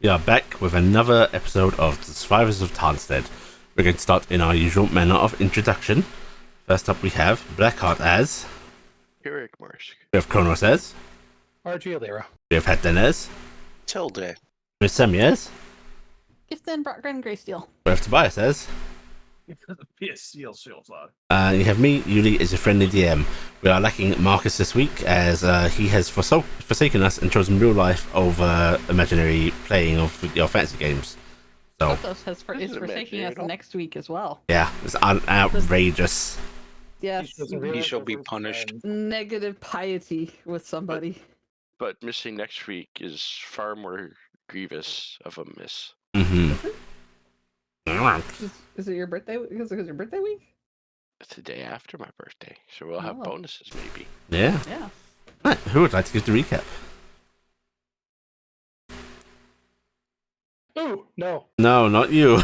We are back with another episode of The Survivors of Tarnstead. We're going to start in our usual manner of introduction. First up, we have Blackheart as, Eric Marsh. we have Kronos as, RG Alira. we have Hatden as, Tilde. we have Semi as, Gifton, Brockgren, Greysteel. we have Tobias as, Be a steel shield log. and you have me, Yuli, as your friendly DM. We are lacking Marcus this week as he has forsaken us and chosen real life over imaginary playing of your fantasy games. So, Porthos is forsaking us next week as well. yeah, it's outrageous. Yes. He shall be punished. Negative piety with somebody. But missing next week is far more grievous of a miss. Mm-hmm. Is it your birthday? Because it's your birthday week? It's the day after my birthday, so we'll have Oh. bonuses maybe. Yeah. Yeah. Right, who would like to give the recap? Ooh, no. No, not you.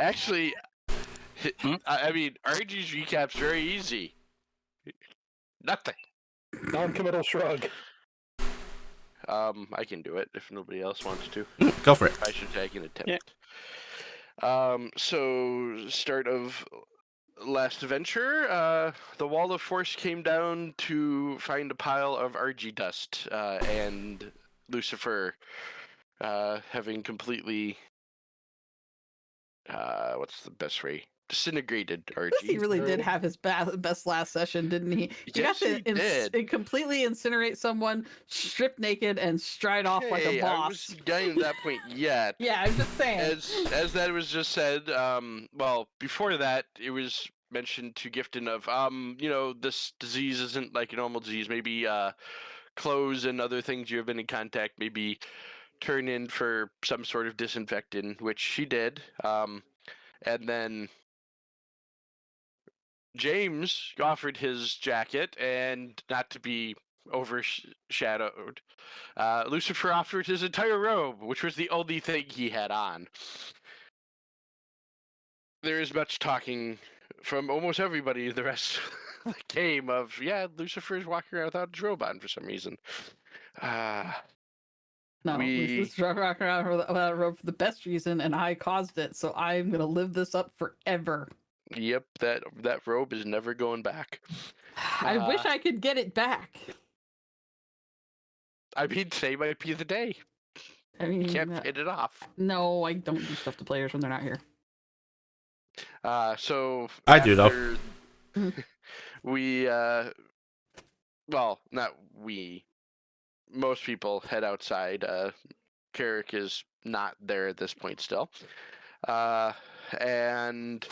Actually, I mean, RG's recap's very easy. Nothing. Non-committal shrug. I can do it if nobody else wants to. Go for it. I should take an attempt. Yeah. So start of last adventure, the wall of force came down to find a pile of RG dust, and Lucifer, having completely, what's the best way? Disintegrated RG. He really did have his best last session, didn't he? He Yes, got to he did. completely incinerate someone, strip naked, and stride off like a Hey, I boss. wasn't getting to that point yet. Yeah, I'm just saying. As that was just said, well, before that, it was mentioned to Gifton of, this disease isn't like a normal disease. Maybe clothes and other things you have been in contact maybe turn in for some sort of disinfectant, which she did. And then James offered his jacket, and not to be overshadowed, Lucifer offered his entire robe, which was the only thing he had on. There is much talking from almost everybody the rest of the game of, yeah, Lucifer's walking around without his robe on for some reason. No, we- this is rocking around without a robe for the best reason, and I caused it, so I'm gonna live this up forever. Yep, that robe is never going back. I wish I could get it back. I mean, today might be the day. I mean, You can't hit it off. no, I don't do stuff to players when they're not here. So I do, though. after we, well, not we. Most people head outside. Carrick is not there at this point still. And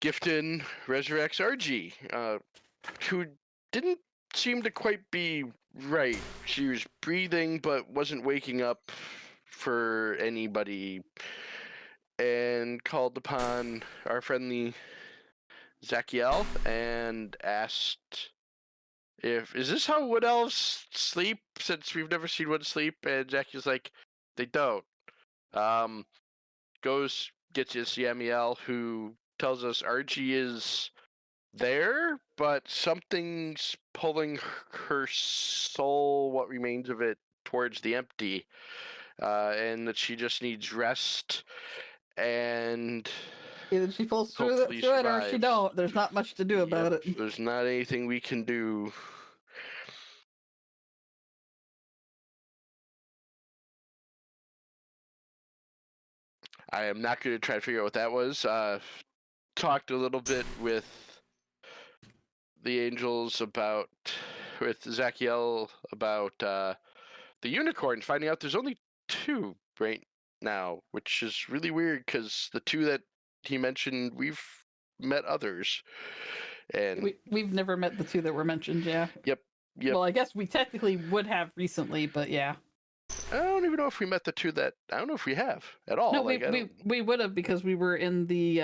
Gifton resurrects RG, who didn't seem to quite be right. She was breathing but wasn't waking up for anybody, and called upon our friendly Zachiel and asked is this how wood elves sleep, since we've never seen one sleep. And Zachiel's like, they don't. Goes, gets his Yamiel, who tells us RG is there, but something's pulling her soul, what remains of it, towards the empty, and that she just needs rest. And Either she pulls through it, hopefully or she survives. don't. There's not much to do about Yep, it. there's not anything we can do. I am not going to try to figure out what that was. Talked a little bit with the angels about, with Zachiel about the unicorns, finding out there's only 2 right now, which is really weird because the 2 that he mentioned, we've met others. And We've never met the 2 that were mentioned, yeah. Yep. Well, I guess we technically would have recently, but yeah. I don't even know if we met the 2 that, I don't know if we have at all. No, Like, we would have, because we were in the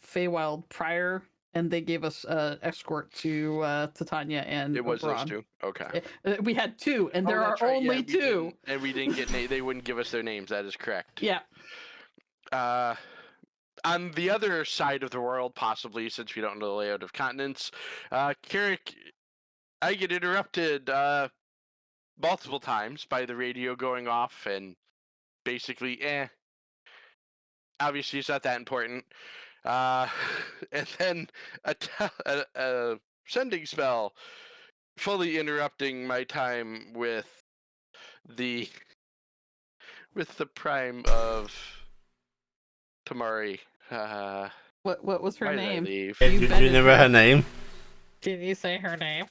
Feywild prior, and they gave us escort to Titania and it was Oberon. those 2. Okay. We had 2, and there are That's right, only we 2. didn't- and we didn't get they wouldn't give us their names. That is correct. Yeah. On the other side of the world, possibly, since we don't know the layout of continents, Carrick, I get interrupted. multiple times by the radio going off and basically, obviously it's not that important. And then a sending spell fully interrupting my time the with the prime of Tamari. What was her Why did I name? leave? Do You you bedded remember her name? Can you say her name?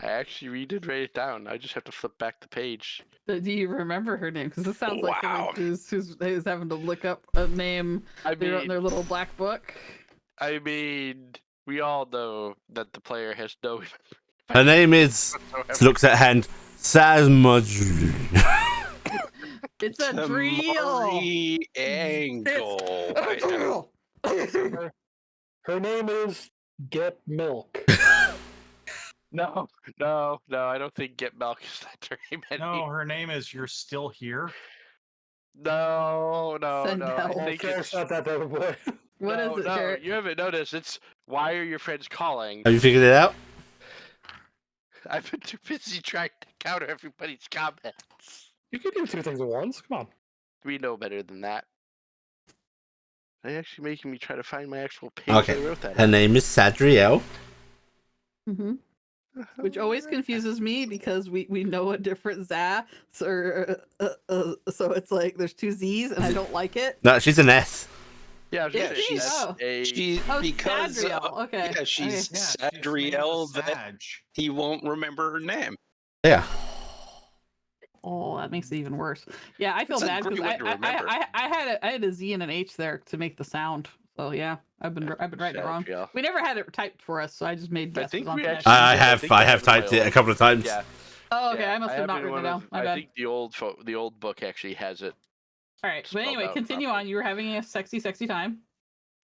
I actually did write it down. I just have to flip back the page. Do you remember her name? Because this sounds like Wow. somebody who's having to look up a name I they wrote in mean, their little black book. We all know that the player has no. Her name is. whatsoever. Looks at hand. Sazmaj. It's a drill. Tamari Angle. I know. Her name is Get Milk. No, I don't think Get Milk is that her name. No, her name is You're Still Here. No. Send I help. think It's it's not that type of boy. What is it, no, Jarrett? you haven't noticed. It's why are your friends calling? Have you figured it out? I've been too busy trying to counter everybody's comments. You can do two things at once. Come on. We know better than that. They're actually making me try to find my actual page. Okay. I wrote that. Her name is Sadriel. Mm-hmm. Which always confuses me because we know a different Za, so it's like there's two Z's and I don't like it. No, she's an S. Yeah, I was Yeah, gonna say, she's- that's oh. She Oh, because Sadriel. Okay. yeah, she's Sadriel that Sag. he won't remember her name. Yeah. Oh, that makes it even worse. Yeah, I feel It's a bad because great one to remember. I had a Z and an H there to make the sound. So yeah, I've been writing it wrong. Sadriel. We never had it typed for us, so I just made I guesses think on we the actually- next- I I have think I have typed my it a couple of times. Yeah. Oh, okay. yeah, I must have not it in written it one down. of- My I bad. think the old book actually has it, All right. But spelled anyway, out continue properly. on. You were having a sexy time.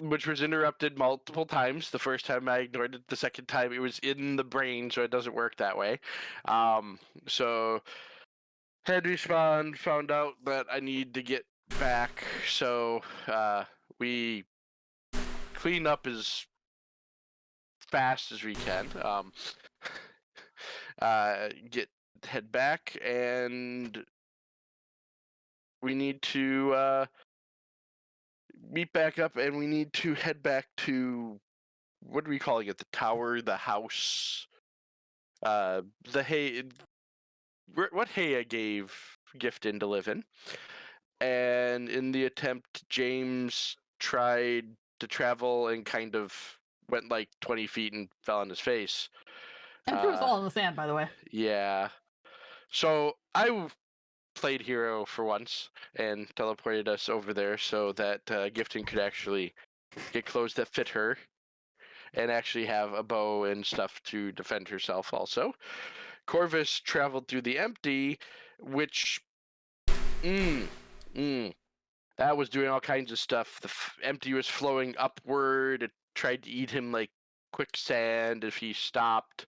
which was interrupted multiple times. The first time I ignored it. The second time it was in the brain, so it doesn't work that way. So had respawned, found out that I need to get back, so we clean up as fast as we can. Head back, and we need to meet back up, and we need to head back to, what are we calling it? The tower, the house, the hay. What Haya gave Gifton to live in, and in the attempt, James tried to travel and kind of went like 20 feet and fell on his face. And threw us all in the sand, by the way. Yeah. So I played hero for once and teleported us over there so that Gifton could actually get clothes that fit her and actually have a bow and stuff to defend herself also. Corvus traveled through the empty, which that was doing all kinds of stuff. The empty was flowing upward. It tried to eat him like quicksand if he stopped.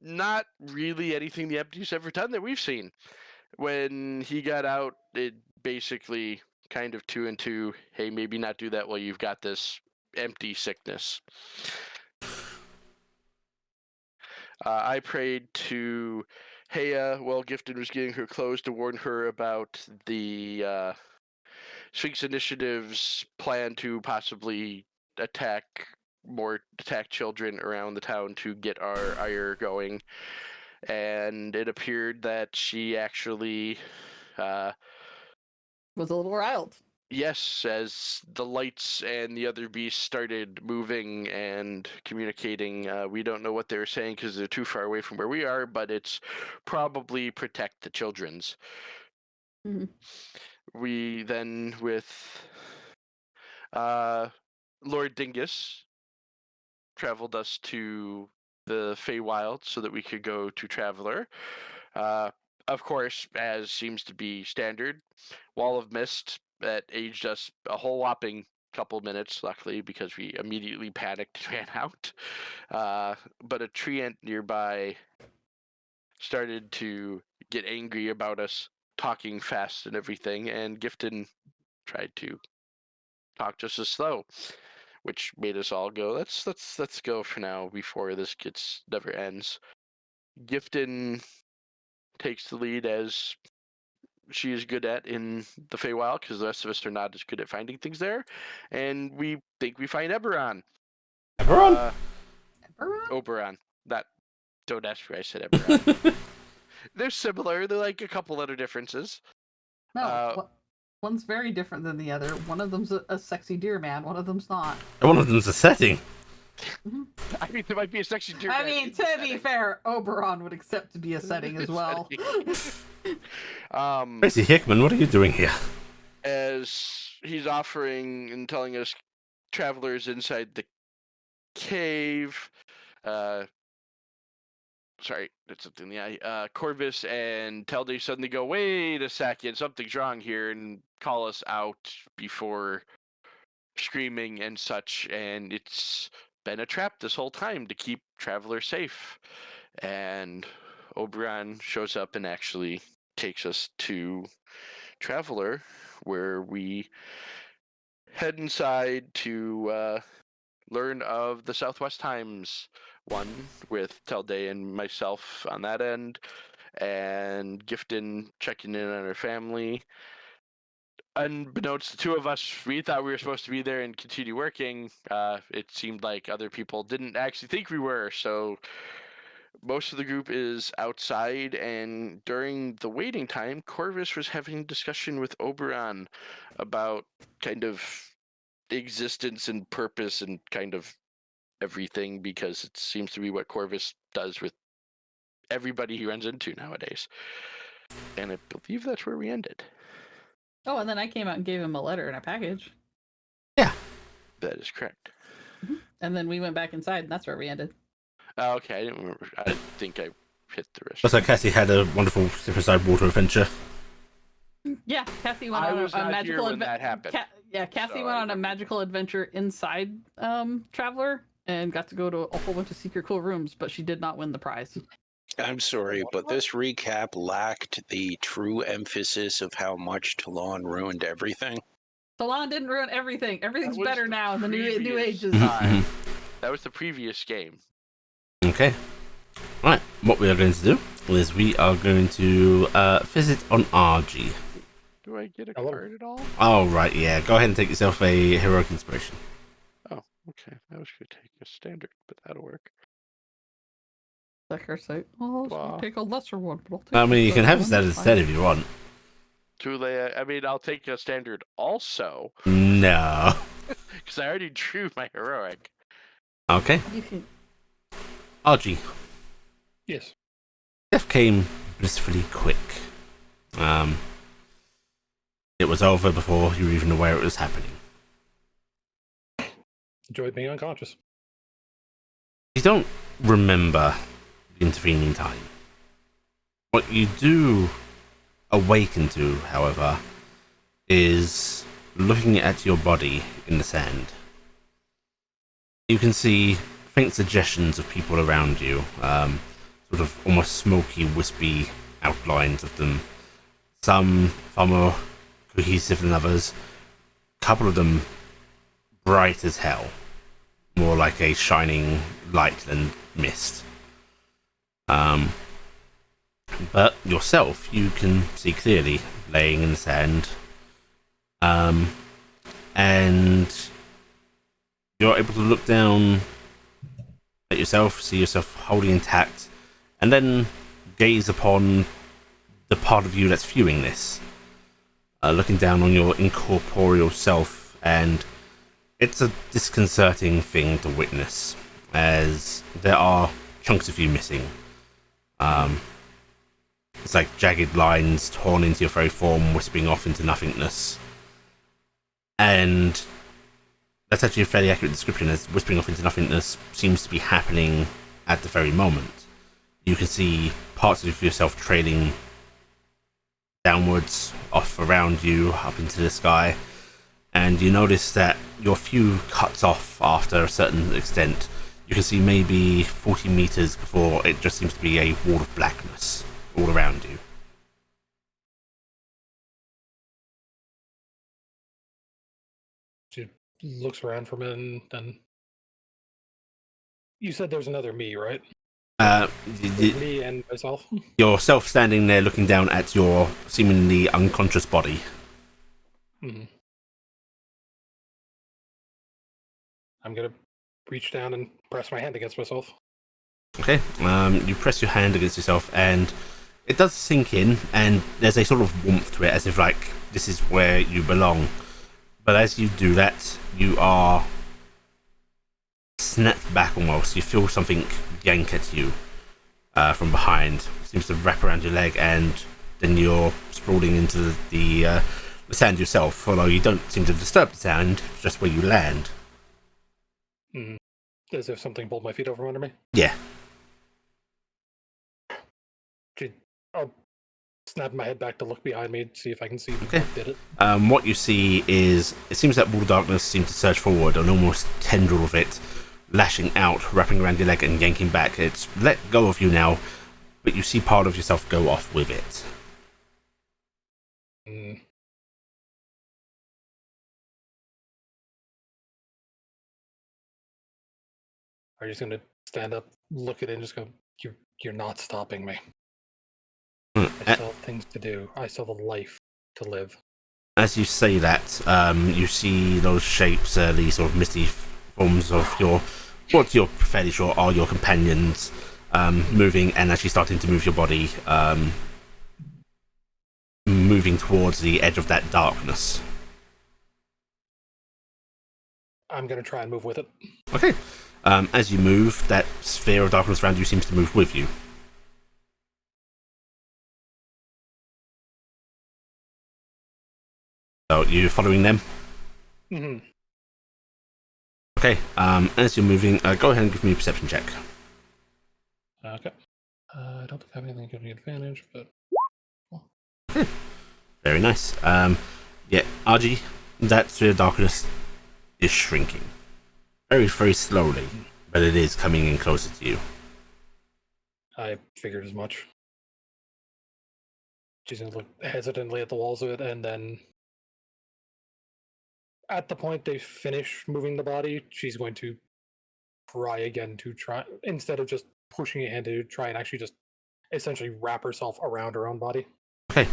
Not really anything the empty's ever done that we've seen. When he got out, it basically kind of 2 and 2. Hey, maybe not do that while you've got this empty sickness. I prayed to Haya while Gifton was getting her clothes to warn her about the Sphinx Initiative's plan to possibly attack children around the town to get our ire going. And it appeared that she actually Was a little riled. yes, as the lights and the other beasts started moving and communicating, we don't know what they were saying because they're too far away from where we are, but it's probably protect the children's. Mhm. We then, with Lord Dingus, traveled us to the Feywild so that we could go to Traveler. Of course, as seems to be standard, Wall of Mist that aged us a whole whopping couple minutes, luckily, because we immediately panicked and ran out. But a treant nearby started to get angry about us talking fast and everything, and Gifton tried to talk just as slow, which made us all go, let's go for now before this never ends. Gifton takes the lead as she is good at in the Feywild, because the rest of us are not as good at finding things there. And we think we find Eberron. Eberron? Oberon. Don't ask me, I said Eberron. They're similar. They're like a couple letter differences. No, one's very different than the other. One of them's a sexy deer man. One of them's not. One of them's a setting. I mean, there might be a sexy deer I man mean, in the to be setting. fair, Oberon would accept to be a setting as well. Tracy Hickman, what are you doing here? As he's offering and telling us travelers inside the cave, sorry, that's something in the eye. Corvus and Telde suddenly go, wait a second, something's wrong here, and call us out before screaming and such, and it's been a trap this whole time to keep travelers safe. And Oberon shows up and actually takes us to Traveler, where we head inside to learn of the Southwest Times one with Telde and myself on that end, and Gifton checking in on her family. Unbeknownst to the two of us, we thought we were supposed to be there and continue working. It seemed like other people didn't actually think we were, so most of the group is outside, and during the waiting time, Corvus was having a discussion with Oberon about kind of existence and purpose and kind of everything, because it seems to be what Corvus does with everybody he runs into nowadays. And I believe that's where we ended. Oh, and then I came out and gave him a letter and a package. Yeah. That is correct. And then we went back inside, and that's where we ended. Oh, okay, I didn't remember. I think I hit the rest. Looks like Cassie had a wonderful Side water adventure. Yeah, Cassie went I on was a not magical here when that happened. Cassie so went I on a remember. magical adventure inside Traveler and got to go to a whole bunch of secret cool rooms, but she did not win the prize. I'm sorry, but this recap lacked the true emphasis of how much Talon ruined everything. Talon didn't ruin everything. Everything's That was better the now in the new previous ages. time. That was the previous game. Okay. Right, what we are going to do is we are going to visit on RG. Do I get a Hello. card at all? Oh, right, yeah. Go ahead and take yourself a heroic inspiration. Oh, okay. I was going to take a standard, but that'll work. Like her say, oh, Wow. I'll take a lesser one. But I'll take I mean, you can have that that instead if you want. Too late. I mean, I'll take a standard also, No. because I already drew my heroic. Okay. You can... RG. Yes. Death came blissfully quick. It was over before you were even aware it was happening. Enjoyed being unconscious. You don't remember the intervening time. What you do awaken to, however, is looking at your body in the sand. You can see faint suggestions of people around you, sort of almost smoky, wispy outlines of them. Some far more cohesive than others. A couple of them bright as hell. More like a shining light than mist. But yourself, you can see clearly, laying in the sand. And you're able to look down at yourself, see yourself wholly intact, and then gaze upon the part of you that's viewing this. Looking down on your incorporeal self, and it's a disconcerting thing to witness, as there are chunks of you missing. It's like jagged lines torn into your very form, wisping off into nothingness. And that's actually a fairly accurate description, as wisping off into nothingness seems to be happening at the very moment. You can see parts of yourself trailing downwards, off around you, up into the sky, and you notice that your view cuts off after a certain extent. You can see maybe 40 meters before it just seems to be a wall of blackness all around you. She looks around for a minute, and then you said there's another me, right? Me and myself. Yourself standing there looking down at your seemingly unconscious body. Hmm. I'm gonna reach down and press my hand against myself. Okay, you press your hand against yourself and it does sink in, and there's a sort of warmth to it, as if like this is where you belong. But as you do that, you are snapped back almost. You feel something yank at you from behind. It seems to wrap around your leg, and then you're sprawling into the sand yourself, although you don't seem to disturb the sand, just where you land. Mm. As if something pulled my feet over under me. Yeah. I'll snap my head back to look behind me, see if I can see Okay. what did it. What you see is, it seems that wall of darkness seems to surge forward, an almost tendril of it, lashing out, wrapping around your leg and yanking back. It's let go of you now, but you see part of yourself go off with it. Mm. Are you just gonna stand up, look at it, and just go, You're not stopping me. I still have things to do. I still have a life to live. As you say that, you see those shapes, these sort of misty forms of what you're fairly sure are your companions, moving and actually starting to move your body, moving towards the edge of that darkness. I'm gonna try and move with it. Okay. As you move, that sphere of darkness around you seems to move with you. So, you following them? Mm-hmm. Okay, as you're moving, go ahead and give me a perception check. Okay. I don't think I have anything to give me advantage, but... Very nice. Yeah, RG, that sphere of darkness is shrinking. Very, very slowly, but it is coming in closer to you. I figured as much. She's gonna look hesitantly at the walls of it, and then... At the point they finish moving the body, she's going to try again to try, instead of just pushing it in, to try and actually just essentially wrap herself around her own body. Okay,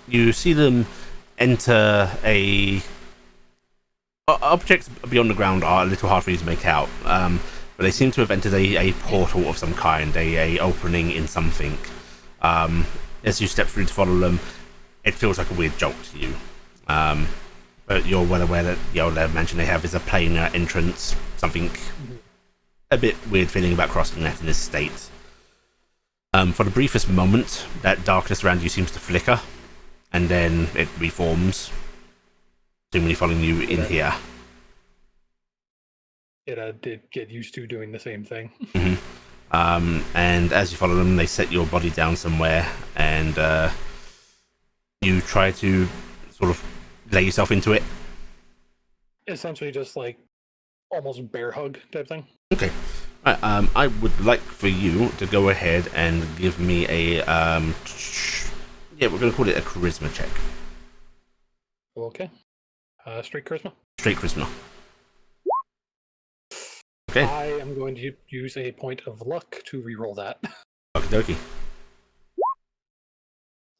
you see them enter objects beyond the ground are a little hard for you to make out, but they seem to have entered a portal of some kind, a opening in something. As you step through to follow them, it feels like a weird jolt to you. But you're well aware that the old mansion they have is a planar entrance, something a bit weird feeling about crossing that in this state. For the briefest moment, that darkness around you seems to flicker, and then it reforms, seemingly following you in here. It did get used to doing the same thing. And as you follow them, they set your body down somewhere, and you try to sort of lay yourself into it. Essentially just like almost bear hug type thing. Okay. Right, I would like for you to go ahead and give me a yeah, we're going to call it a charisma check. Okay. Straight charisma. Straight charisma. Okay. I am going to use a point of luck to reroll that. Okie dokie.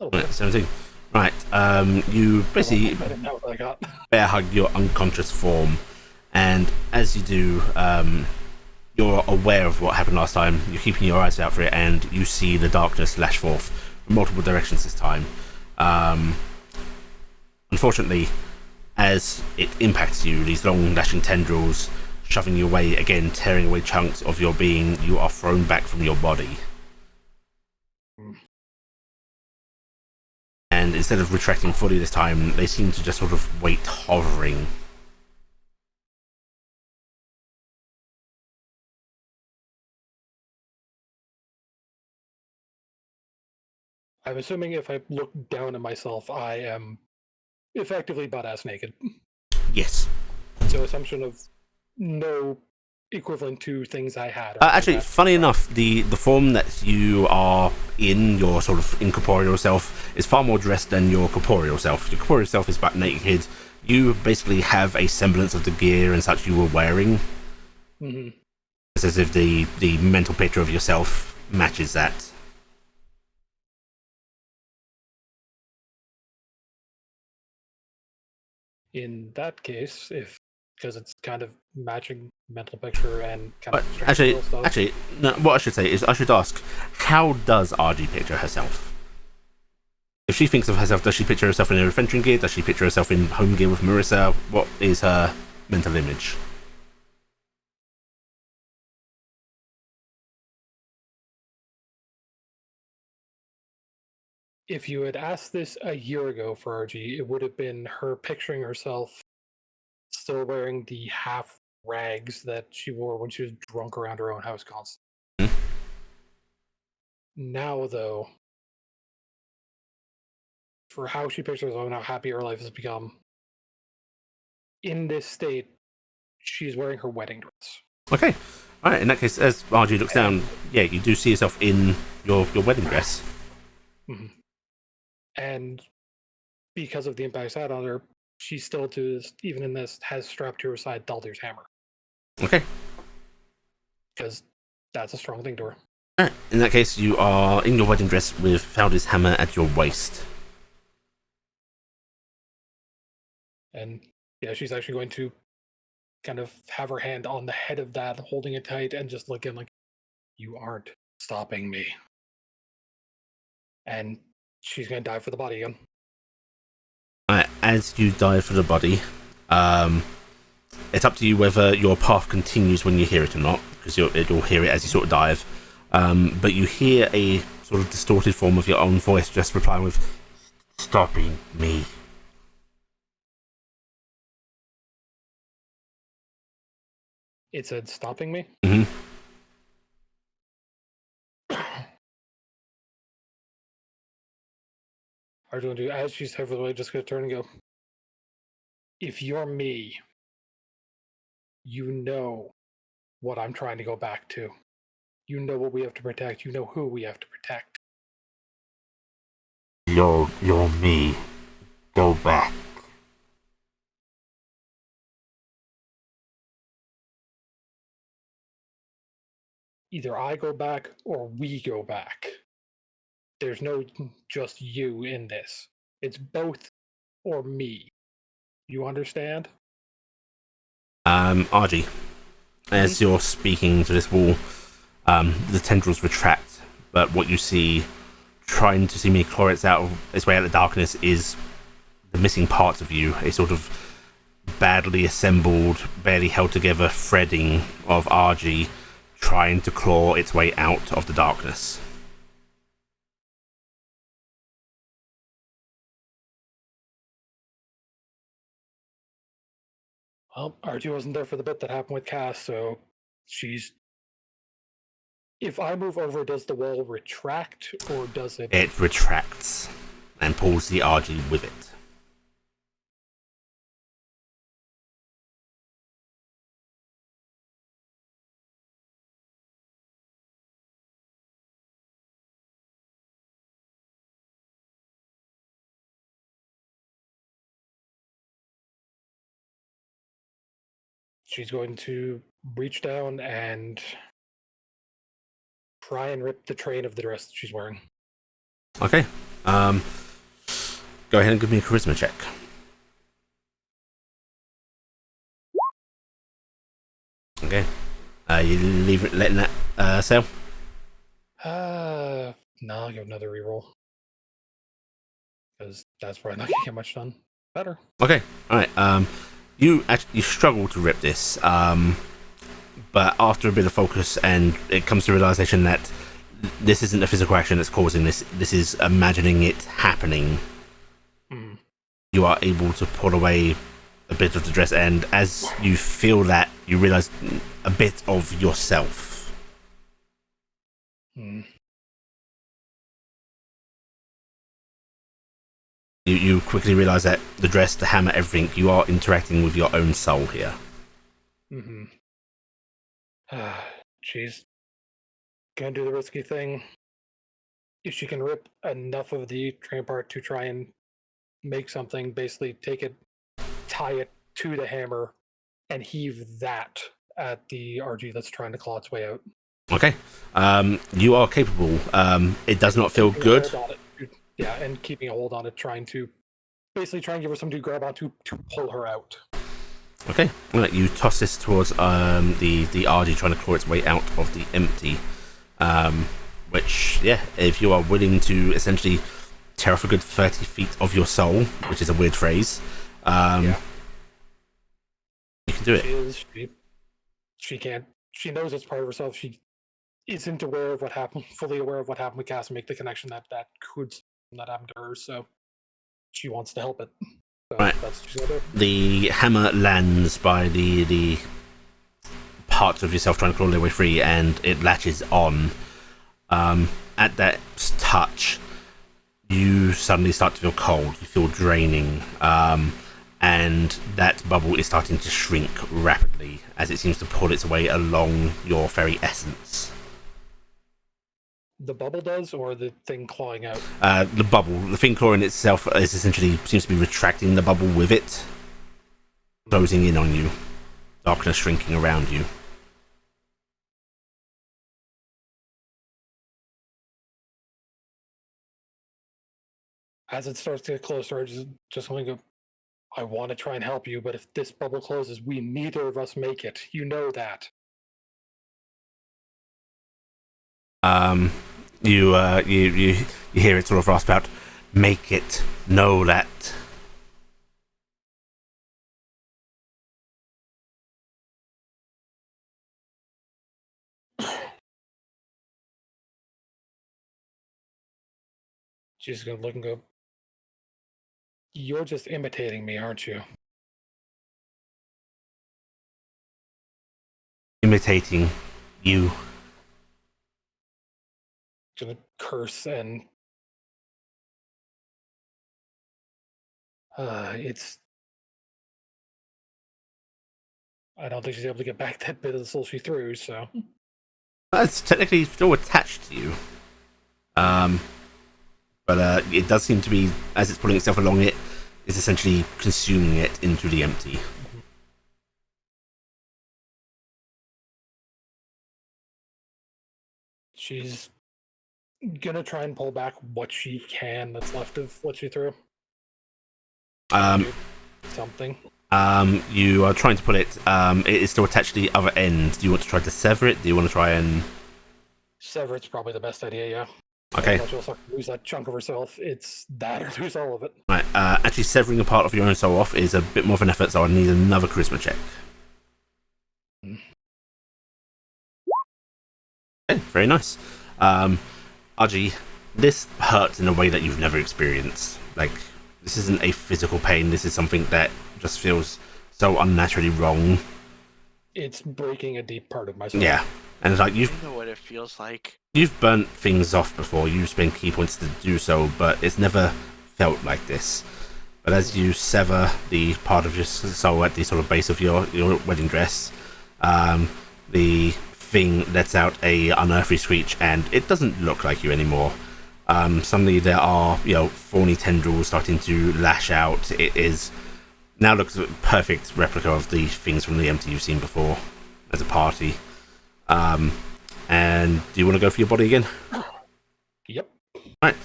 Oh, Right, 17. Right, you basically I didn't know what I got. bear hug your unconscious form, and as you do, you're aware of what happened last time. You're keeping your eyes out for it, and you see the darkness lash forth from multiple directions this time. Unfortunately, as it impacts you, these long lashing tendrils shoving you away again, tearing away chunks of your being, you are thrown back from your body. And instead of retracting fully this time, they seem to just sort of wait hovering. I'm assuming if I look down at myself, I am effectively butt-ass naked. Yes. So assumption of no equivalent to things I had. Actually, funny enough, the form that you are in, your sort of incorporeal self, is far more dressed than your corporeal self. Your corporeal self is butt naked. You basically have a semblance of the gear and such you were wearing. Mm-hmm. It's as if the mental picture of yourself matches that. In that case, because it's kind of matching mental picture and kind But of structural stuff. actually, no, what I should say is I should ask, how does RG picture herself? If she thinks of herself, does she picture herself in her adventuring gear? Does she picture herself in home gear with Marissa? What is her mental image? If you had asked this a year ago for RG, it would have been her picturing herself still wearing the half rags that she wore when she was drunk around her own house constantly. Hmm? Now, though, for how she pictures herself and how happy her life has become, in this state, she's wearing her wedding dress. Okay. Alright, in that case, as RG looks down, yeah, you do see yourself in your wedding dress. Mm-hmm. And because of the impacts had on her, she still, even in this, has strapped to her side Daldir's hammer. Okay. Because that's a strong thing to her. Alright, in that case, you are in your wedding dress with Faldi's hammer at your waist. And yeah, she's actually going to kind of have her hand on the head of that, holding it tight, and just looking like, you aren't stopping me. And she's going to dive for the body again. Alright, as you dive for the body, it's up to you whether your path continues when you hear it or not, because you'll hear it as you sort of dive. But you hear a sort of distorted form of your own voice just replying with, "Stopping me." It said, stopping me? Mm-hmm. Are going to do, as she's heavily just going to turn and go, if you're me, you know what I'm trying to go back to. You know what we have to protect. You know who we have to protect. You're me. Go back. Either I go back or we go back. There's no just you in this. It's both or me. You understand? RG, as you're speaking to this wall, the tendrils retract, but what you see trying to seemingly claw its way out of the darkness is the missing parts of you, a sort of badly assembled, barely held together threading of RG trying to claw its way out of the darkness. Well, RG wasn't there for the bit that happened with Cass, so she's... If I move over, does the wall retract, or does it... It retracts and pulls the RG with it. She's going to reach down and try and rip the train of the dress that she's wearing. Okay. Go ahead and give me a charisma check. Okay. You leave it, letting that sail? No, I'll give another reroll. Because that's probably not going to get much done. Better. Okay. Alright. You struggle to rip this, but after a bit of focus, and it comes to realization that this isn't a physical action that's causing this. This is imagining it happening. Mm. You are able to pull away a bit of the dress, and as you feel that, you realize a bit of yourself. Mm. You quickly realize that the dress, the hammer, everything, you are interacting with your own soul here. Mm-hmm. She's gonna do the risky thing. If she can rip enough of the train part to try and make something, basically take it, tie it to the hammer, and heave that at the RG that's trying to claw its way out. Okay. You are capable. It does not feel Keeping a good. hold on it. Yeah, and keeping a hold on it, trying to give her something to grab onto to pull her out. Okay. All right, you toss this towards the RG trying to claw its way out of the empty. Which, yeah, if you are willing to essentially tear off a good 30 feet of your soul, which is a weird phrase, you can do it. She can't. She knows it's part of herself. She isn't aware of what happened, fully aware of what happened with Cass, and make the connection that could that happened to her. So she wants to help it. So Right. that's what she's gonna do. The hammer lands by the parts of yourself trying to claw their way free, and it latches on. At that touch, you suddenly start to feel cold. You feel draining, and that bubble is starting to shrink rapidly as it seems to pull its way along your very essence. The bubble does, or the thing clawing out? The bubble, the thing clawing itself, is essentially seems to be retracting the bubble with it, closing in on you, darkness shrinking around you. As it starts to get closer, I just want to go. I want to try and help you, but if this bubble closes, we neither of us make it. You know that. You hear it sort of rasp out, "Make it, know that." She's gonna look and go. You're just imitating me, aren't you? Imitating you. Gonna curse and it's. I don't think she's able to get back that bit of the soul she threw. So It's technically still attached to you. But it does seem to be, as it's pulling itself along, it is essentially consuming it into the empty. she's gonna try and pull back what she can that's left of what she threw. Something. You are trying to pull it. It is still attached to the other end. Do you want to try to sever it? Do you want to try and Sever it's probably the best idea, yeah. Okay. She'll lose that chunk of herself. It's that or lose all of it. Right. Actually, severing a part of your own soul off is a bit more of an effort, so I need another charisma check. Okay, very nice. Aji, this hurts in a way that you've never experienced. Like, this isn't a physical pain. This is something that just feels so unnaturally wrong. It's breaking a deep part of myself. Yeah. And it's like I know what it feels like. You've burnt things off before. You've spent key points to do so, but it's never felt like this. But as you sever the part of your soul at the sort of base of your wedding dress, the thing lets out a unearthly screech, and it doesn't look like you anymore. Suddenly there are, thorny tendrils starting to lash out. It is now looks a perfect replica of the things from the empty you've seen before as a party. And do you want to go for your body again? Yep. Right.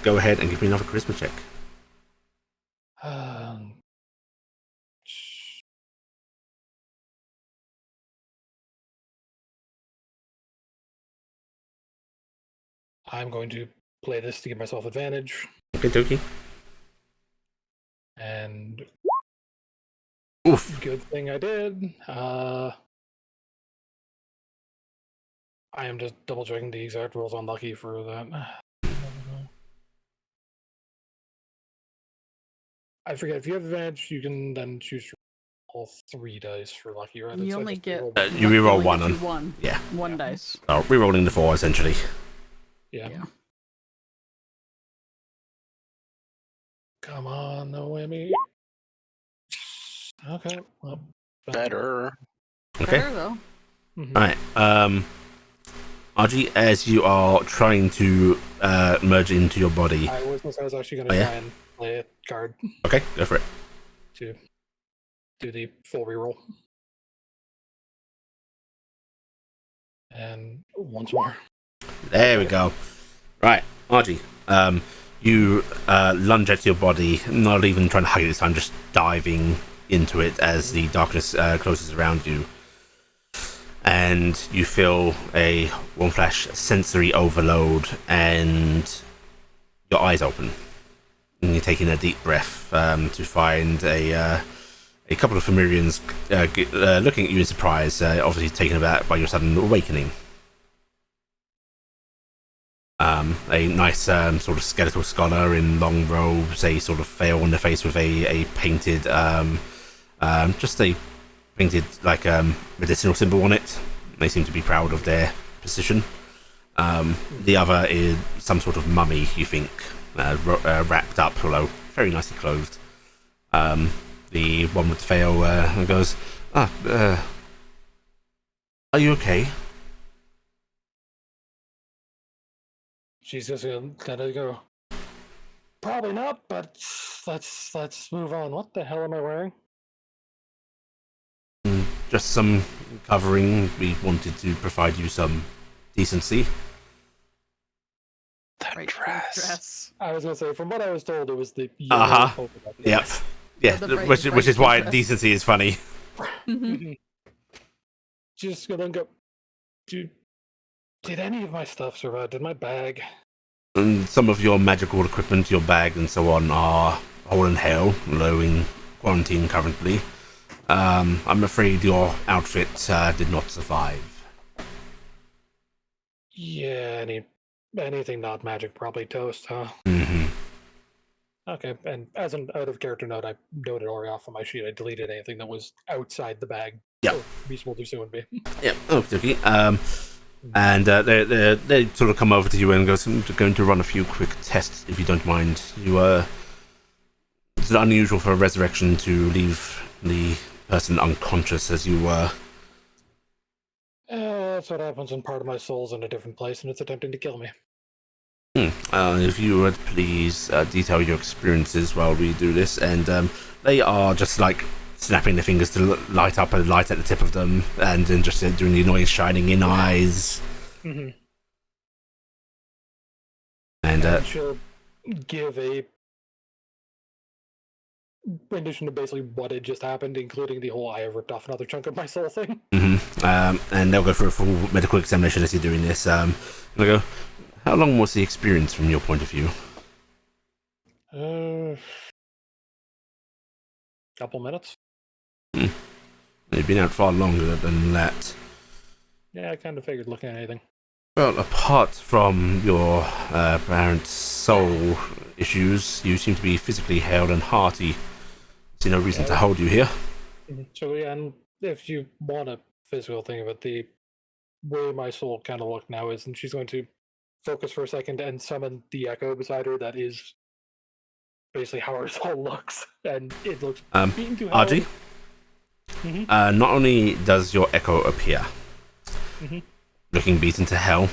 Go ahead and give me another charisma check. I'm going to play this to give myself advantage. Okay, dokie. And oof. Good thing I did. I am just double checking the exact rules on Lucky for that. I forget, if you have advantage, you can then choose all 3 dice for Lucky, right? You only get you reroll one on on. One dice. Oh, rerolling the 4 essentially. Yeah. Come on, no whammy. Okay. Well, Better. Okay. Better though. Mm-hmm. Alright. RG, as you are trying to merge into your body. I was actually going to try and play a card Okay, go for it. to do the full reroll. And once more. There we go. Right, Argy. You lunge at your body, not even trying to hug it this time, just diving into it as the darkness closes around you. And you feel a one flash sensory overload, and your eyes open. And you're taking a deep breath to find a couple of Familians looking at you in surprise, obviously taken aback by your sudden awakening. A nice sort of skeletal scholar in long robes, a sort of veil on their face with a painted, just a painted like medicinal symbol on it. They seem to be proud of their position. The other is some sort of mummy, you think, wrapped up, although very nicely clothed. The one with the veil goes, are you okay? She's just gonna kind of go, probably not, but let's move on. What the hell am I wearing? Just some covering. We wanted to provide you some decency. That Right, dress. I was gonna say, from what I was told, it was the yellow polka dot Yep. dress. Yeah, The bright- which is bright why dress. decency is funny. Mhm. Just gonna go. Did any of my stuff survive? Did my bag? And some of your magical equipment, your bag and so on, are whole in hell, low in quarantine currently. I'm afraid your outfit did not survive. Yeah, anything not magic, probably toast, huh? Mm-hmm. Okay, and as an out of character note, I noted already off on my sheet. I deleted anything that was outside the bag. Yeah. Or reasonable to soon be. Yeah, okay. And they sort of come over to you and go, "I'm going to run a few quick tests, if you don't mind. It's unusual for a resurrection to leave the person unconscious as you were." That's what happens when part of my soul's in a different place and it's attempting to kill me. If you would please detail your experiences while we do this, and they are just like snapping their fingers to light up a light at the tip of them, and then just doing the annoying shining in eyes. Mm-hmm. And she'll give a rendition of basically what had just happened, including the whole I have ripped off another chunk of my soul thing. and they'll go for a full medical examination as you're doing this. And they'll go, how long was the experience from your point of view? Couple minutes. You've been out far longer than that. Yeah, I kind of figured looking at anything. Well, apart from your apparent soul issues, you seem to be physically hale and hearty. See no reason to hold you here. So yeah, and if you want a physical thing of it, the way my soul kind of look now is, and she's going to focus for a second and summon the echo beside her. That is basically how her soul looks, and it looks beaten to hell. RG? Not only does your echo appear, looking beaten to hell,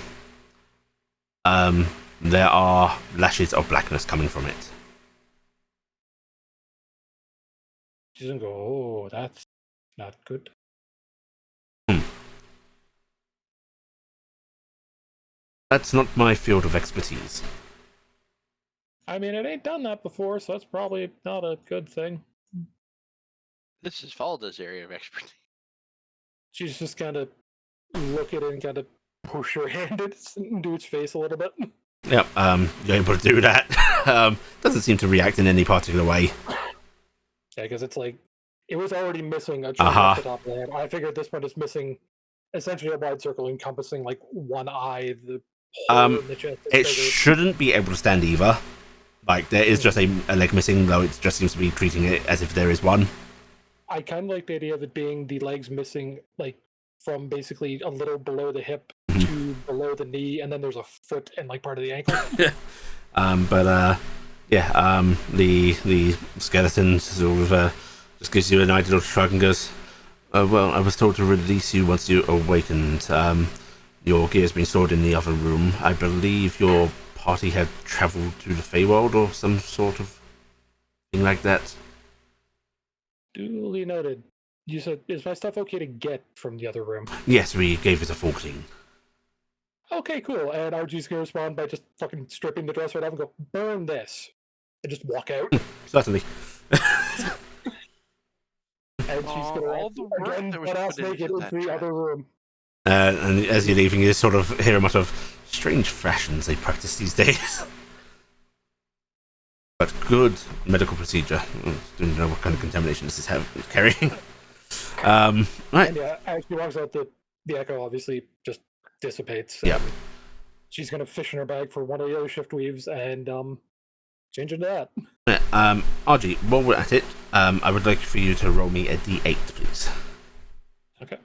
there are lashes of blackness coming from it. She's gonna go, oh, that's not good. That's not my field of expertise. I mean, it ain't done that before, so that's probably not a good thing. This is Valda's area of expertise. She's just kind of look at it and kind of push her hand into its face a little bit. Yep, you're able to do that. Doesn't seem to react in any particular way. Yeah, because it's like, it was already missing a chunk off the top of the head. I figured this one is missing essentially a wide circle encompassing like one eye, the hole in the chest. It shouldn't be able to stand either. Like, there is just a leg missing, though it just seems to be treating it as if there is one. I kind of like the idea of it being the legs missing, like, from basically a little below the hip to below the knee, and then there's a foot and, like, part of the ankle. The skeleton sort of just gives you an idle little shrug and goes, well, I was told to release you once you awakened. Your gear's been stored in the other room. I believe your party had travelled to the Feywild or some sort of thing like that. Duly noted. You said, is my stuff okay to get from the other room? Yes, we gave it a full clean. okay, cool. And RG's gonna respond by just fucking stripping the dress right off and go, burn this. And just walk out. Certainly. And she's gonna all the work again that was butt ass put into naked that into the dress. other room. And as you're leaving, you sort of hear a mutter of strange fashions they practice these days. But good medical procedure. Don't know what kind of contamination this is carrying. Right. And yeah, as she walks out, the echo obviously just dissipates. Yeah. She's gonna fish in her bag for one of the other shift weaves and change into that. RG, while we're at it, I would like for you to roll me a d8, please. Okay.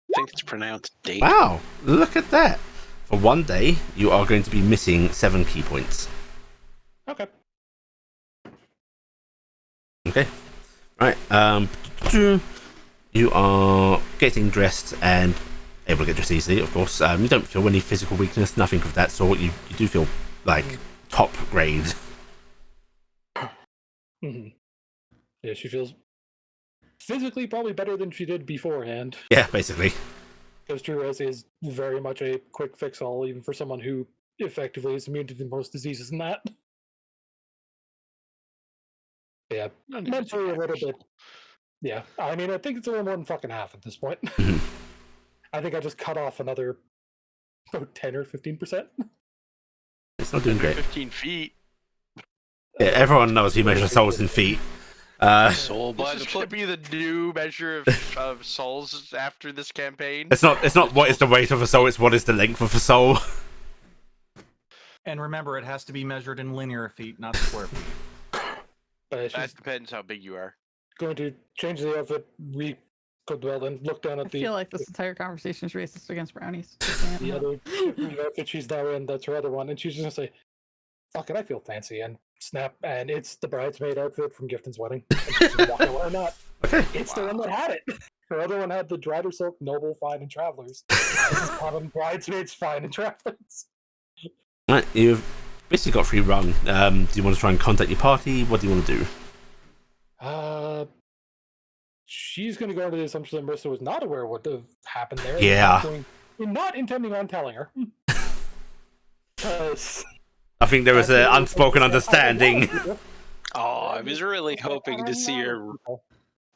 I think it's pronounced date. Wow, look at that. For one day, you are going to be missing 7 key points. Okay. Okay. Right. You are getting dressed and able to get dressed easily, of course. You don't feel any physical weakness, nothing of that sort. You do feel like top grade. Mm-hmm. Yeah, she feels physically probably better than she did beforehand. Yeah, basically. Because True-Res is very much a quick fix-all, even for someone who effectively is immune to most diseases and that. Yeah, mentally a little bit. Yeah, I mean, I think it's a little more than fucking half at this point. I think I just cut off another 10 or 15%. It's not doing great. 15 feet. Yeah, everyone knows he measures souls in feet. Soul by This the is going foot. to be the new measure of souls after this campaign. It's not what is the weight of a soul, it's what is the length of a soul. And remember, it has to be measured in linear feet, not square feet. She's That depends how big you are. going to change the outfit, and look down I at the feel like this entire conversation is racist against brownies. the other outfit she's now in. That's her other one, and she's just gonna say, "Fuck it, I feel fancy," and snap, and it's the bridesmaid outfit from Gifton's wedding. And she's just walking away or not. Okay. It's the one that had it. Her other one had the Drider Silk Noble Fine and Travelers. This is common bridesmaids Fine and Travelers. Right, you've basically got free run. Do you want to try and contact your party? What do you want to do? She's going to go under the assumption that Marissa was not aware of what have happened there. Yeah. And not intending on telling her. Because I think there was an unspoken understanding. Oh, I was really hoping to see her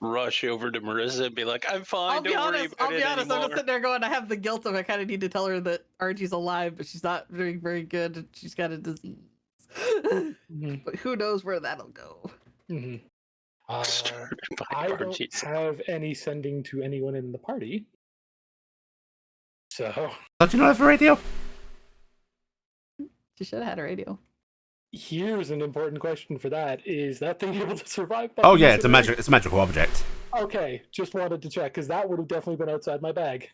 rush over to Marissa and be like, I'm fine, I'll be don't worry honest. about I'll be it honest. I'm anymore. just sitting there going, I have the guilt of I kind of need to tell her that Archie's alive, but she's not doing very good. And she's got a disease. But who knows where that'll go? Mhm. Started by I don't RG's. have any sending to anyone in the party. So Don't you not have a radio? She should have had a radio. here's an important question for that. Is that thing able to survive? Oh yeah, it's a magical object. Okay, just wanted to check, because that would have definitely been outside my bag.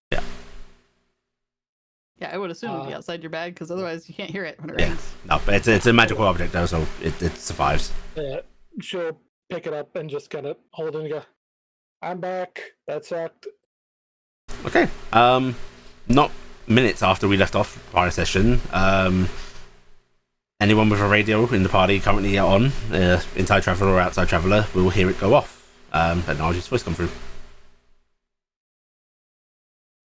Yeah, I would assume it'd be outside your bag because otherwise you can't hear it when it Yeah. rings. No, but it's a magical object though, so it survives. She'll pick it up and just kind of hold it and go, I'm back. That sucked. Okay. Not minutes after we left off prior session. Anyone with a radio in the party currently on, inside traveler or outside traveler, will hear it go off. And Arjun's voice come through.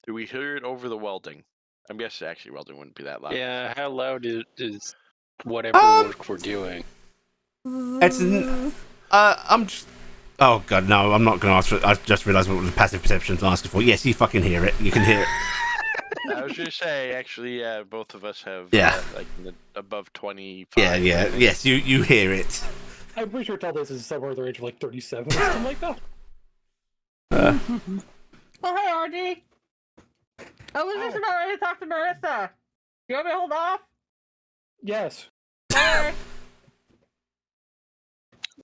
Do we hear it over the welding? I'm guessing actually welding wouldn't be that loud. Yeah, how loud is whatever work we're doing? I'm just. Oh god, no! I'm not going to ask for. I just realised what the passive perception's asking for. Yes, you fucking hear it. You can hear it. I was gonna say, actually, both of us have like above 25. Yeah. Yes, you hear it. I'm pretty sure Taldes is somewhere in the range of like 37 or something like that. Oh, hey, RG. I was just about ready to talk to Marissa. You want me to hold off? Yes. Sorry.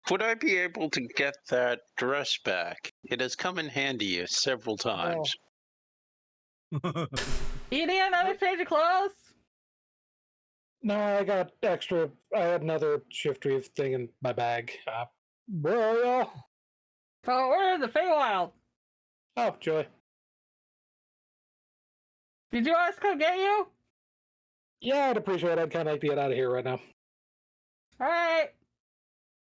Would I be able to get that dress back? It has come in handy several times. You need another change of clothes? No, I got extra. I had another shift weave thing in my bag. Where are y'all? Oh, we're in the Feywild. Oh, Joy. Did you want us to come get you? Yeah, I'd appreciate it. I'd kind of like to get out of here right now. All right.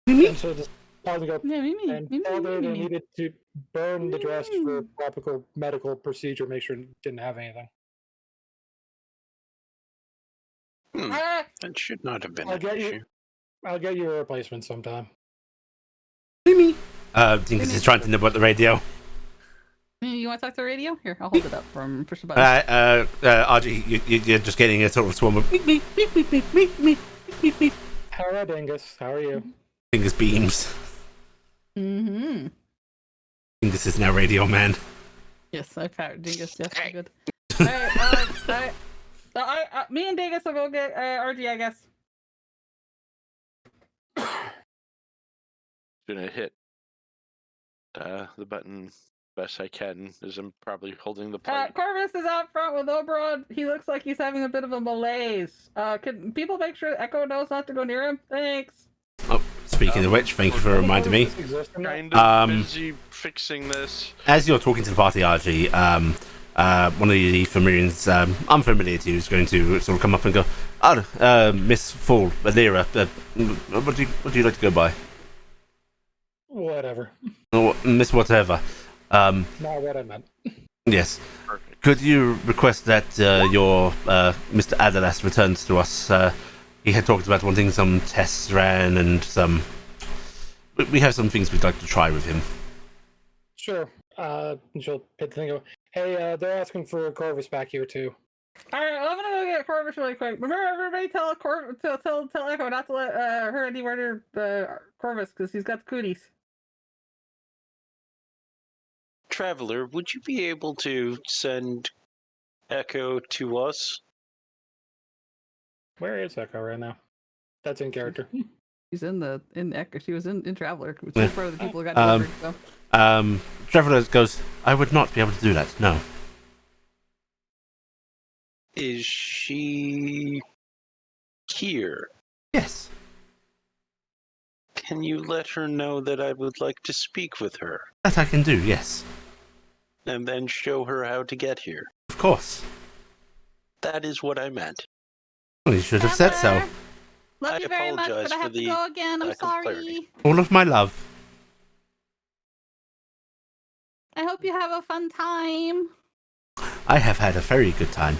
And so Pause and go. Yeah, And further, they needed to burn the dress for proper medical procedure, make sure it didn't have anything. Ah, That should not have been I'll an get issue. you. I'll get you a replacement sometime. Mimi. Dingus is trying to nibble at the radio. you want to talk to the radio? Here, I'll hold it up from push the button. RG, you're just getting a sort of swarm of beep, beep, beep, beep, beep, beep, beep, beep, beep. Hello, Dingus. How are you? Dingus beams. Mm-hmm. Dingus is now radio man. Yes, I powered Dingus. Yes, Hey. good. Alright, me and Dingus will go get RG, I guess. Gonna hit the button best I can, as I'm probably holding the plate. Corvus is out front with Oberon. He looks like he's having a bit of a malaise. Can people make sure Echo knows not to go near him? Thanks. Oh, speaking of which, thank you for reminding me. Kind of busy fixing this. As you're talking to the party, RG, one of the familiars I'm familiar to is going to sort of come up and go, "Oh, Miss Fall, Alira, what do you like to go by? Whatever. Or Miss Whatever." Not what I meant. Yes. Perfect. Could you request that your Mr. Adalas returns to us? He had talked about wanting some tests ran and some. We have some things we'd like to try with him. Sure. She'll hit the thing. Go. Hey, they're asking for Corvus back here too. All right, I'm gonna go get Corvus really quick. Remember, everybody tell Echo not to let her anywhere near Corvus because he's got the cooties. Traveler, would you be able to send Echo to us? Where is Echo right now? That's in character. She's in Echo. She was in Traveler, which is part of the people who got delivered. So. Traveler goes, "I would not be able to do that. No." Is she here? Yes. Can you let her know that I would like to speak with her? That I can do. Yes. And then show her how to get here. Of course. That is what I meant. Well, you should have said so. Love I you very much, apologize but I for have to the go again. I'm lack of sorry. clarity. All of my love. I hope you have a fun time. I have had a very good time.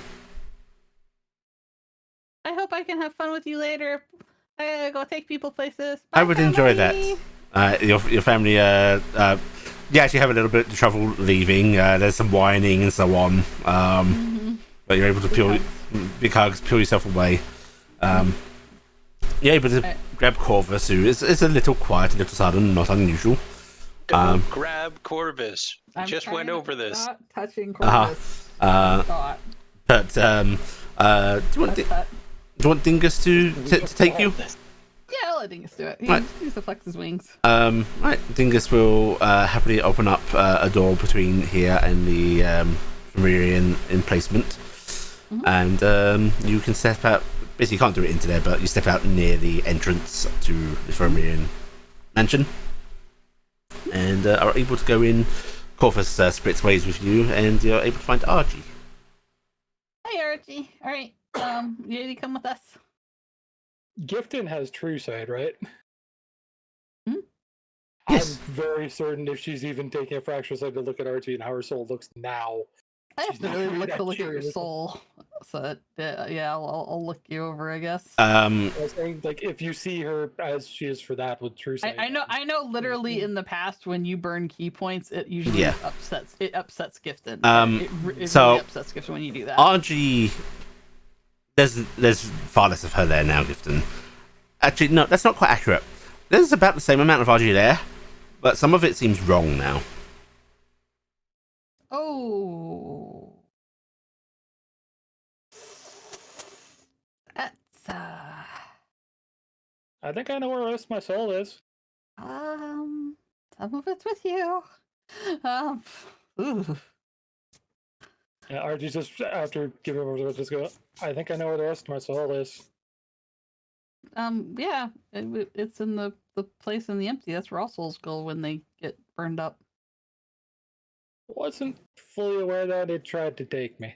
I hope I can have fun with you later. I gotta go take people places. I Bye, would enjoy family. that. Your family, you actually have a little bit of trouble leaving. There's some whining and so on. But you're able to peel big hugs, peel yourself away. You're able to grab Corvus, who is a little quiet, a little sudden, not unusual. Don't grab Corvus. I'm Just went trying over this. Not touching Corvus. But do you want Dingus to take you? Yeah, I'll let Dingus do it. He Right. needs to flex his wings. Right, Dingus will happily open up a door between here and the Familiarian emplacement, and you can step out. Basically, you can't do it into there, but you step out near the entrance to the Familiarian mansion, and are able to go in. Corvus splits ways with you, and you're able to find Archie. Hey, Archie. All right. You ready to come with us? Gifton has true sight, right? Yes. I'm very certain if she's even taking a fractured sight to look at Archie and how her soul looks now. I have She's to not really doing look that to look at shit your with- soul. So yeah, I'll look you over, I guess. I was saying, like, if you see her as she is for that with true sight. I know. Literally, in the past, when you burn key points, it usually Yeah. upsets Gifton. It so- really upsets Gifton when you do that. Archie, there's far less of her there now, Gifton. Actually, no, that's not quite accurate. There's about the same amount of Archie there, but some of it seems wrong now. Oh, that's I think I know where the rest of my soul is. some of it's with you. Ooh. Yeah, Archie just, after giving over the just go, I think I know where the rest of my soul is. Yeah, it's in the place in the empty. That's where all souls go when they get burned up. Wasn't fully aware that it tried to take me.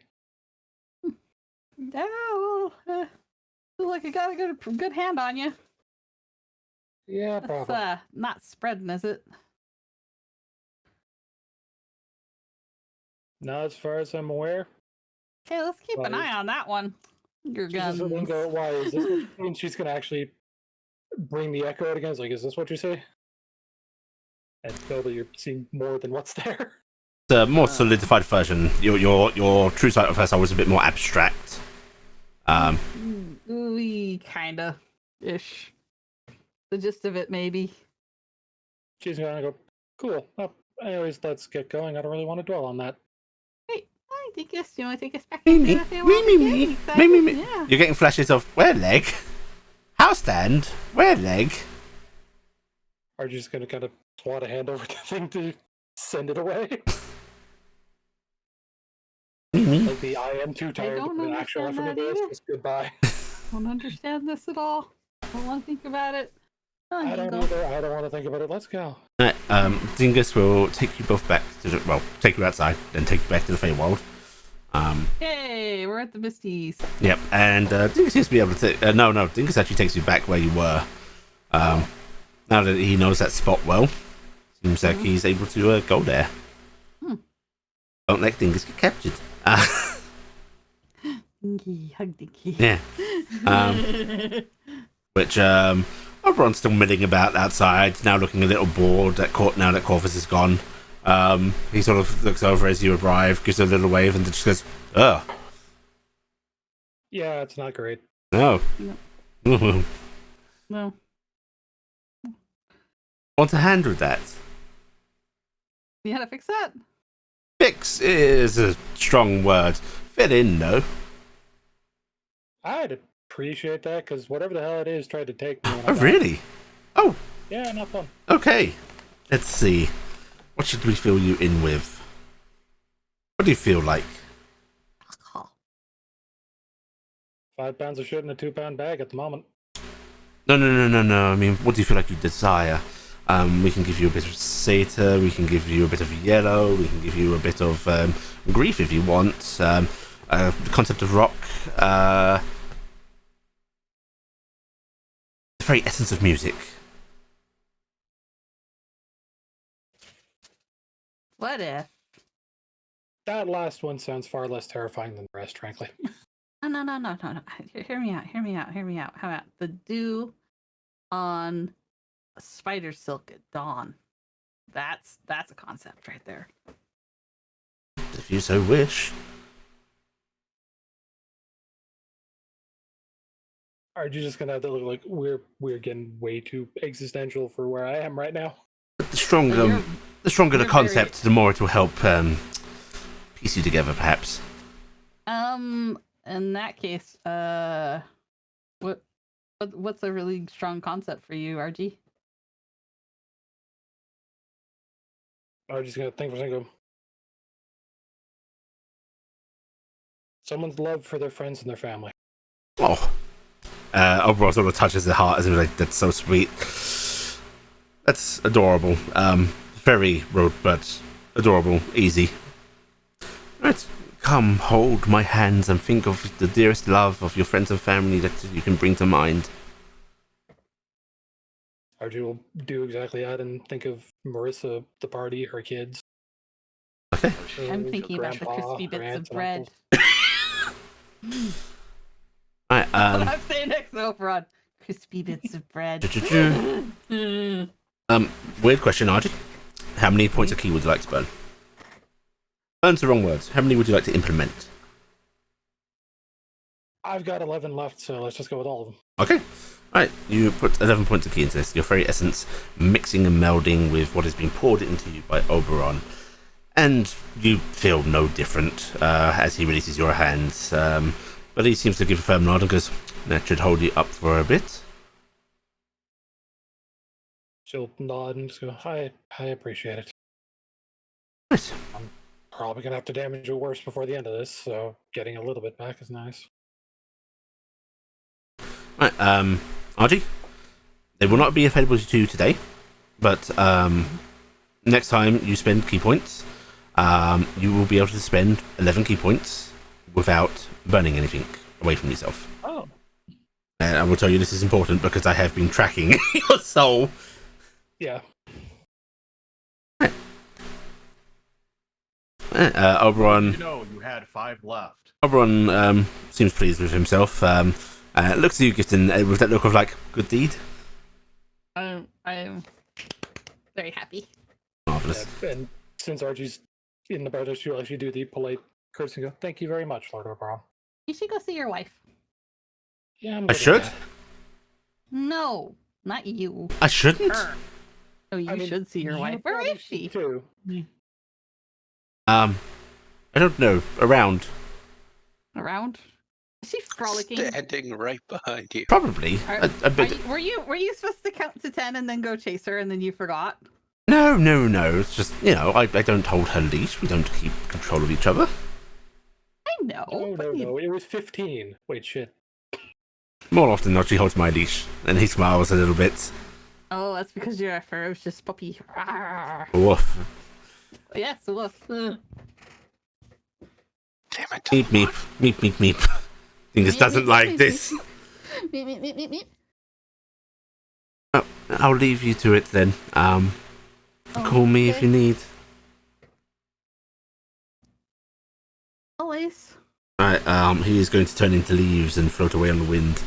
Yeah, well, look like I got a good hand on you. Yeah, That's probably. not spreading, is it? Not as far as I'm aware. Okay, let's keep an Right. eye on that one. Your She's just looking guns. go, why is this what you mean? She's gonna actually bring the echo out again. It's like, is this what you say? And tell that you're seeing more than what's there. The more solidified version. Your true sight of her was a bit more abstract. We kinda ish. The gist of it, maybe. She's gonna go, cool. Oh, anyways, let's get going. I don't really want to dwell on that. Hey, I think you want to take us back Me, into me, the me, world me, again? me, Excited? me. Yeah. You're getting flashes of where leg, house stand, where leg. Are you just gonna kind of swat a hand over the thing to send it away? Like the I am too tired to don't put an actual understand effort that into this. either. Just goodbye. Don't understand this at all. Don't want to think about it. Oh, I you don't go. either. I don't want to think about it. Let's go. Dingus will take you both back to take you outside, then take you back to the Feywild. Hey, we're at the Misties. Yep, and Dingus seems to be able to take. No, Dingus actually takes you back where you were. Now that he knows that spot well, seems like he's able to go there. Don't let Dingus get captured. Dinky, hug Dinky. Yeah. Which Oberon's still milling about outside, now looking a little bored now that Corvus is gone. He sort of looks over as you arrive, gives a little wave, and just goes, "Oh, Yeah, it's not great. no." No. Want to handle that? You had to fix that? Fix is a strong word. Fit in, though. I'd appreciate that because whatever the hell it is tried to take me. when I Oh, died. really? Oh, Yeah, not fun. okay. Let's see. What should we fill you in with? What do you feel like? 5 pounds of shit in a 2-pound bag at the moment. No. I mean, what do you feel like you desire? We can give you a bit of Sata, we can give you a bit of yellow, we can give you a bit of grief if you want. The concept of rock, the very essence of music. What if? That last one sounds far less terrifying than the rest, frankly. No. Hear me out. How about the dew on spider silk at dawn? That's a concept right there. If you so wish. Are you just gonna have to look like we're getting way too existential for where I am right now? The stronger, You're the concept, very- the more it will help piece you together, perhaps. In that case, what's a really strong concept for you, RG? Are you just gonna think for a second? Someone's love for their friends and their family. Oh. Oberon sort of touches the heart as if like, that's so sweet. That's adorable. Very rude, but adorable. Easy. Right. Come, hold my hands and think of the dearest love of your friends and family that you can bring to mind. RG will do exactly that and think of Marissa, the party, her kids. Okay. I'm her thinking about the grandpa, crispy her bits of aunts and bread. uncles. Right, I'm saying next to Oberon. Crispy bits of bread. weird question, Archie. How many points of key would you like to burn? Burn's the wrong words. How many would you like to implement? I've got 11 left, so let's just go with all of them. Okay. Right, you put 11 points of key into this. Your very essence mixing and melding with what has been poured into you by Oberon. And you feel no different as he releases your hands. But he seems to give a firm nod and goes, that should hold you up for a bit. She'll nod and just go, I appreciate it. Nice. I'm probably going to have to damage you worse before the end of this, so getting a little bit back is nice. Right, RG, they will not be available to you today, but next time you spend key points, you will be able to spend 11 key points without burning anything away from yourself. Oh. And I will tell you this is important because I have been tracking your soul. Yeah. Oberon. You know, you had 5 left. Oberon seems pleased with himself. Looks at you, Gifton, with that look of like good deed. I'm very happy. Marvelous. Yeah, and since Archie's in the brothers, she'll actually do the polite courtesy and go, "Thank you very much, Lord Oberon." You should go see your wife. Yeah, I'm I good at should. that. No, not you. I shouldn't. Her. Oh, you I mean, should see your you wife. Where probably is she? should too. I don't know. Around. Around? Is she frolicking? Standing right behind you. Probably. A bit. Were you supposed to count to 10 and then go chase her and then you forgot? No. It's just, I don't hold her leash. We don't keep control of each other. I know. No. It was 15. Wait, shit. More often than not, she holds my leash, and he smiles a little bit. Oh, that's because you're a ferocious puppy. Rawr. Woof. Yes, woof. Ugh. Damn it. Meep. Dingus doesn't like this. Meep, meep, meep, meep, meep. Oh, I'll leave you to it then. Call me if okay. you need. Always. Right, he is going to turn into leaves and float away on the wind.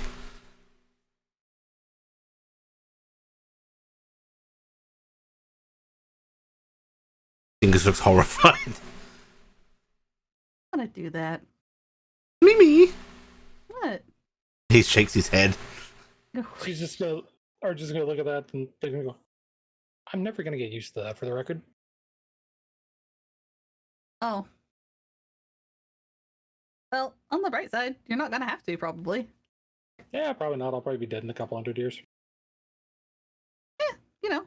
Dingus looks horrified. I want to do that. Me. What? He shakes his head. She's just gonna, Archie's gonna look at that and they're gonna go, "I'm never gonna get used to that, for the record." Oh. Well, on the bright side, you're not gonna have to, probably. Yeah, probably not. I'll probably be dead in a couple hundred years. You know.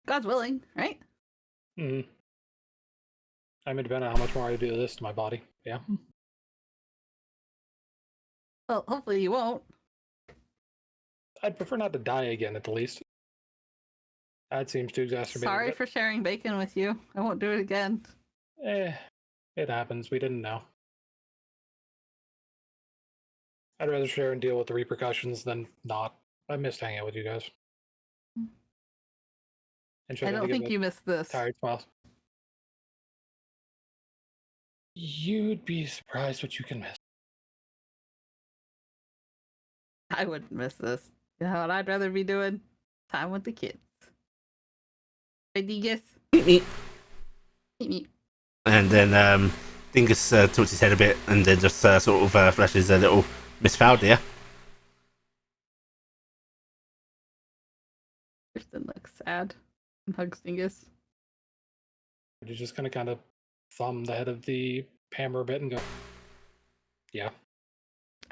God's willing, right? Mm-hmm. I mean, depending on how much more I do this to my body. Yeah. Well, hopefully you won't. I'd prefer not to die again, at the least. That seems too exacerbated. Sorry for sharing bacon with you. I won't do it again. It happens. We didn't know. I'd rather share and deal with the repercussions than not. I missed hanging out with you guys. And I don't think you missed this. tired smiles. You'd be surprised what you can miss. I wouldn't miss this. You know what I'd rather be doing? Time with the kids. Right, Dingus? Meep. Meep, meep. And then Dingus tilts his head a bit and then just sort of flashes a little Miss Faldia. Kristen looks sad and hugs Dingus. You're just gonna kind of thumb the head of the hammer a bit and go, "Yeah,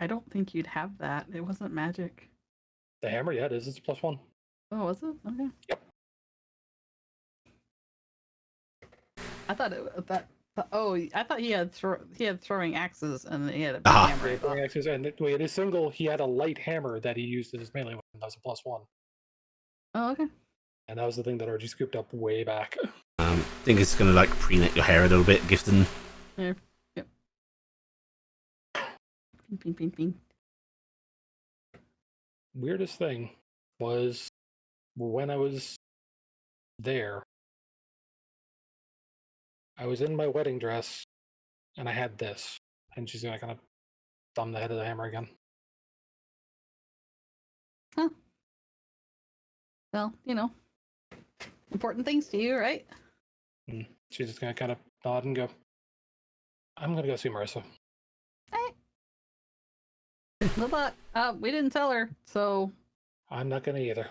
I don't think you'd have that. It wasn't magic. the hammer. Yeah, it is. It's a +1." Oh, was it? Okay. Yep. I thought it that. Oh, I thought he had throwing axes and he had a big Ah. hammer. I Yeah, thought. throwing axes, and wait, his single, he had a light hammer that he used as his melee weapon. That was a +1, Oh, okay. and that was the thing that RG scooped up way back. Dingus is gonna like pre-knit your hair a little bit, Gifton. Yeah. Yep. Ping, ping, ping, ping. Weirdest thing was when I was there, I was in my wedding dress and I had this, and she's gonna kind of thumb the head of the hammer again. Well, important things to you, right? And she's just gonna kind of nod and go, "I'm gonna go see Marissa." Hey. Good luck. We didn't tell her, so I'm not gonna either.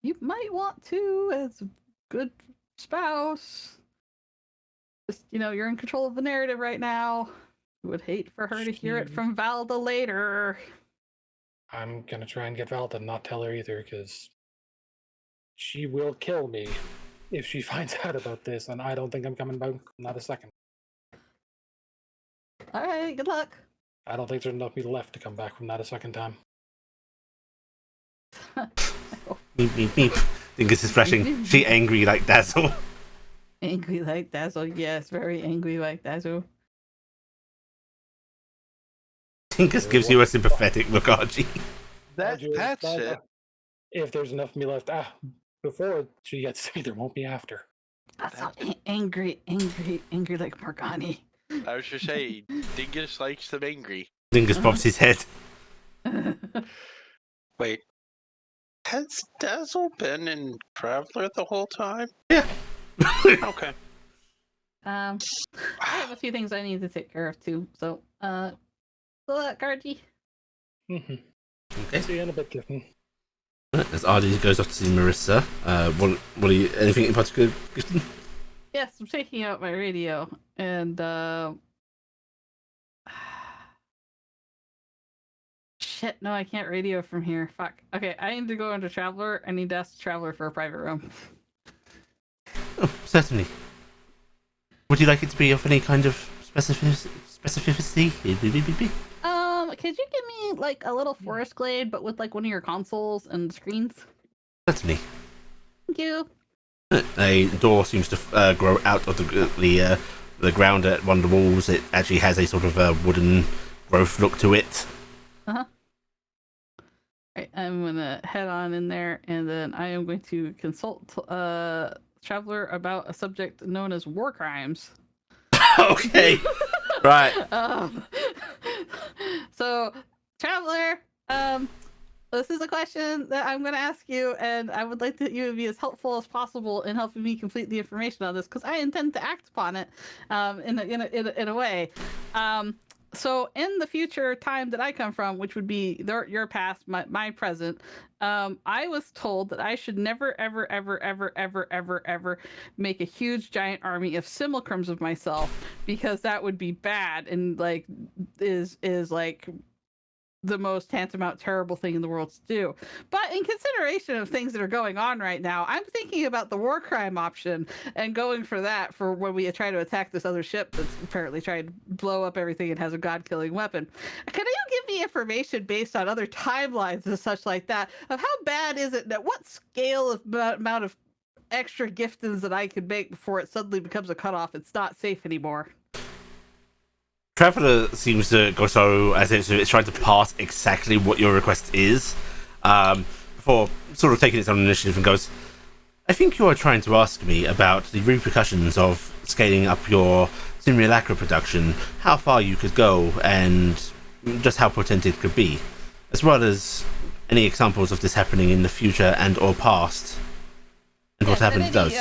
you might want to, as a good spouse. Just, you're in control of the narrative right now. Would hate for her to hear it She- from Valda later. I'm gonna try and get Val to not tell her either, because she will kill me if she finds out about this, and I don't think I'm coming back, not a second. All right, good luck. I don't think there's enough me left to come back from that a second time. Meep. Dingus is flashing. She angry like Dazzle. Angry like Dazzle, yes, very angry like Dazzle. Tinkus gives you a sympathetic look, Archie. That's it. If there's enough of me left, before she gets to say there won't be after. That's so angry like Morgani. I was just saying, Dingus likes them angry. Tinkus bobs his head. Wait, has Dazzle been in Traveler the whole time? Yeah. Okay. I have a few things I need to take care of too. So, good luck, Archie. Okay. Okay. See you in a bit, Griffin. As Archie goes off to see Marissa, what are you? Anything in particular, Kristen? Yes, I'm taking out my radio and shit, no, I can't radio from here. Fuck. Okay, I need to go into Traveler. I need to ask Traveler for a private room. Oh, certainly. Would you like it to be of any kind of specificity? Could you give me like a little forest glade, but with like one of your consoles and screens? Certainly. Thank you. A door seems to grow out of the ground at one of the walls. It actually has a sort of wooden growth look to it. Right, I'm gonna head on in there, and then I am going to consult Traveler about a subject known as war crimes. Okay. Right. So, Traveler, this is a question that I'm going to ask you, and I would like you to be as helpful as possible in helping me complete the information on this, because I intend to act upon it in a way. So, in the future time that I come from, which would be your past, my present, I was told that I should never, ever, ever, ever, ever, ever, ever make a huge giant army of simulacrums of myself, because that would be bad and like is like the most tantamount terrible thing in the world to do. But in consideration of things that are going on right now, I'm thinking about the war crime option and going for that for when we try to attack this other ship that's apparently trying to blow up everything and has a god-killing weapon. Can you give me information based on other timelines and such like that of how bad is it, at what scale of amount of extra giftings that I could make before it suddenly becomes a cutoff? It's not safe anymore. Traveler seems to go so as if it's trying to pass exactly what your request is, before sort of taking its own initiative and goes, I think you are trying to ask me about the repercussions of scaling up your simulacra production, how far you could go, and just how potent it could be, as well as any examples of this happening in the future and or past, and what happens does.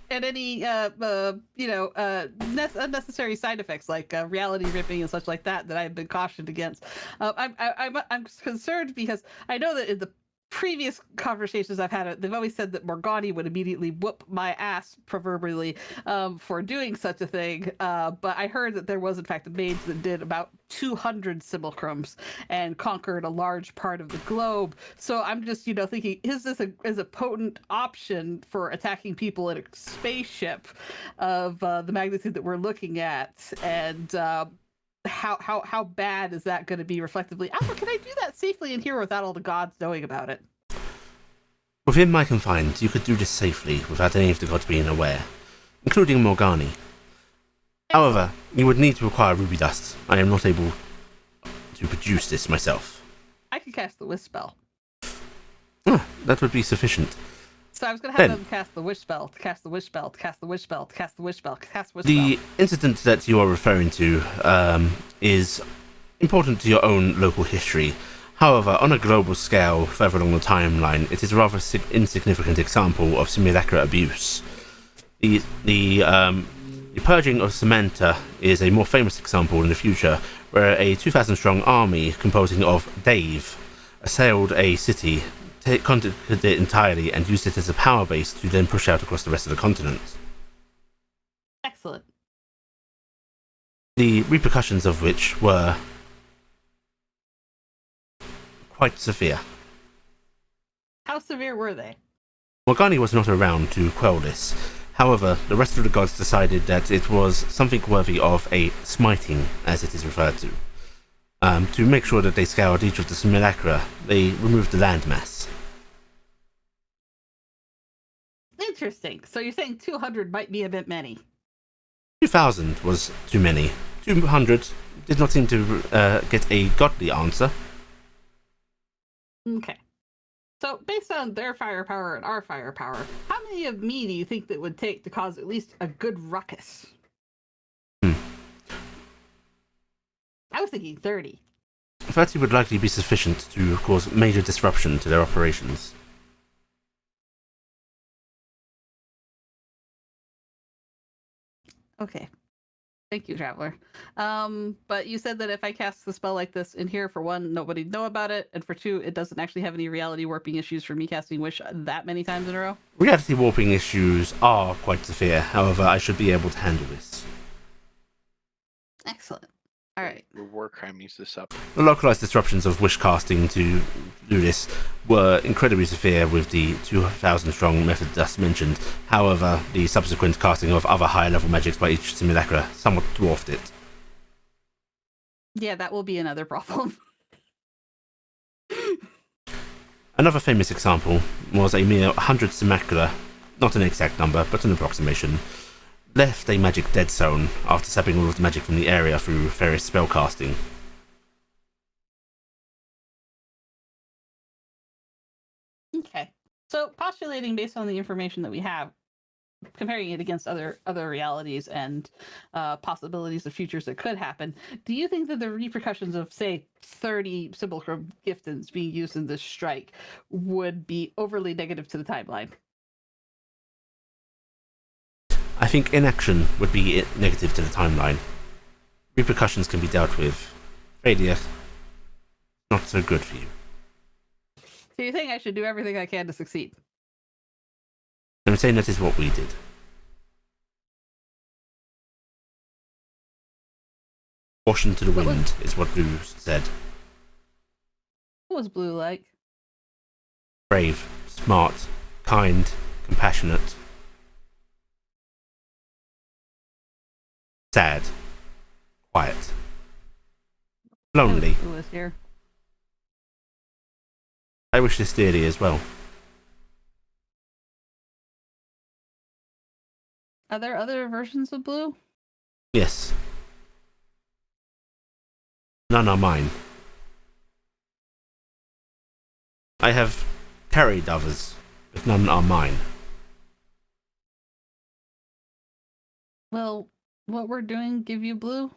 And any unnecessary side effects like reality ripping and such like that I've been cautioned against. I'm concerned because I know that in the previous conversations I've had, they've always said that Morgani would immediately whoop my ass, proverbially, for doing such a thing. But I heard that there was, in fact, a mage that did about 200 simulacrums and conquered a large part of the globe. So I'm just, thinking, is this a potent option for attacking people in a spaceship of the magnitude that we're looking at? And how bad is that going to be reflectively? Alpha, can I do that safely in here without all the gods knowing about it? Within my confines, you could do this safely without any of the gods being aware, including Morgani. However, you would need to acquire ruby dust. I am not able to produce this myself. I could cast the wish spell. That would be sufficient. So I was going to have them cast the wish spell, to cast the wish spell, to cast the wish spell, to cast the wish spell, to cast the wish spell. The incident that you are referring to is important to your own local history. However, on a global scale, further along the timeline, it is a rather insignificant example of simulacra abuse. The purging of Samantha is a more famous example in the future, where a 2,000-strong army composing of Dave assailed a city, conquered it entirely, and used it as a power base to then push out across the rest of the continent. Excellent. The repercussions of which were quite severe. How severe were they? Morgani was not around to quell this. However, the rest of the gods decided that it was something worthy of a smiting, as it is referred to. To make sure that they scoured each of the simulacra, they removed the landmass. Interesting. So you're saying 200 might be a bit many. 2,000 was too many. 200 did not seem to get a godly answer. Okay. So, based on their firepower and our firepower, how many of me do you think that would take to cause at least a good ruckus? I was thinking 30. 30 would likely be sufficient to cause major disruption to their operations. Okay. Thank you, Traveler. But you said that if I cast the spell like this in here, for one, nobody'd know about it, and for two, it doesn't actually have any reality warping issues for me casting Wish that many times in a row? Reality warping issues are quite severe, however, I should be able to handle this. Excellent. All right. Your war crime use this up. The localized disruptions of wish casting to do this were incredibly severe with the 2,000 strong method just mentioned. However, the subsequent casting of other higher level magics by each simulacra somewhat dwarfed it. Yeah, that will be another problem. Another famous example was a mere 100 simulacra, not an exact number, but an approximation, left a magic dead zone after sapping all of the magic from the area through various spell casting. Okay. So, postulating based on the information that we have, comparing it against other realities and possibilities of futures that could happen, do you think that the repercussions of, say, 30 Simulacrum giftins being used in this strike would be overly negative to the timeline? I think inaction would be negative to the timeline. Repercussions can be dealt with. Failure, not so good for you. So you think I should do everything I can to succeed? I'm saying that is what we did. Caution to the wind is what Blue said. What was Blue like? Brave, smart, kind, compassionate. Sad. Quiet. Lonely. Blue was here. I wish this dearly as well. Are there other versions of Blue? Yes. None are mine. I have carried others, but none are mine. Will what we're doing give you Blue?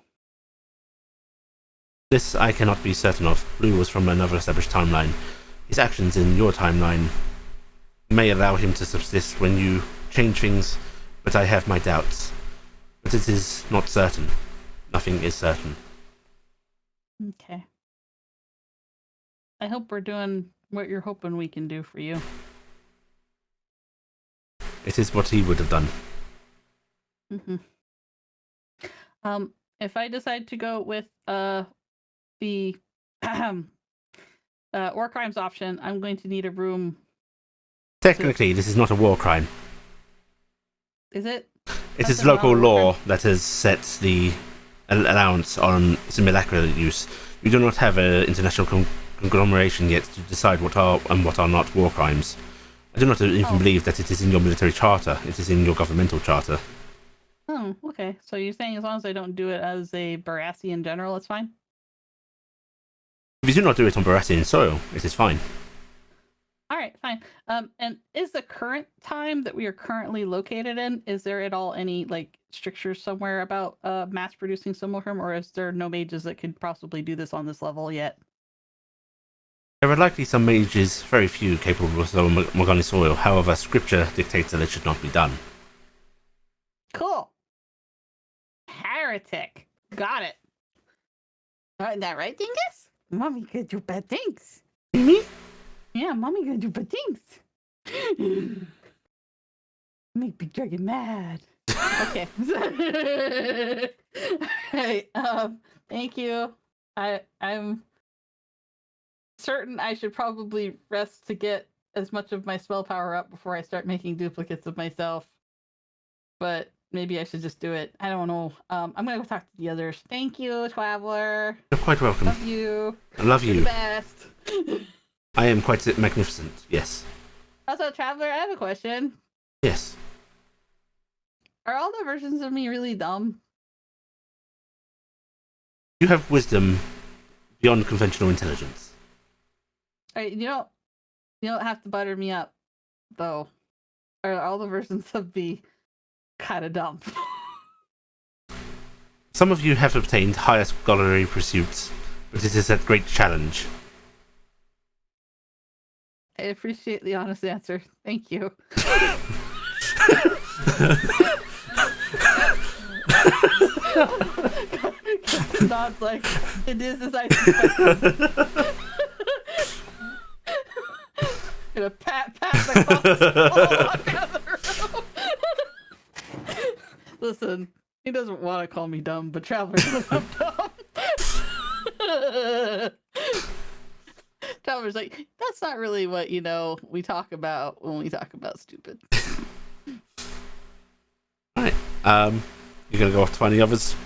This I cannot be certain of. Blue was from another established timeline. His actions in your timeline may allow him to subsist when you change things, but I have my doubts. But it is not certain. Nothing is certain. Okay. I hope we're doing what you're hoping we can do for you. It is what he would have done. Mm-hmm. If I decide to go with the war crimes option, I'm going to need a room. Technically, this is not a war crime. Is it? It That's is not a local war law crime. that has set the allowance on simulacra use. You do not have an international conglomeration yet to decide what are and what are not war crimes. I do not even believe that it is in your military charter. It is in your governmental charter. Oh, okay. So you're saying as long as I don't do it as a Baratheon general, it's fine? If you do not do it on Baratheon soil, it is fine. All right, fine. And is the current time that we are currently located in, is there at all any like strictures somewhere about mass producing Simulacrum, or is there no mages that could possibly do this on this level yet? There are likely some mages, very few, capable of Morgani soil. However, scripture dictates that it should not be done. Cool. Heretic. Got it. Isn't that right, Dingus? Mommy could do bad things. Me? Yeah, mommy gonna do bad things. Make Big Dragon mad. Okay. Hey, thank you. I'm certain I should probably rest to get as much of my spell power up before I start making duplicates of myself. But maybe I should just do it. I don't know. I'm gonna go talk to the others. Thank you, Traveler. You're quite welcome. Love you. I love You're you. the best. I am quite magnificent, yes. Also, Traveler, I have a question. Yes. Are all the versions of me really dumb? You have wisdom beyond conventional intelligence. All right, you don't have to butter me up, though. Are all the versions of me kind of dumb? Some of you have obtained higher scholarly pursuits, but it is a great challenge. I appreciate the honest answer. Thank you. Nod's like, it is as I suspected. Gonna pat the cops down the room. Listen, he doesn't want to call me dumb, but Traveler knows I'm dumb. Traveler's like, that's not really what we talk about when we talk about stupid. Right. You're gonna go off to find the others.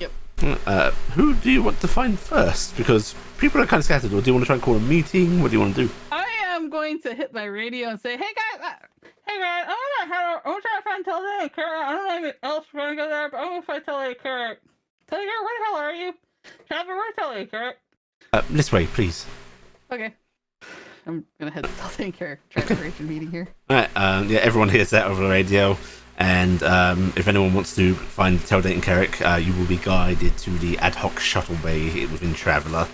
Yep. Who do you want to find first? Because people are kind of scattered. Or do you want to try and call a meeting? What do you want to do? I am going to hit my radio and say, "Hey guys, I'm gonna try to find Tilda and Kara. I don't know anyone else gonna go there, but I'm gonna find Tilda and Kara. Tilda, where the hell are you? Traveler, where's Tilda and Kara? This way, please. Okay. I'm gonna head to Tilda and Kara transformation meeting here. Alright, yeah, everyone hears that over the radio. And if anyone wants to find Teldate and Carrick, you will be guided to the ad hoc shuttle bay within Traveller.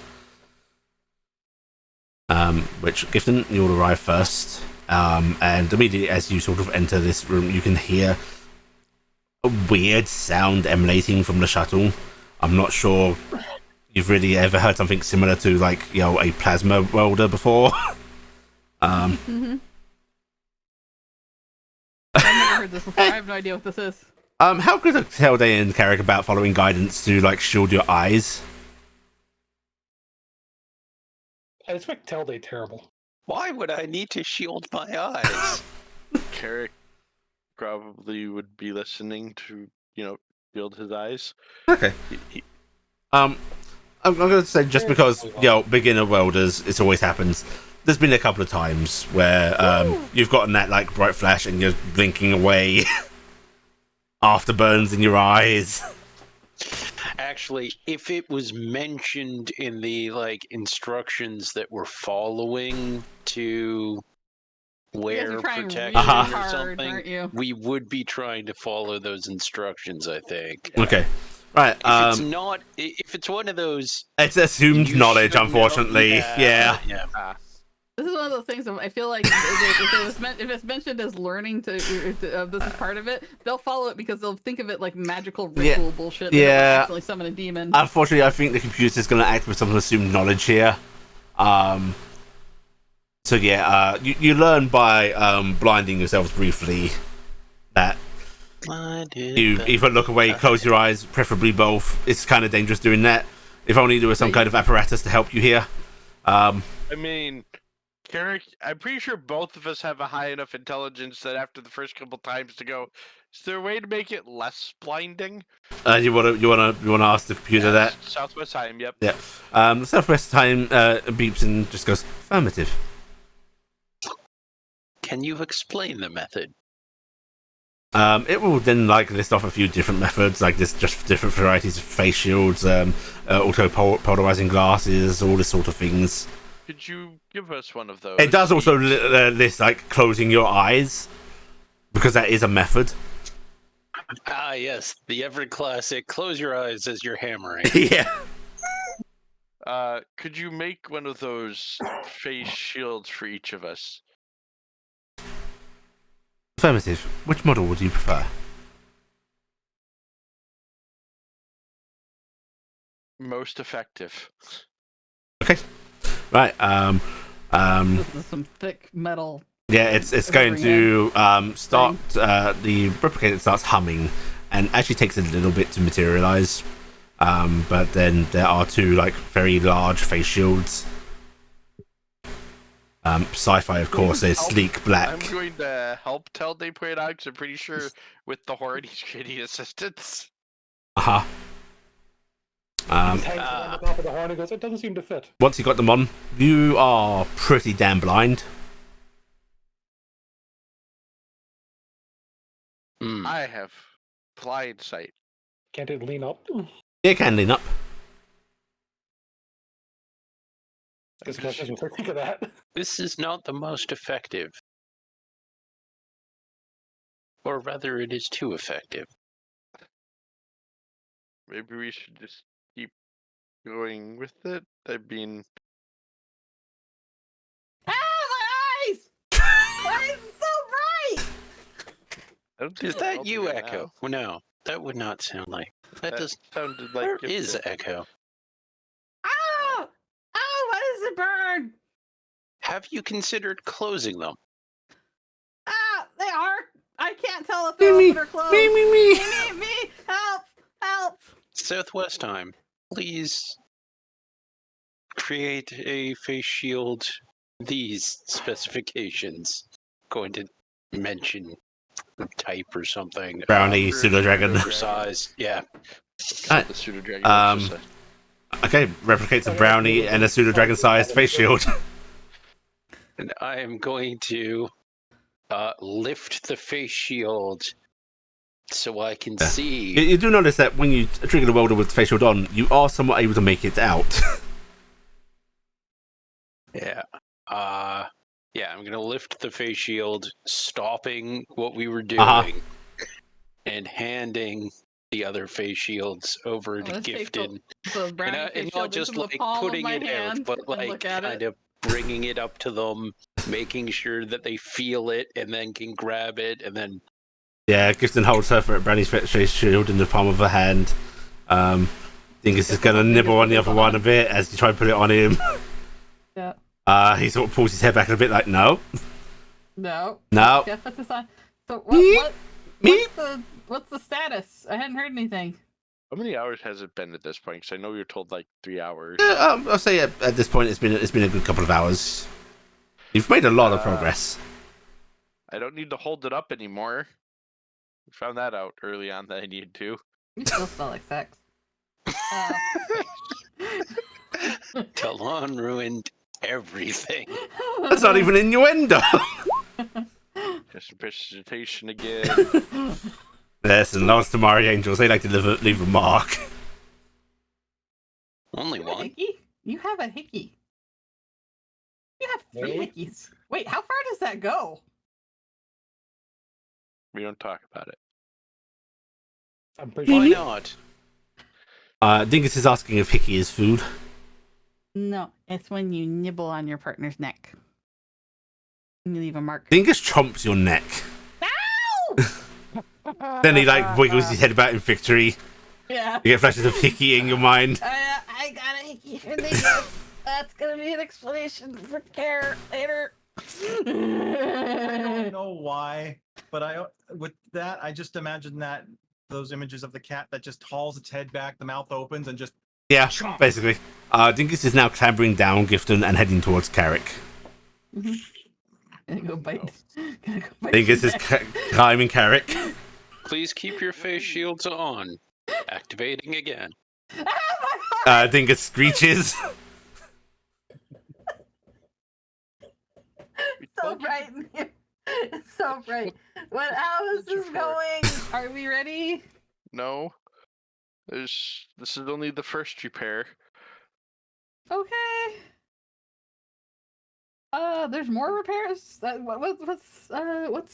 Which, Gifton, you'll arrive first. And immediately as you sort of enter this room, you can hear a weird sound emanating from the shuttle. I'm not sure you've really ever heard something similar to, like, a plasma welder before. Mm-hmm. I've never heard this before. I have no idea what this is. How good are Teldate and Carrick about following guidance to, like, shield your eyes? I expect Telday terrible. Why would I need to shield my eyes? Carrick probably would be listening to, shield his eyes. Okay. I'm going to say, just because, beginner welders, it always happens. There's been a couple of times where you've gotten that, like, bright flash and you're blinking away. Afterburns in your eyes. Actually, if it was mentioned in the, instructions that we're following to wear protection or something, we would be trying to follow those instructions, I think. Okay. Right. If it's one of those... It's assumed knowledge, unfortunately. Yeah. This is one of those things I feel like if it's mentioned as learning this is part of it, they'll follow it because they'll think of it like magical ritual bullshit. Yeah. Actually summon a demon. Unfortunately, I think the computer's going to act with some assumed knowledge here. So yeah, you learn by blinding yourselves briefly that you either look away, close your eyes, preferably both. It's kind of dangerous doing that. If only there was some kind of apparatus to help you here. I mean, Carrick, I'm pretty sure both of us have a high enough intelligence that after the first couple times to go, is there a way to make it less blinding? You wanna ask the computer that? Southwest time, yep. Yeah. The Southwest time beeps and just goes affirmative. Can you explain the method? It will then list off a few different methods, like this, just different varieties of face shields, auto polarizing glasses, all this sort of things. Could you give us one of those? It does also list closing your eyes, because that is a method. Ah, yes, the ever classic. Close your eyes as you're hammering. Yeah. Could you make one of those face shields for each of us? Affirmative. Which model would you prefer? Most effective. Okay. Right. This is some thick metal. Yeah, it's going to start. The replicator starts humming, and actually takes a little bit to materialize. But then there are two very large face shields. Sci-fi, of course. They're sleek black. I'm going to help Telday put it out because I'm pretty sure with the horn he's getting assistance. Uh-huh. He hangs on the top of the horn and goes, it doesn't seem to fit. Once you got them on, you are pretty damn blind. I have blind sight. Can't it lean up? Yeah, it can lean up. Guess questions will think of that. This is not the most effective. Or rather, it is too effective. Maybe we should just keep going with it. I mean, My eyes! My eyes are so bright! I don't Is think that I'll you, do it Echo? now. Well, no, that would not sound like. That does. sounded like Where Gifton. is Echo? Oh! Oh, why does it burn? Have you considered closing them? Ah, they are. I can't tell if Me, they're me, open or closed. me. Me. Help! Help! Southwest Time, please create a face shield. These specifications. Going to mention type or something. Brownie, For pseudo dragon. pseudo- Size, yeah. Alright. The pseudo dragon. Okay, replicates a brownie and a pseudo dragon sized face shield. And I am going to lift the face shield so I can see. You do notice that when you trigger the welder with the face shield on, you are somewhat able to make it out. Yeah. Yeah, I'm gonna lift the face shield, stopping what we were doing, and handing the other face shields over to Let's take Gifted. the brownie And face not shield just into the like palm of putting my it out, hand but and like look at kind it. of bringing it up to them, making sure that they feel it, and then can grab it, and then Yeah, Gifton holds her for Brownie's face shield in the palm of her hand. Dingus is gonna nibble on the other one a bit as you try to put it on him. Yeah. He sort of pulls his head back a bit like, no. No. No. Jeff, put this on. So Meep. what's the status? I hadn't heard anything. How many hours has it been at this point? Because I know you're told like 3 hours. I'll say at this point it's been a good couple of hours. You've made a lot of progress. I don't need to hold it up anymore. We found that out early on that I needed to. You still smell like sex. Talon ruined everything. That's not even innuendo. Just presentation again. Listen, lost to Mario Angels, they like to leave a mark. Only You have a one. hickey? You have a hickey. You have 3 Really? hickeys. Wait, how far does that go? We don't talk about it. I'm pretty Why sure. not? Dingus is asking if hickey is food. No, it's when you nibble on your partner's neck. And you leave a mark. Dingus chomps your neck. Ow! Then he like wiggles his head about in victory. Yeah. You get flashes of hickey in your mind. I got a hickey for the That's gonna be an explanation for care later. I don't know why, but with that I just imagine that those images of the cat that just hauls its head back, the mouth opens, and just Yeah, basically. Dingus is now clambering down Gifton and heading towards Carrick. Gonna go bite. Gonna go bite. Dingus is climbing Carrick. Please keep your face shields on. Activating again. Dingus screeches. So bright in here. It's so bright. How is this going? Are we ready? No. This is only the first repair. Okay. There's more repairs. What's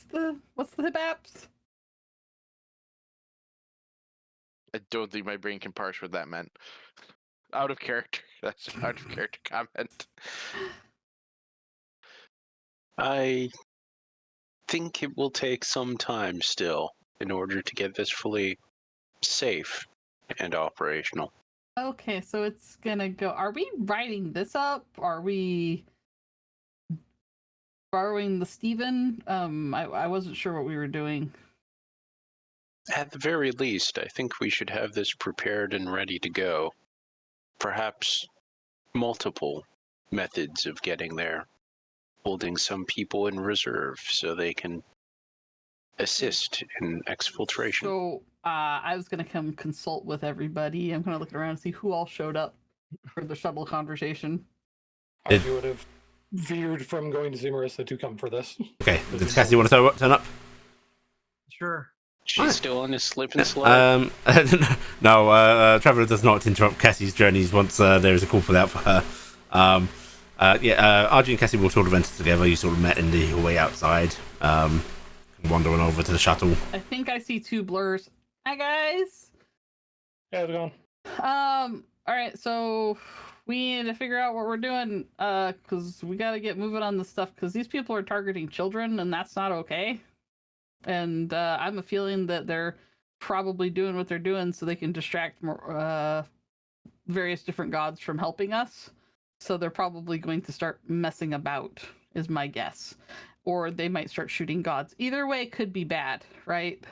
the hip apps? I don't think my brain can parse what that meant. Out of character. That's an out of character comment. I think it will take some time still in order to get this fully safe and operational. Okay, so it's gonna go. Are we writing this up? Are we borrowing the Steven? I wasn't sure what we were doing. At the very least, I think we should have this prepared and ready to go. Perhaps multiple methods of getting there. Holding some people in reserve so they can assist in exfiltration. So I was gonna come consult with everybody. I'm gonna look around and see who all showed up for the shuttle conversation. I would have veered from going to Zimarissa to come for this. Okay, does Cassie want to turn up? sure. She's still on a slip and slide. No, Traveller does not interrupt Cassie's journeys once there is a call put out for her. RG and Cassie will sort of enter together. You sort of met in the hallway outside, wandering over to the shuttle. I think I see two blurs. Hi guys. How's it going? All right, so we need to figure out what we're doing, because we got to get moving on this stuff, because these people are targeting children, and that's not okay. And I'm a feeling that they're probably doing what they're doing so they can distract more, various different gods from helping us. So they're probably going to start messing about, is my guess. Or they might start shooting gods. Either way could be bad, right?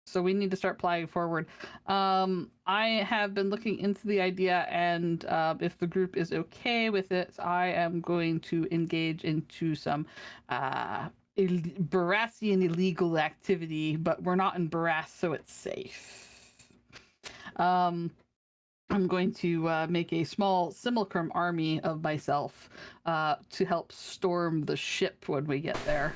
So we need to start planning forward. I have been looking into the idea, and if the group is okay with it, I am going to engage into some Barassian illegal activity, but we're not in Barass, so it's safe. I'm going to make a small simulacrum army of myself to help storm the ship when we get there.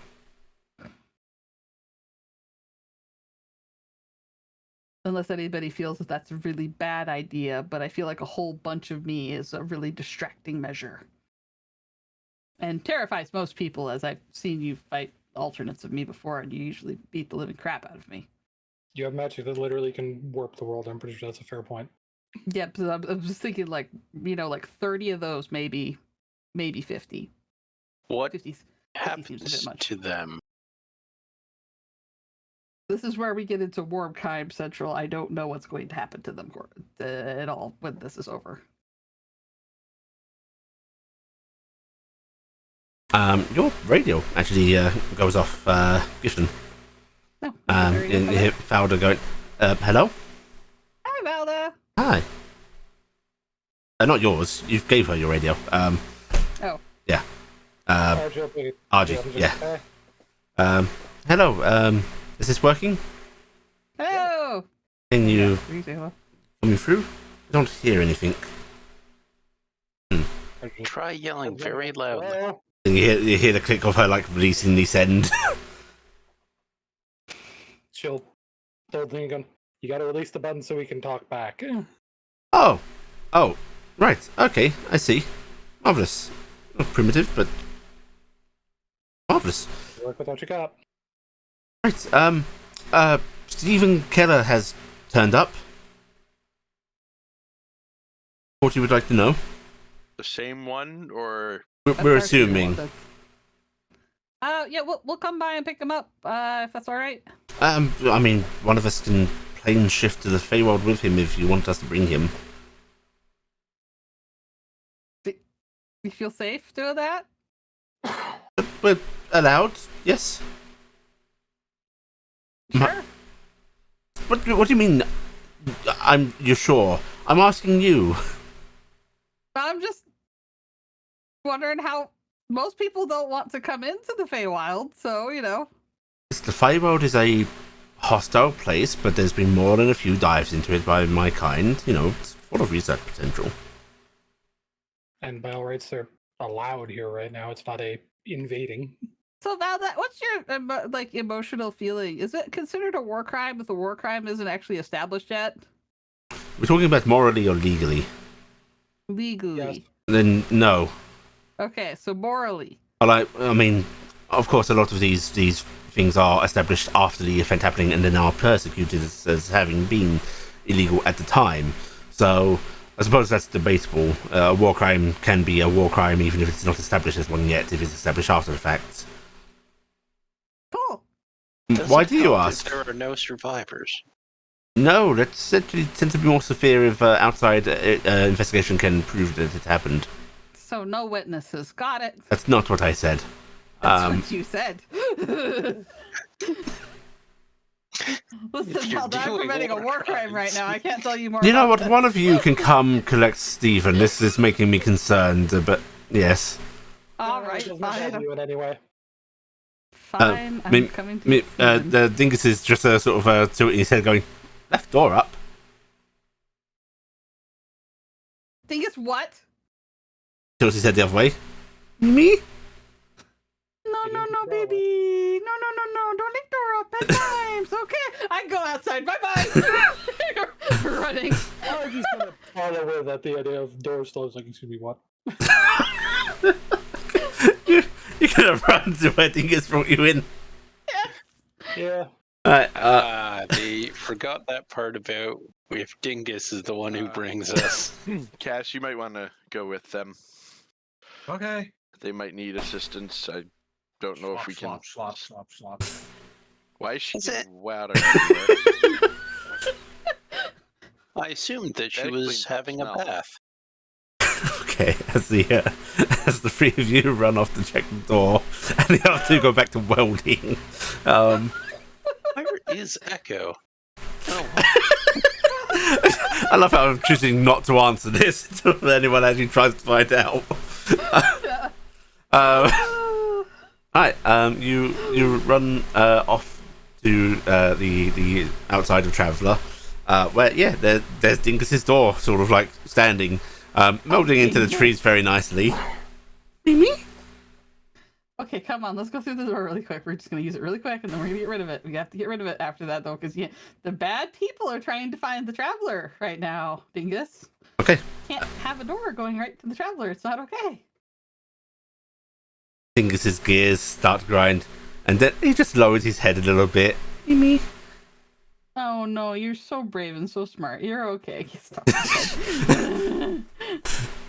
Unless anybody feels that that's a really bad idea, but I feel like a whole bunch of me is a really distracting measure. And terrifies most people, as I've seen you fight alternates of me before, and you usually beat the living crap out of me. You have magic that literally can warp the world. I'm pretty sure that's a fair point. Yeah, because I'm just thinking, like, like 30 of those, maybe 50. What 50 seems a happens bit much. to them? This is where we get into Wormkheim Central. I don't know what's going to happen to them at all when this is over. Your radio actually goes off, Gifton. No. And you hear Fowler going, hello? Hi, Valda. Hi. Not yours. You gave her your radio. Oh. Yeah. RG, yeah. Hello, is this working? Hello. Can you Yeah, say hello. coming through? I don't hear anything. Try yelling very loudly. And you hear the click of her, like, releasing the send. She'll third thing again. You gotta release the button so we can talk back. Oh, right, okay, I see. Marvellous. Not primitive, but marvellous. Work with what you got. Right, Stephen Keller has turned up. What you would like to know? The same one, or We're assuming. Yeah, we'll come by and pick him up, if that's all right. I mean, one of us can plane shift to the Feywild with him if you want us to bring him. You feel safe doing that? But allowed, yes. Sure. What do you mean? You're sure? I'm asking you. I'm just wondering how most people don't want to come into the Feywild, so, The Feywild is a hostile place, but there's been more than a few dives into it by my kind. It's full of research potential. And by all rights, they're allowed here right now. It's not a invading. So Val, what's your emotional feeling? Is it considered a war crime if the war crime isn't actually established yet? We're talking about morally or legally? Legally. Yes. Then no. Okay, so morally. Well, I mean, of course, a lot of these things are established after the event happening and then are persecuted as having been illegal at the time. So I suppose that's debatable. A war crime can be a war crime even if it's not established as one yet, if it's established after the fact. Cool. Why do you ask? There are no survivors. No, that's actually tends to be more severe if outside investigation can prove that it happened. So no witnesses. Got it. That's not what I said. That's what you said. Listen, Val, I'm committing a war crime right now. I can't tell you more. You know about what? this. One of you can come collect Stephen. This is making me concerned, but yes. All right, Doesn't bother fine. you in any way. Fine. I'm coming to you. The Dingus is just sort of tilting his head, going, "Left door up." Think it's what? Tilts his head the other way. Me? No, no, baby. No. Don't leave door up. Bedtimes. Okay. I go outside. Bye-bye. Running. I was just gonna follow with at the idea of doors closed. Like, excuse me, what? You're gonna run to where Dingus brought you in. Yeah. They forgot that part about if Dingus is the one who brings us. Cass, you might want to go with them. Okay. They might need assistance. I don't know if we can. Slop. Why is she Is it- water everywhere? I assumed that she That was cleans up having a smell. bath. Okay, as the three of you run off to check the door, and the other two go back to welding. Where is Echo? I love how I'm choosing not to answer this until anyone actually tries to find out. Alright, you run off to the outside of Traveller, where there's Dingus's door, sort of like standing, melding into the trees very nicely. Mimi? Okay, come on. Let's go through the door really quick. We're just going to use it really quick, and then we're going to get rid of it. We have to get rid of it after that, though, because the bad people are trying to find the Traveler right now, Dingus. Okay. Can't have a door going right to the Traveler. It's not okay. Dingus's gears start to grind, and then he just lowers his head a little bit. Mimi? Oh, no. You're so brave and so smart. You're okay. Stop.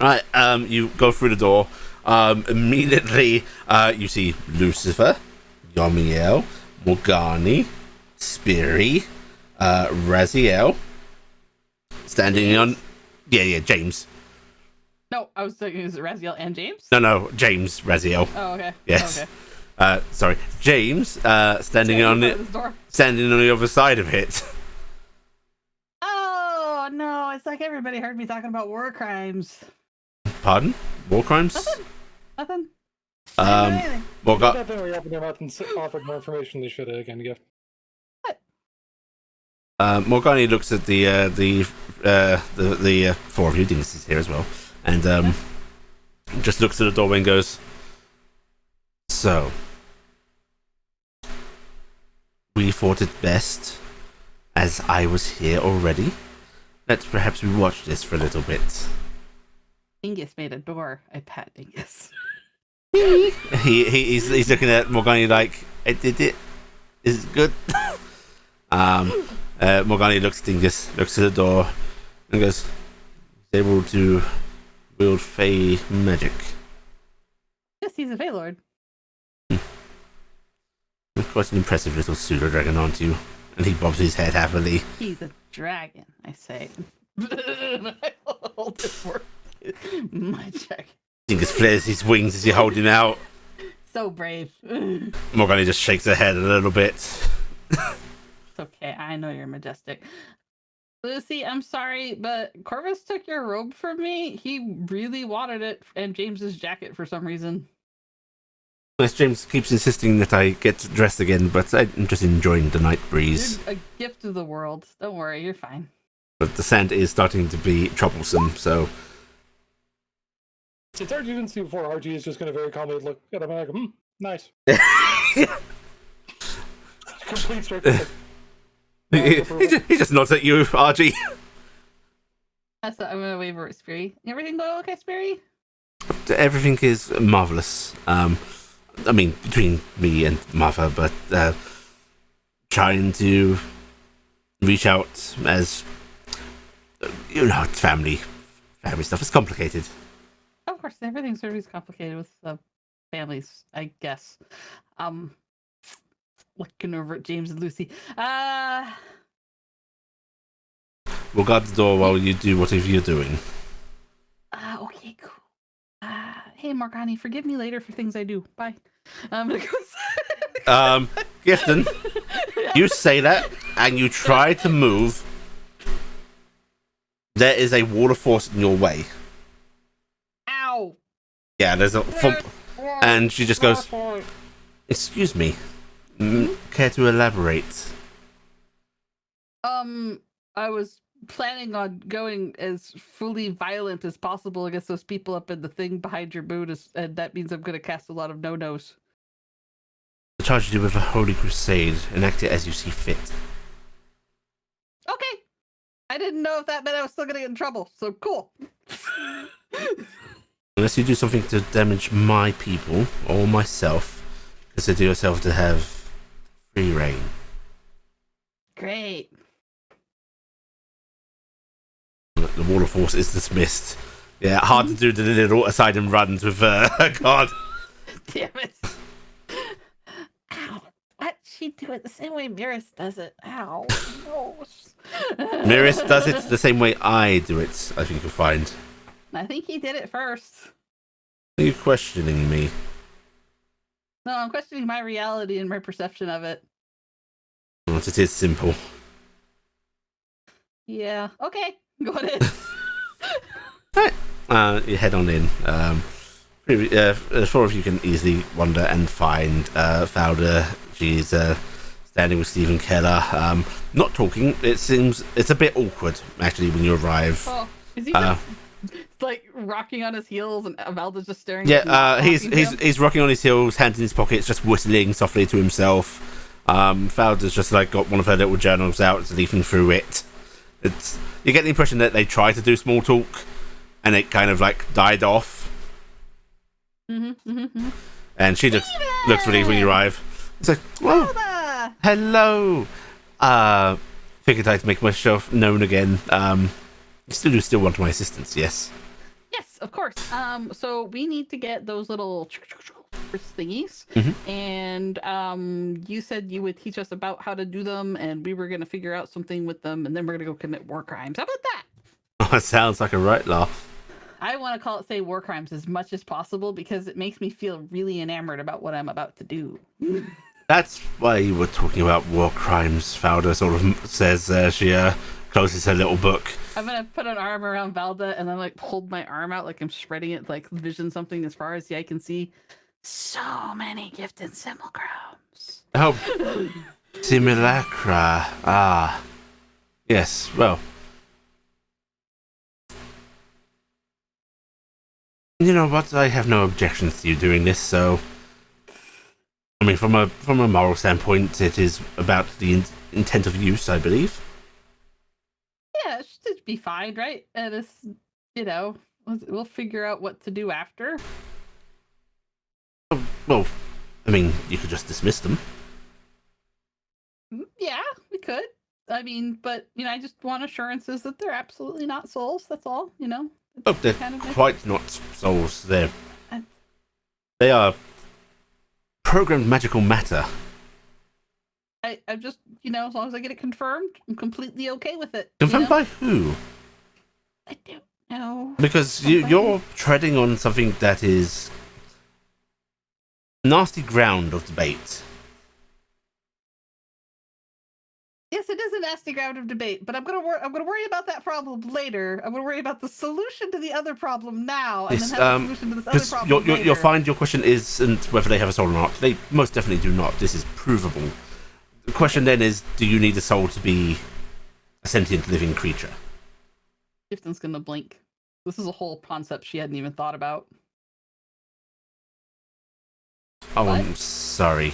Right, you go through the door. Immediately, you see Lucifer, Yomiel, Morgani, Speary, Raziel, standing on... Yeah, James. No, I was thinking, is it Raziel and James? No, James Raziel. Oh, okay. Yes. Okay. Sorry, James, standing on this door. standing on the other side of it. Oh, no. It's like everybody heard me talking about war crimes. Pardon? War crimes? Nothing. Morgan. That thing where you opened your mouth and offered more information they should have again. Gift. Morgani looks at the four of you. Dingus is here as well, and just looks at the doorway and goes, "So, we thought it best, as I was here already. Let's perhaps we watch this for a little bit." Dingus made a door. I pat Dingus. He's looking at Morgani like, "I did it. Is it good?" Morgani looks at Dingus, looks at the door, and goes, "He's able to wield Fey magic." Yes, he's a Fey Lord. Quite an impressive little pseudo dragon, aren't you? And he bobs his head happily. He's a dragon, I say. I hold it for my check. Dingus flares his wings as you hold him out. So brave. Morgani just shakes her head a little bit. It's okay, I know you're majestic. Lucy, I'm sorry, but Corvus took your robe from me. He really wanted it, and James's jacket for some reason. Yes, James keeps insisting that I get dressed again, but I'm just enjoying the night breeze. You're a gift of the world. Don't worry, you're fine. But the sand is starting to be troublesome, so... It's RG didn't see before. RG is just going to very calmly look at him and like, nice. Complete straightforward. he just nods at you, RG. That's what I'm going to wave over at Speary. Everything go okay, Speary? Everything is marvelous. I mean, between me and Mother, but trying to reach out as it's family stuff. It's complicated. Of course, everything's always complicated with families, I guess. Looking over at James and Lucy. We'll guard the door while you do whatever you're doing. Okay, cool. Hey, Morgani, forgive me later for things I do. Bye. I'm gonna go. Gifton, you say that and you try to move. There is a wall of force in your way. Ow! Yeah, there's a thump, and she just goes, "Excuse me, care to elaborate?" I was planning on going as fully violent as possible against those people up in the thing behind your boot, and that means I'm going to cast a lot of no-nos. charge you with a holy crusade. Enact it as you see fit. Okay. I didn't know if that meant I was still gonna get in trouble, so cool. Unless you do something to damage my people or myself, consider yourself to have free reign. Great. The wall of force is dismissed. Yeah, hard to do the little aside and runs with God. Damn it. Ow. What? She do it the same way Miris does it. Ow. No. Miris does it the same way I do it, I think you'll find. I think he did it first. Are you questioning me? No, I'm questioning my reality and my perception of it. But it is simple. Yeah. Okay. Go ahead. Alright. You head on in. Four of you can easily wander and find Fowler. She's standing with Stephen Keller. Not talking. It seems it's a bit awkward, actually, when you arrive. Oh, is he just like rocking on his heels and Valda's just staring? Yeah, he's rocking on his heels, hands in his pockets, just whistling softly to himself. Fowler's just like got one of her little journals out, leafing through it. You get the impression that they tried to do small talk, and it kind of like died off. And she just looks relieved when you arrive. It's like, oh, hello. Figured I'd make myself known again. You still want my assistance, yes? Yes, of course. So we need to get those little thingies, and you said you would teach us about how to do them, and we were going to figure out something with them, and then we're going to go commit war crimes. How about that? Oh, it sounds like a right laugh. I want to say war crimes as much as possible because it makes me feel really enamored about what I'm about to do. That's why you were talking about war crimes, Fowler sort of says. She closes her little book. I'm going to put an arm around Valda and then like hold my arm out like I'm spreading it, like vision something as far as the eye can see. So many gifted simulacrums. Oh, simulacra. Ah, yes. Well, you know what? I have no objections to you doing this. So, I mean, from a moral standpoint, it is about the intent of use, I believe. Yeah, it should be fine, right? And it's, we'll figure out what to do after. Well, I mean, you could just dismiss them. Yeah, we could. I mean, but, I just want assurances that they're absolutely not souls. That's all, Oh, they're quite not souls. They are programmed magical matter. I'm just, as long as I get it confirmed, I'm completely okay with it. Confirmed by who? I don't know. Because you're treading on something that is nasty ground of debate. Yes, it is a nasty ground of debate, but I'm gonna worry about that problem later. I'm gonna worry about the solution to the other problem now, and then have the solution to this other problem later. You'll find your question isn't whether they have a soul or not. They most definitely do not. This is provable. The question then is, do you need a soul to be a sentient living creature? Gifton's gonna blink. This is a whole concept she hadn't even thought about. Oh, what? I'm sorry.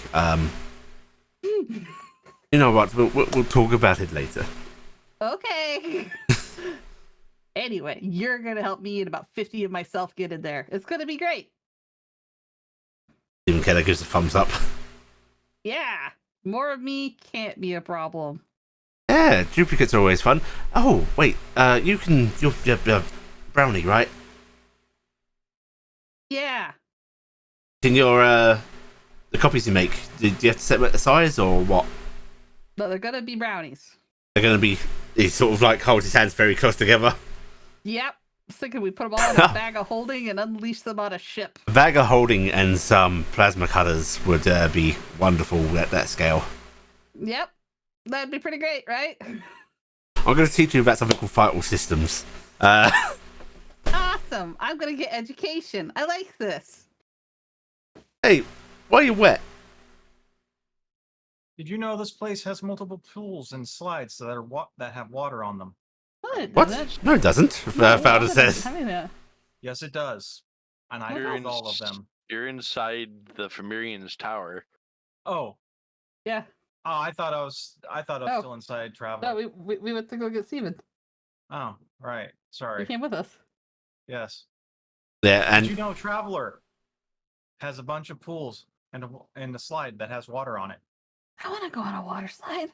You know what? We'll talk about it later. Okay. Anyway, you're gonna help me and about 50 of myself get in there. It's gonna be great. Even Keller gives a thumbs up. Yeah, more of me can't be a problem. Yeah, duplicates are always fun. Oh, wait. You're brownie, right? Yeah. In your the copies you make, do you have to set a size or what? No, they're gonna be brownies. They're gonna be. He sort of like holds his hands very close together. Yep. I was thinking we put them all in a bag of holding and unleash them on a ship. A bag of holding and some plasma cutters would be wonderful at that scale. Yep. That'd be pretty great, right? I'm going to teach you about something called vital systems. Awesome. I'm going to get education. I like this. Hey, why are you wet? Did you know this place has multiple pools and slides that have water on them? What? No, it doesn't. Fowler says. Yes, it does. And I found all of them. You're inside the Familiarian's tower. Oh. Yeah. Oh, I thought I was No. still inside Traveler. No, we went to go get Steven. Oh, right. Sorry. He came with us. Yes. Yeah, and Did you know Traveler has a bunch of pools and a slide that has water on it? I want to go on a water slide.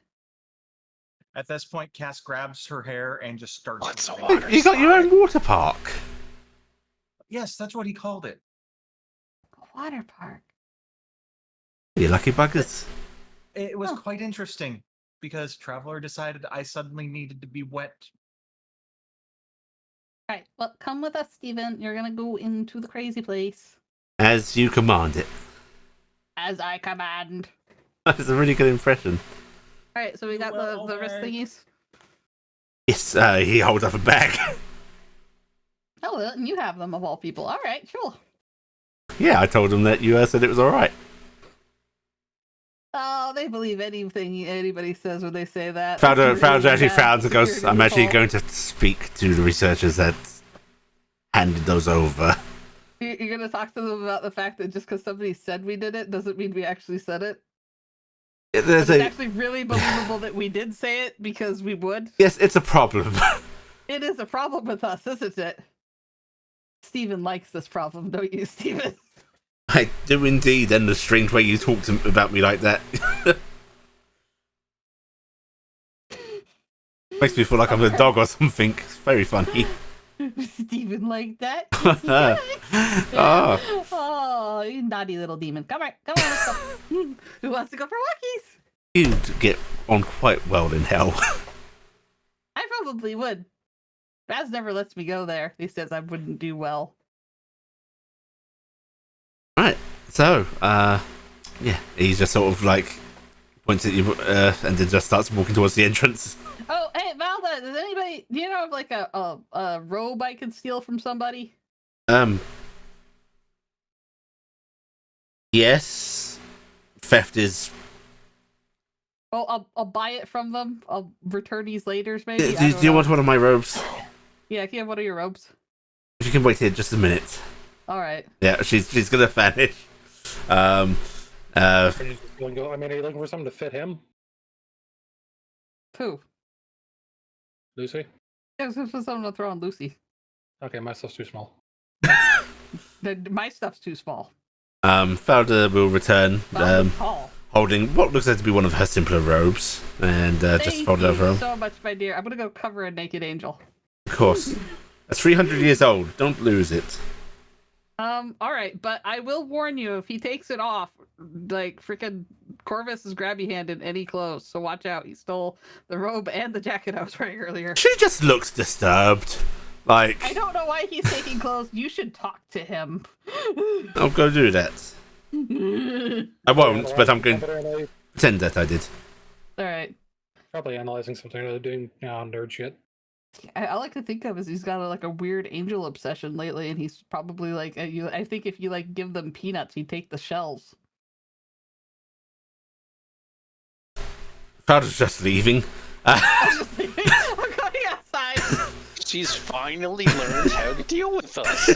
At this point, Cass grabs her hair and just starts. What's a running. water you got your own water park. Yes, that's what he called it. A water park. You lucky buggers. It was quite interesting because Traveler decided I suddenly needed to be wet. All right. Well, come with us, Steven. You're gonna go into the crazy place As you command it. as I command. That's a really good impression. All right. So we got the wrist thingies. Yes, he holds up a bag. Oh, well, and you have them of all people. All right. Sure. Yeah, I told him that you said it was alright. Oh, they believe anything anybody says when they say that. Founder That's really actually bad frowns and goes, security I'm actually loophole. going to speak to the researchers that handed those over. You're going to talk to them about the fact that just because somebody said we did it doesn't mean we actually said it. There's It's actually really believable that we did say it because we would. Yes, it's a problem. It is a problem with us, isn't it? Steven likes this problem, don't you, Steven? I do indeed, and the strange way you talk about me like that. Makes me feel like I'm a dog or something. It's very funny. Steven like that? Oh. Oh, you naughty little demon. Come on, let's go. Who wants to go for walkies? You'd get on quite well in hell. I probably would. Baz never lets me go there. He says I wouldn't do well. Right, so, yeah, he just sort of like points at you and then just starts walking towards the entrance. Oh, hey, Valda, does anybody, do you know of like a robe I could steal from somebody? Yes. Theft is. Oh, I'll buy it from them. I'll return these later, maybe. Do you want one of my robes? Yeah, can you have one of your robes? If you can wait here just a minute. All right. Yeah, she's gonna vanish. Are you just going to go? I mean, are you looking for something to fit him, Who? Lucy? Yeah, this is someone to throw on Lucy. Okay, my stuff's too small. My stuff's too small. Felder will return, Valda's tall. holding what looks like to be one of her simpler robes, and just fold it over Thank him. you so much, my dear. I'm gonna go cover a naked angel. Of course. That's 300 years old. Don't lose it. All right, but I will warn you, if he takes it off, like freaking Corvus is grabby handed any clothes, so watch out. He stole the robe and the jacket I was wearing earlier. She just looks disturbed. Like, I don't know why he's taking clothes. You should talk to him. I'll go do that. I won't, but I'm going to pretend that I did. All right. Probably analyzing something or doing nerd shit. I like to think of is he's got a weird angel obsession lately, and he's probably like I think if you like give them peanuts, he'd take the shells. Felder's just leaving. I'm just thinking, I'm going outside. She's finally learned how to deal with us.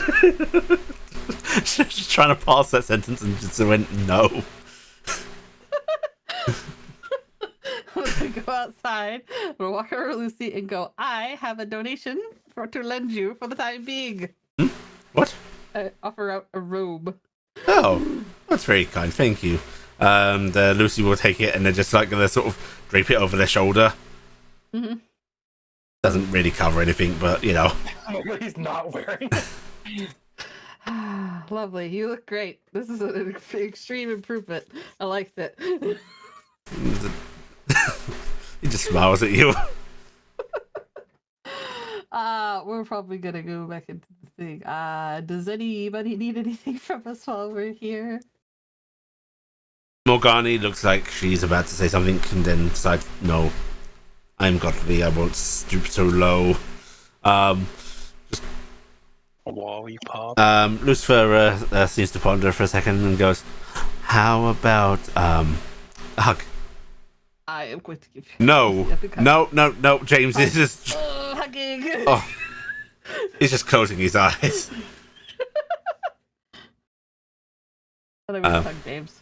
She's just trying to pass that sentence and just went, no. I'm gonna go outside. I'm gonna walk over to Lucy and go, I have a donation to lend you for the time being. What? I offer out a robe. Oh, that's very kind. Thank you. Lucy will take it and they're just like gonna sort of drape it over their shoulder. Mm-hmm. Doesn't really cover anything, but you know. He's not wearing it. Lovely. You look great. This is an extreme improvement. I liked it. He just smiles at you. We're probably gonna go back into the thing. Does anybody need anything from us while we're here? Morgani looks like she's about to say something and then decides, no, I'm godly, I won't stoop so low. A wally pop. Lucifer seems to ponder for a second and goes, how about a hug? I am going to give you No, James is just hugging. oh, he's just closing his eyes. I don't hug James.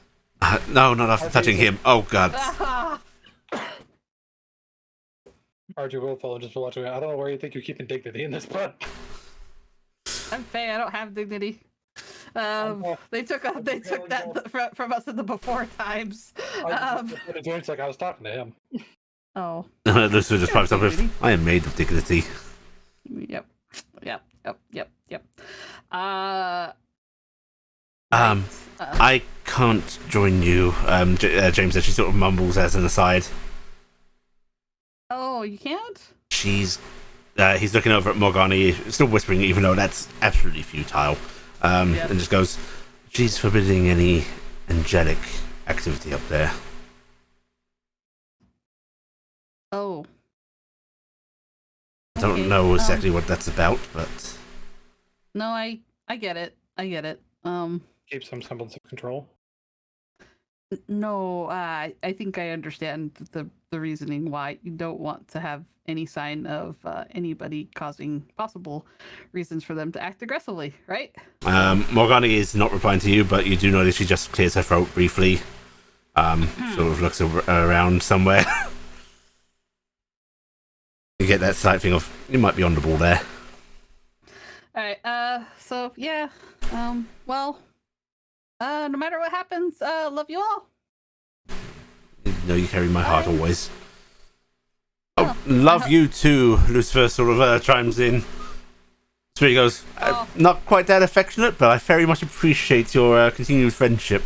No, not after touching him. Oh, God. RJ will follow just for watching. I don't know where you think you're keeping dignity in this, but I'm Faye. I don't have dignity. They took that from us in the before times. It's like I was talking to him. Oh. Lucifer just pipes up with, I am made of dignity. Yep. I can't join you. James said, she sort of mumbles as an aside. Oh, you can't? He's looking over at Morgani, still whispering, even though that's absolutely futile. And just goes, she's forbidding any angelic activity up there. Oh. I don't know exactly what that's about, but... No, I get it. Keep some semblance of control. No, I think I understand the reasoning why you don't want to have any sign of anybody causing possible reasons for them to act aggressively, right? Morgani is not replying to you, but you do notice she just clears her throat briefly. Sort of looks around somewhere. You get that slight thing of, you might be on the ball there. Alright, so yeah. Well, no matter what happens, love you all. You know you carry my heart always. Oh, love you too, Lucifer sort of chimes in. So he goes, not quite that affectionate, but I very much appreciate your continued friendship.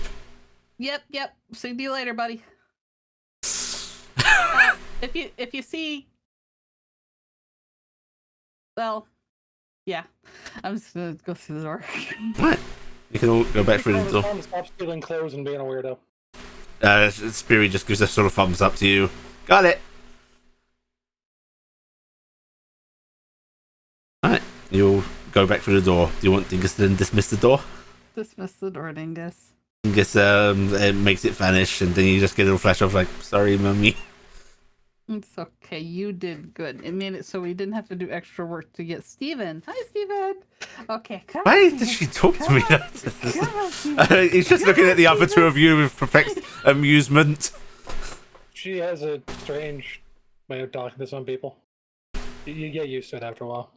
Yep. See you later, buddy. If you see... Well, yeah. I'm just gonna go through the door. Right. You can all go back through the door. Stop stealing clothes and being a weirdo. Spiri just gives a sort of thumbs up to you. Got it. Alright, you'll go back through the door. Do you want Dingus to then dismiss the door? Dismiss the door, Dingus. Dingus it makes it vanish, and then you just get a little flash of like, sorry, mummy. It's okay, you did good. It made it so we didn't have to do extra work to get Steven. Hi, Steven! Okay, come on. Why did she talk to me like this? He's just looking at the other two of you with perplexed amusement. She has a strange way of talking to some people. You get used to it after a while.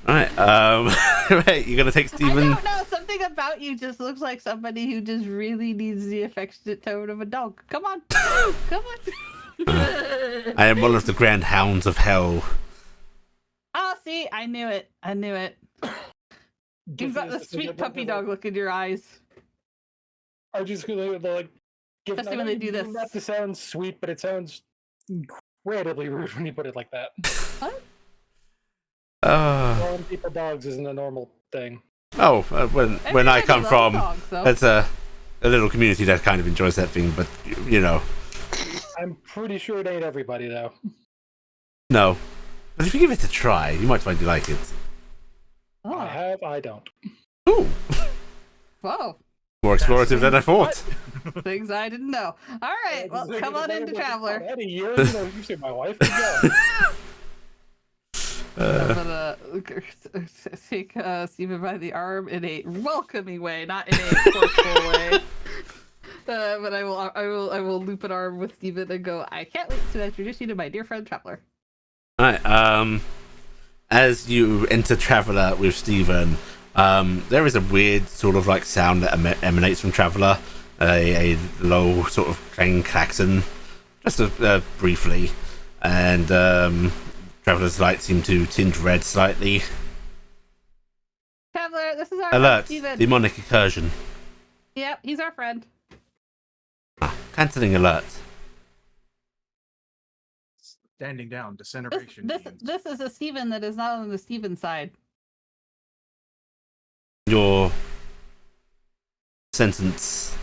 Alright, right, you're gonna take Steven. I don't know, something about you just looks like somebody who just really needs the affectionate tone of a dog. Come on, come on. I am one of the grand hounds of hell. Oh, see, I knew it. You've got the sweet puppy dog look in your eyes. I'm just gonna like. Especially when they do this. Not to sound sweet, but it sounds incredibly rude when you put it like that. What? Calling people dogs isn't a normal thing. Oh, when I come from, dogs, that's a little community that kind of enjoys that thing, but you know. I'm pretty sure it ain't everybody though. No, but if you give it a try, you might find you like it. Oh. I don't. Ooh. Whoa. More explorative than I thought. Things I didn't know. All right, well, come on into Traveler. I had a year, you see my wife. Go. I'm gonna take Steven by the arm in a welcoming way, not in a forceful way. But I will loop an arm with Steven and go, I can't wait to introduce you to my dear friend Traveler. Alright, as you enter Traveler with Steven, there is a weird sort of like sound that emanates from Traveler, a low sort of clang klaxon, just briefly, and Traveler's lights seem to tinge red slightly. Traveler, this is our Alert! friend Steven. Demonic incursion. Yep, he's our friend. Cancelling alert. Standing down, disintegration. This is a Steven that is not on the Steven side. Your sentence.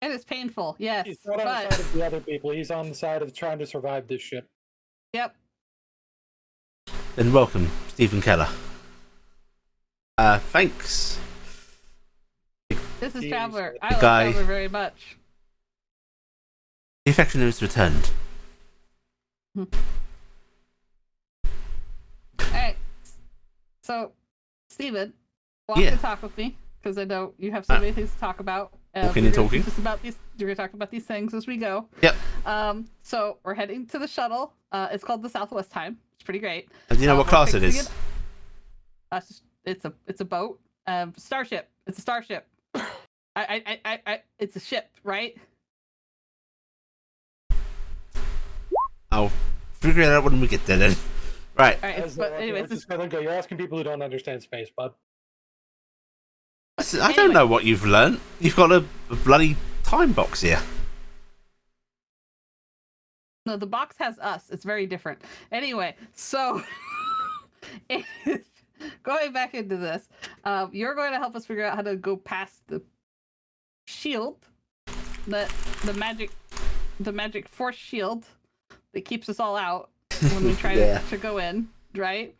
It is painful, yes. He's not on the side of the other people. He's on the side of trying to survive this ship. Yep. Then welcome, Stephen Keller. Thanks. This is Jeez. Traveler. I The love guy- Traveler very much. The affection is returned. Alright. So, Steven, walk Yeah. and talk with me. because I know you have so many things to talk about. Walking and talking. You're gonna talk about these things as we go. Yep. So we're heading to the shuttle. It's called the Southwest Time. It's pretty great. And do you know what class it is? It's a boat. Starship. It's a starship. It's a ship, right? I'll figure it out when we get there then. Right. All right. But anyways, you're asking people who don't understand space, bud. I don't know what you've learnt. You've got a bloody time box here. No, the box has us. It's very different. Anyway, so going back into this, you're going to help us figure out how to go past the shield, the magic force shield that keeps us all out when we try to go in, right?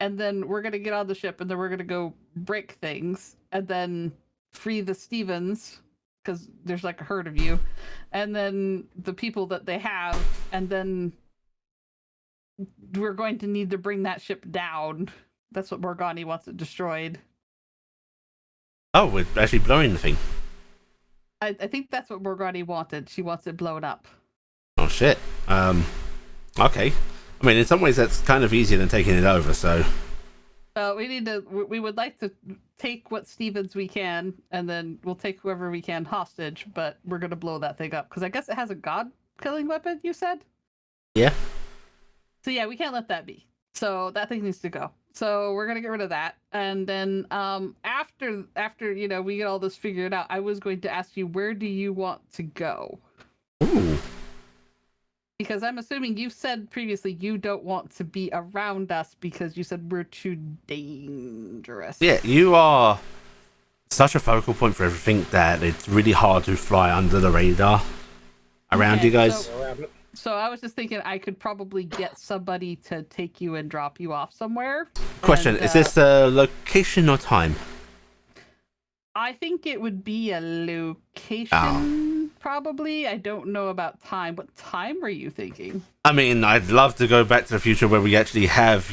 And then we're gonna get on the ship, and then we're gonna go break things, and then free the Stevens, because there's like a herd of you, and then the people that they have, and then we're going to need to bring that ship down. That's what Morgani wants it destroyed. Oh, we're actually blowing the thing. I think that's what Morgani wanted. She wants it blown up. Oh shit. Okay. I mean, in some ways that's kind of easier than taking it over, so... we would like to take what Stevens we can, and then we'll take whoever we can hostage, but we're going to blow that thing up, because I guess it has a god-killing weapon, you said? Yeah. So yeah, we can't let that be. So that thing needs to go. So we're going to get rid of that. And then after we get all this figured out, I was going to ask you, where do you want to go? Ooh. Because I'm assuming you said previously you don't want to be around us because you said we're too dangerous. Yeah, you are such a focal point for everything that it's really hard to fly under the radar around you guys. So I was just thinking I could probably get somebody to take you and drop you off somewhere. Question, is this a location or time? I think it would be a location, probably. I don't know about time. What time were you thinking? I mean, I'd love to go back to the future where we actually have,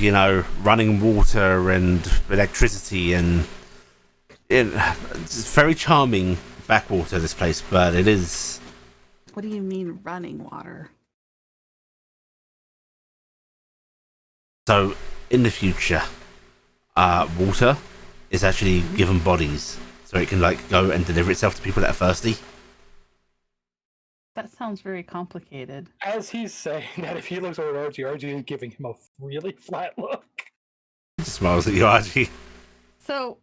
running water and electricity and... It's very charming backwater, this place, but it is... What do you mean running water? So, in the future, water is actually given bodies. So it can, go and deliver itself to people that are thirsty. That sounds very complicated. As he's saying that, if he looks over at RG is giving him a really flat look. He smiles at you, RG. So,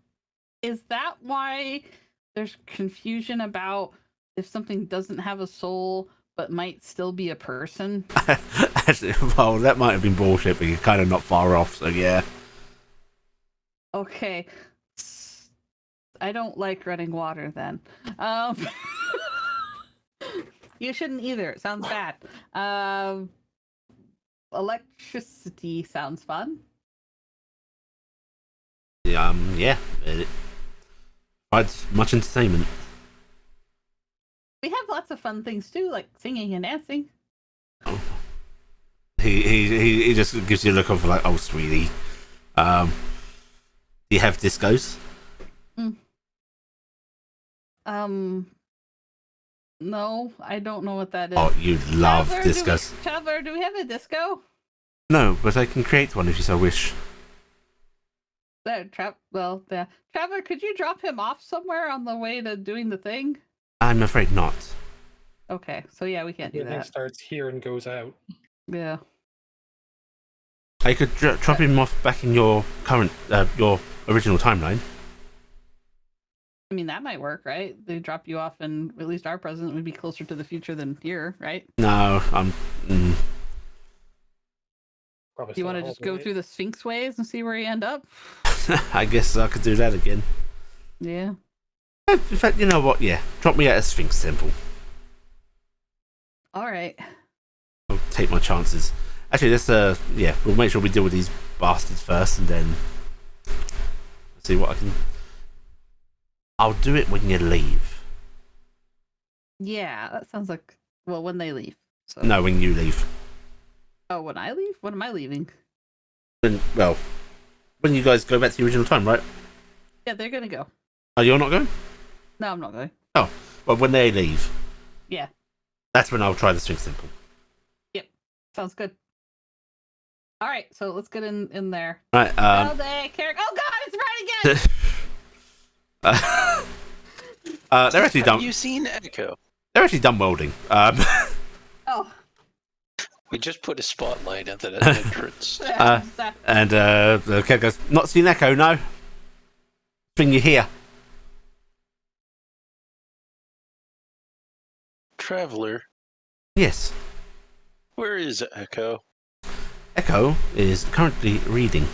is that why there's confusion about if something doesn't have a soul but might still be a person? Actually, well, that might have been bullshit, but you're kind of not far off, so yeah. Okay. I don't like running water then. You shouldn't either. It sounds bad. Electricity sounds fun. Yeah. It provides much entertainment. We have lots of fun things too, like singing and dancing. Oh. He just gives you a look of oh, sweetie. Do you have discos? No, I don't know what that is. Oh, you love discos. Traveler, do we have a disco? No, but I can create one if you so wish. Traveler, could you drop him off somewhere on the way to doing the thing? I'm afraid not. Okay, so yeah, we can't do Everything that. starts here and goes out. Yeah. I could drop him off back in your current, your original timeline. I mean, that might work, right? They drop you off, and at least our president would be closer to the future than here, right? No, Do you want to just go through the Sphinx ways and see where you end up? I guess I could do that again. Yeah. In fact, you know what? Yeah, drop me at a Sphinx temple. All right. I'll take my chances. Actually, let's we'll make sure we deal with these bastards first, and then see what I can. I'll do it when you leave. Yeah, that sounds like when they leave. So. No, when you leave. Oh, when I leave? When am I leaving? When you guys go back to the original time, right? Yeah, they're gonna go. Oh, you're not going? No, I'm not going. Oh, well, when they leave. Yeah. That's when I'll try the Sphinx Temple. Yep. Sounds good. All right, so let's get in there. Right. Oh God, it's right again. They're actually done. Have you seen Echo? They're actually done welding. Oh. We just put a spotlight at the entrance. And the kid goes, "Not seen Echo, no. Bring you here." Traveler, Yes. where is Echo? Echo is currently reading.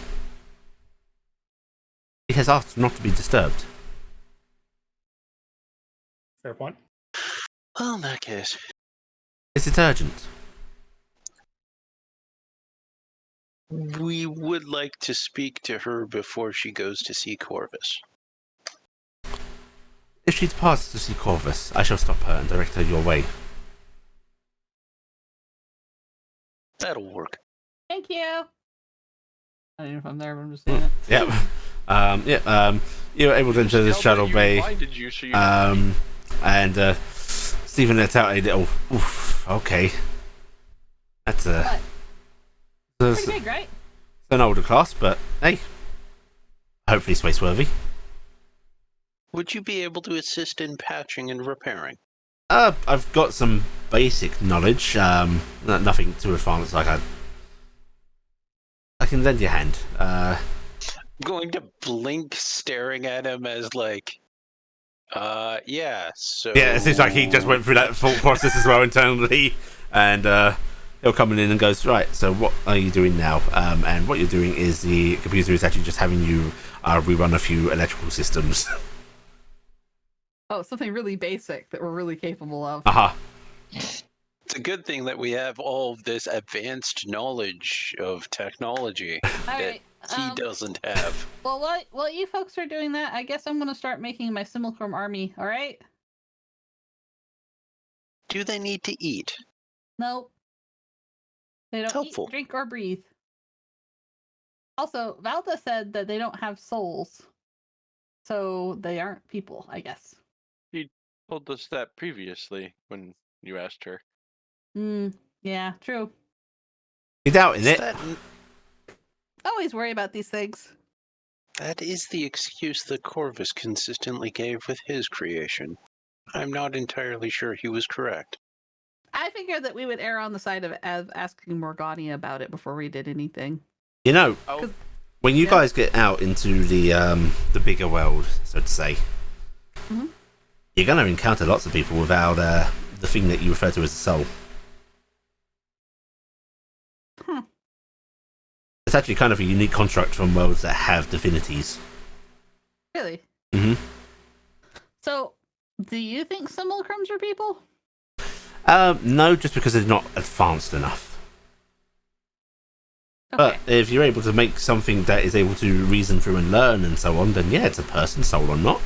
He has asked not to be disturbed. Fair point. Well, in that case, Is it urgent? we would like to speak to her before she goes to see Corvus. If she departs to see Corvus, I shall stop her and direct her your way. That'll work. Thank you. I don't know if I'm there, but I'm just saying it. Yep. You were able to enter the shuttle bay. Invited you, so you And Stephen let out a little oof. Okay. That's What? that's Pretty big, right? an older class, but hey. Hopefully space worthy. Would you be able to assist in patching and repairing? I've got some basic knowledge. Nothing too advanced. I can lend you a hand. Going to blink, staring at him as like, yeah. So Yeah, it seems like he just went through that thought process as well internally, and he'll come in and goes, right. So what are you doing now? And what you're doing is the computer is actually just having you rerun a few electrical systems. Oh, something really basic that we're really capable of. Aha. It's a good thing that we have all of this advanced knowledge of technology All that right. he doesn't have. Well, while you folks are doing that, I guess I'm gonna start making my simulacrum army. All right? Do they need to eat? Nope. They don't Helpful. eat, drink, or breathe. Also, Valda said that they don't have souls, so they aren't people, I guess. told us that previously when you asked her. Yeah, true. You doubting it? Always worry about these things. That is the excuse that Corvus consistently gave with his creation. I'm not entirely sure he was correct. I figured that we would err on the side of asking Morgania about it before we did anything. You know, Oh, when you Yeah. guys get out into the bigger world, so to say, Mhm. you're going to encounter lots of people without the thing that you refer to as the soul. Hmm. It's actually kind of a unique construct from worlds that have divinities. Really? Mm-hmm. So, do you think simulacrums are people? No, just because they're not advanced enough. Okay. But if you're able to make something that is able to reason through and learn and so on, then yeah, it's a person, soul or not.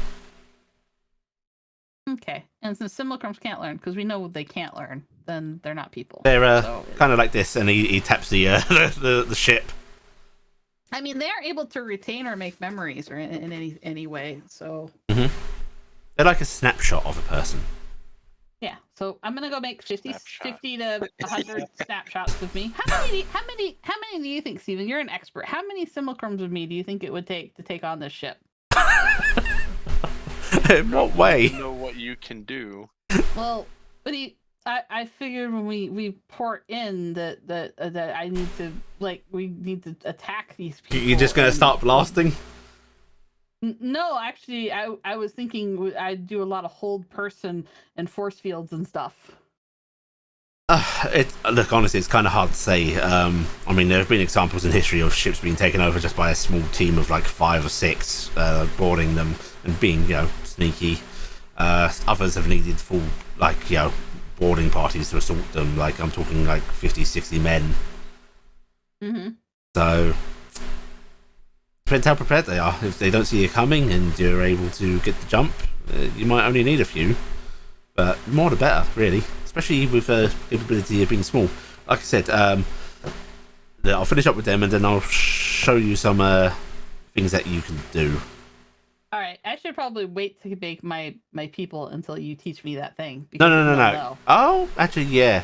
Okay. And since simulacrums can't learn, because we know they can't learn, then they're not people. They're So- kind of like this, and he taps the the ship. I mean, they are able to retain or make memories or in any way. So They're like a snapshot of a person. yeah. So I'm gonna go make 50 Snapshot. to 100 snapshots of me. How many do you think, Steven? You're an expert. How many simulacrums of me do you think it would take to take on this ship? In what way? You know what you can do. Well, but I figured when we port in that I need to we need to attack these people. You're just gonna and- start blasting? No, actually, I was thinking I'd do a lot of hold person and force fields and stuff. Look, honestly, it's kind of hard to say. I mean, there have been examples in history of ships being taken over just by a small team of like 5 or 6, boarding them and being, sneaky. Others have needed full, boarding parties to assault them. Like, I'm talking like 50, 60 men. Mm-hmm. So, depends how prepared they are. If they don't see you coming and you're able to get the jump, you might only need a few. But more the better, really. Especially with the capability of being small. Like I said, I'll finish up with them and then I'll show you some things that you can do. All right, I should probably wait to make my people until you teach me that thing. No, because no, no, then they'll no. know. Oh, actually, yeah.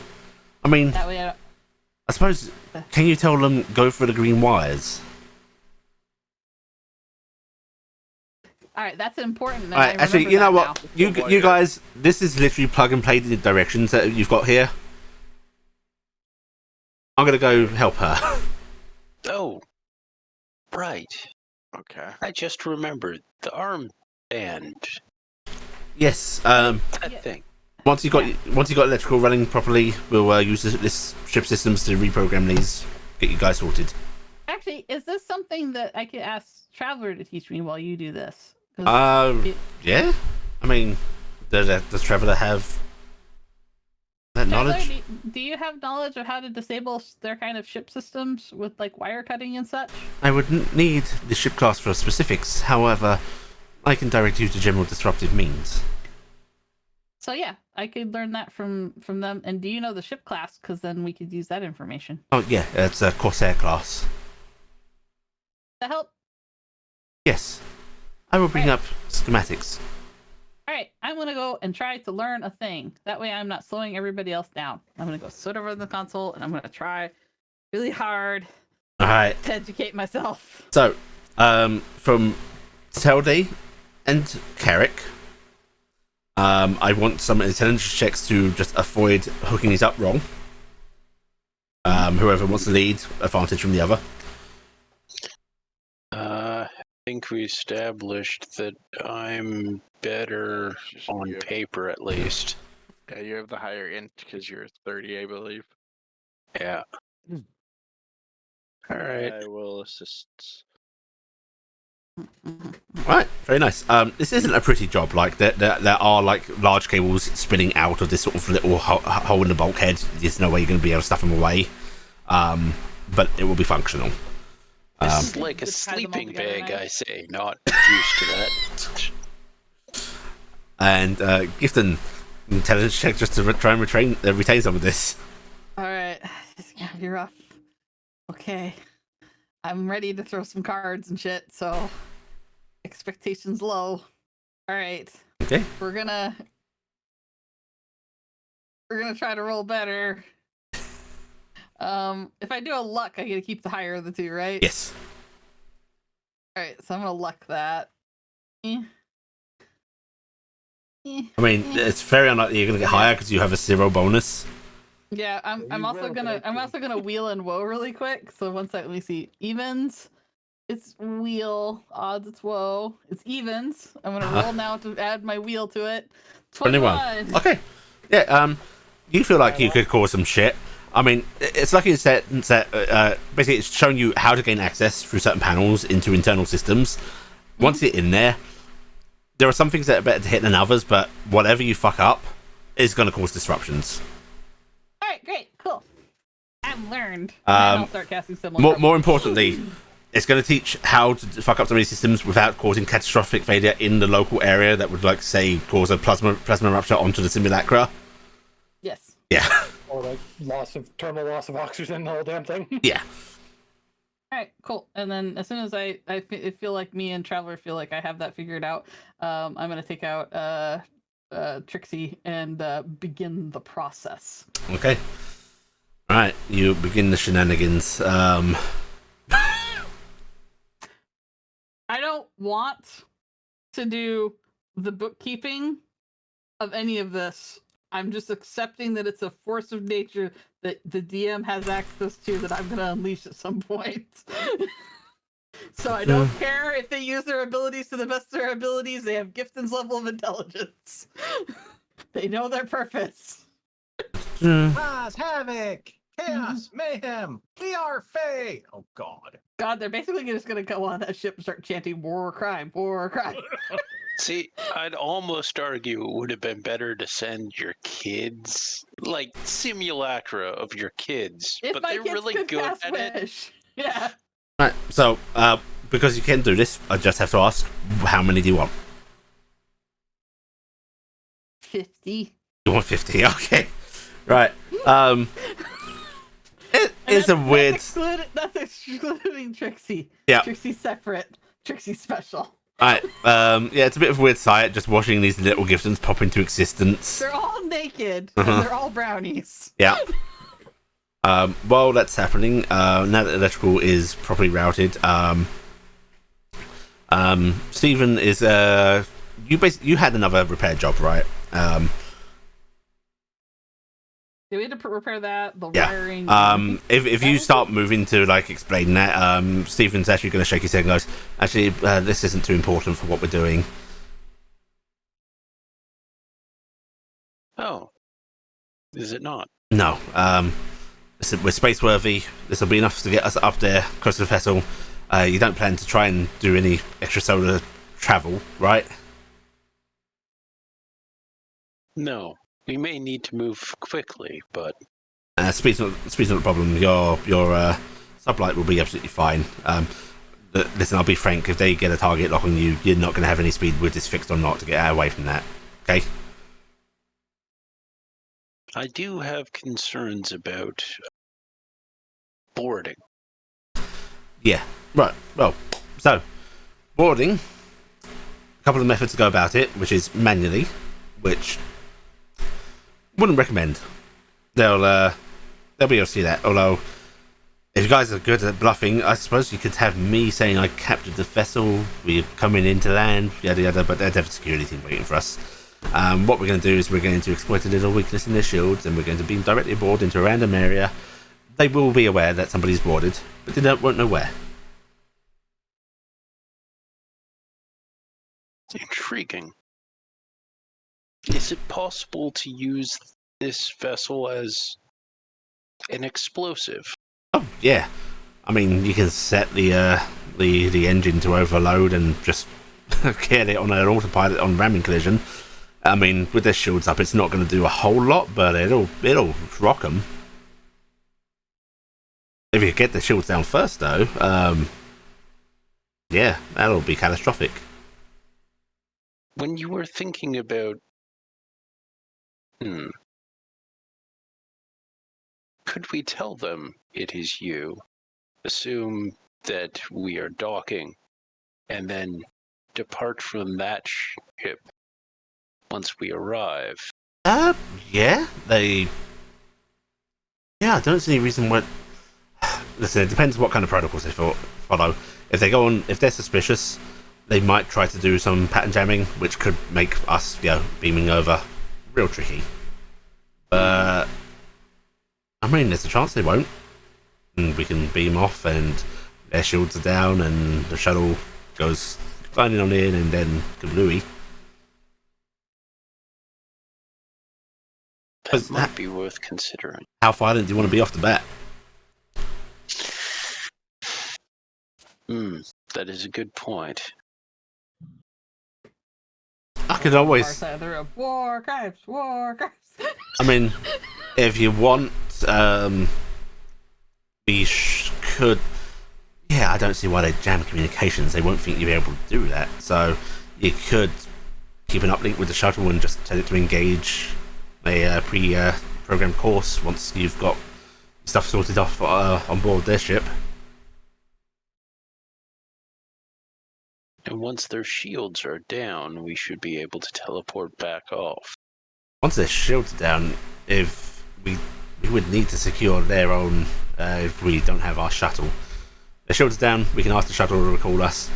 I mean, That way, I suppose. Can you tell them go for the green wires? all right, that's important. And All right, I actually, remember you know that what? now. You guys, this is literally plug and play the directions that you've got here. I'm gonna go help her. Oh, right. Okay. I just remembered the armband. Yes. That Yeah. thing. Once you got electrical running properly, we'll use this ship systems to reprogram these, get you guys sorted. Actually, is this something that I could ask Traveler to teach me while you do this? 'Cause Yeah. I mean, does Traveler have that Traveler, knowledge? do you have knowledge of how to disable their kind of ship systems with like wire cutting and such? I would need the ship class for specifics. However, I can direct you to general disruptive means. So yeah, I could learn that from them. And do you know the ship class? Because then we could use that information. Oh yeah, it's a Corsair class. That help? Yes. I will bring up schematics. All right, I'm gonna go and try to learn a thing. That way, I'm not slowing everybody else down. I'm gonna go sit over in the console and I'm gonna try really hard All right. to educate myself. So, from Telde and Carrick, I want some intelligence checks to just avoid hooking these up wrong. Whoever wants to lead, advantage from the other. I think we established that I'm better on paper, at least. Yeah, you have the higher int because you're 30, I believe. Yeah. All right. I will assist. Right, very nice. This isn't a pretty job. Like there are like large cables spinning out of this sort of little hole in the bulkhead. There's no way you're going to be able to stuff them away. But it will be functional. This is like a Just tie them all sleeping together bag, nice. I say. Not used to that. And Gifton, intelligence check just to try and retain some of this. All right, this is gonna be rough. Okay, I'm ready to throw some cards and shit. So expectations low. All right, Okay. we're gonna try to roll better. If I do a luck, I get to keep the higher of the two, right? Yes. All right, so I'm gonna luck that. Eh. Eh. I mean, Eh. it's very unlikely you're going to get higher because you have a 0 bonus. Yeah, you I'm also will, gonna but I I'm do. also gonna wheel and woe really quick. So one sec, let me see. Evens, it's wheel. Odds, it's woe. It's evens. I'm gonna roll now to add my wheel to it. 21. Okay. Yeah. You feel like you could cause some shit. I mean, it's like it's set. Basically, it's showing you how to gain access through certain panels into internal systems. Once you're in there, there are some things that are better to hit than others, but whatever you fuck up is going to cause disruptions. All right, great, cool. I've learned. And I'll start casting similar. More importantly, it's going to teach how to fuck up some of these systems without causing catastrophic failure in the local area that would, like, say, cause a plasma rupture onto the simulacra. Yes. Yeah. Or like terminal loss of oxygen, the whole damn thing. Yeah. All right, cool. And then as soon as I feel like me and Traveler feel like I have that figured out, I'm gonna take out Trixie and begin the process. Okay. All right. You begin the shenanigans. I don't want to do the bookkeeping of any of this. I'm just accepting that it's a force of nature that the DM has access to that I'm going to unleash at some point. So I don't care if they use their abilities to the best of their abilities. They have Gifton's level of intelligence. They know their purpose. Chaos, havoc, chaos, mayhem. We are Fae. Oh God. God, they're basically just going to go on that ship and start chanting war crime, war crime. See, I'd almost argue it would have been better to send your kids, like simulacra of your kids, If but my they're kids really could good cast at it. Wish. Yeah. Right. So, because you can do this, I just have to ask, how many do you want? 50. You want 50? Okay. Right. It is a weird. That's excluding Trixie. Yeah. Trixie separate. Trixie special. Alright, yeah, it's a bit of a weird sight, just watching these little Giftons pop into existence. They're all naked, Uh-huh. and they're all brownies. Yeah. While that's happening, now that electrical is properly routed, Stephen is, you had another repair job, right? Do we need to repair that? The Yeah. wiring? If you start moving to, like, explain that, Stephen's actually going to shake his head and goes, actually, this isn't too important for what we're doing. Oh. Is it not? No. Listen, we're space-worthy. This will be enough to get us up there, close to the vessel. You don't plan to try and do any extra solar travel, right? No. We may need to move quickly, but... Speed's not the problem. Your sublight will be absolutely fine. Listen, I'll be frank. If they get a target lock on you, you're not going to have any speed with this fixed or not to get away from that. Okay? I do have concerns about boarding. Yeah. Right. Well, so boarding. A couple of methods to go about it, which is manually, which wouldn't recommend. They'll be able to see that. Although, if you guys are good at bluffing, I suppose you could have me saying I captured the vessel, we're coming into land, yada yada, but they'd have a security team waiting for us. What we're going to do is we're going to exploit a little weakness in their shields, and we're going to beam directly aboard into a random area. They will be aware that somebody's boarded, but they won't know where. Intriguing. Is it possible to use this vessel as an explosive? Oh yeah, I mean you can set the engine to overload and just get it on an autopilot on ramming collision. I mean, with their shields up, it's not going to do a whole lot, but it'll rock them. If you get the shields down first, though, yeah, that'll be catastrophic. When you were thinking about, could we tell them it is you? Assume that we are docking, and then depart from that ship once we arrive. Yeah, yeah, I don't see any reason why. Listen, it depends what kind of protocols they follow. If they go on, if they're suspicious, they might try to do some pattern jamming, which could make us, beaming over real tricky. But I mean, there's a chance they won't, and we can beam off, and their shields are down, and the shuttle goes gliding on in, and then kablooey. That might be worth considering. How violent do you want to be off the bat? That is a good point. I could always. War crimes. I mean, if you want, we could. Yeah, I don't see why they jam communications. They won't think you'll be able to do that. So you could keep an uplink with the shuttle and just tell it to engage a pre-programmed course once you've got stuff sorted off on board their ship. And once their shields are down, we should be able to teleport back off. Once their shields are down, if we would need to secure their own if we don't have our shuttle. Their shields are down, we can ask the shuttle to recall us.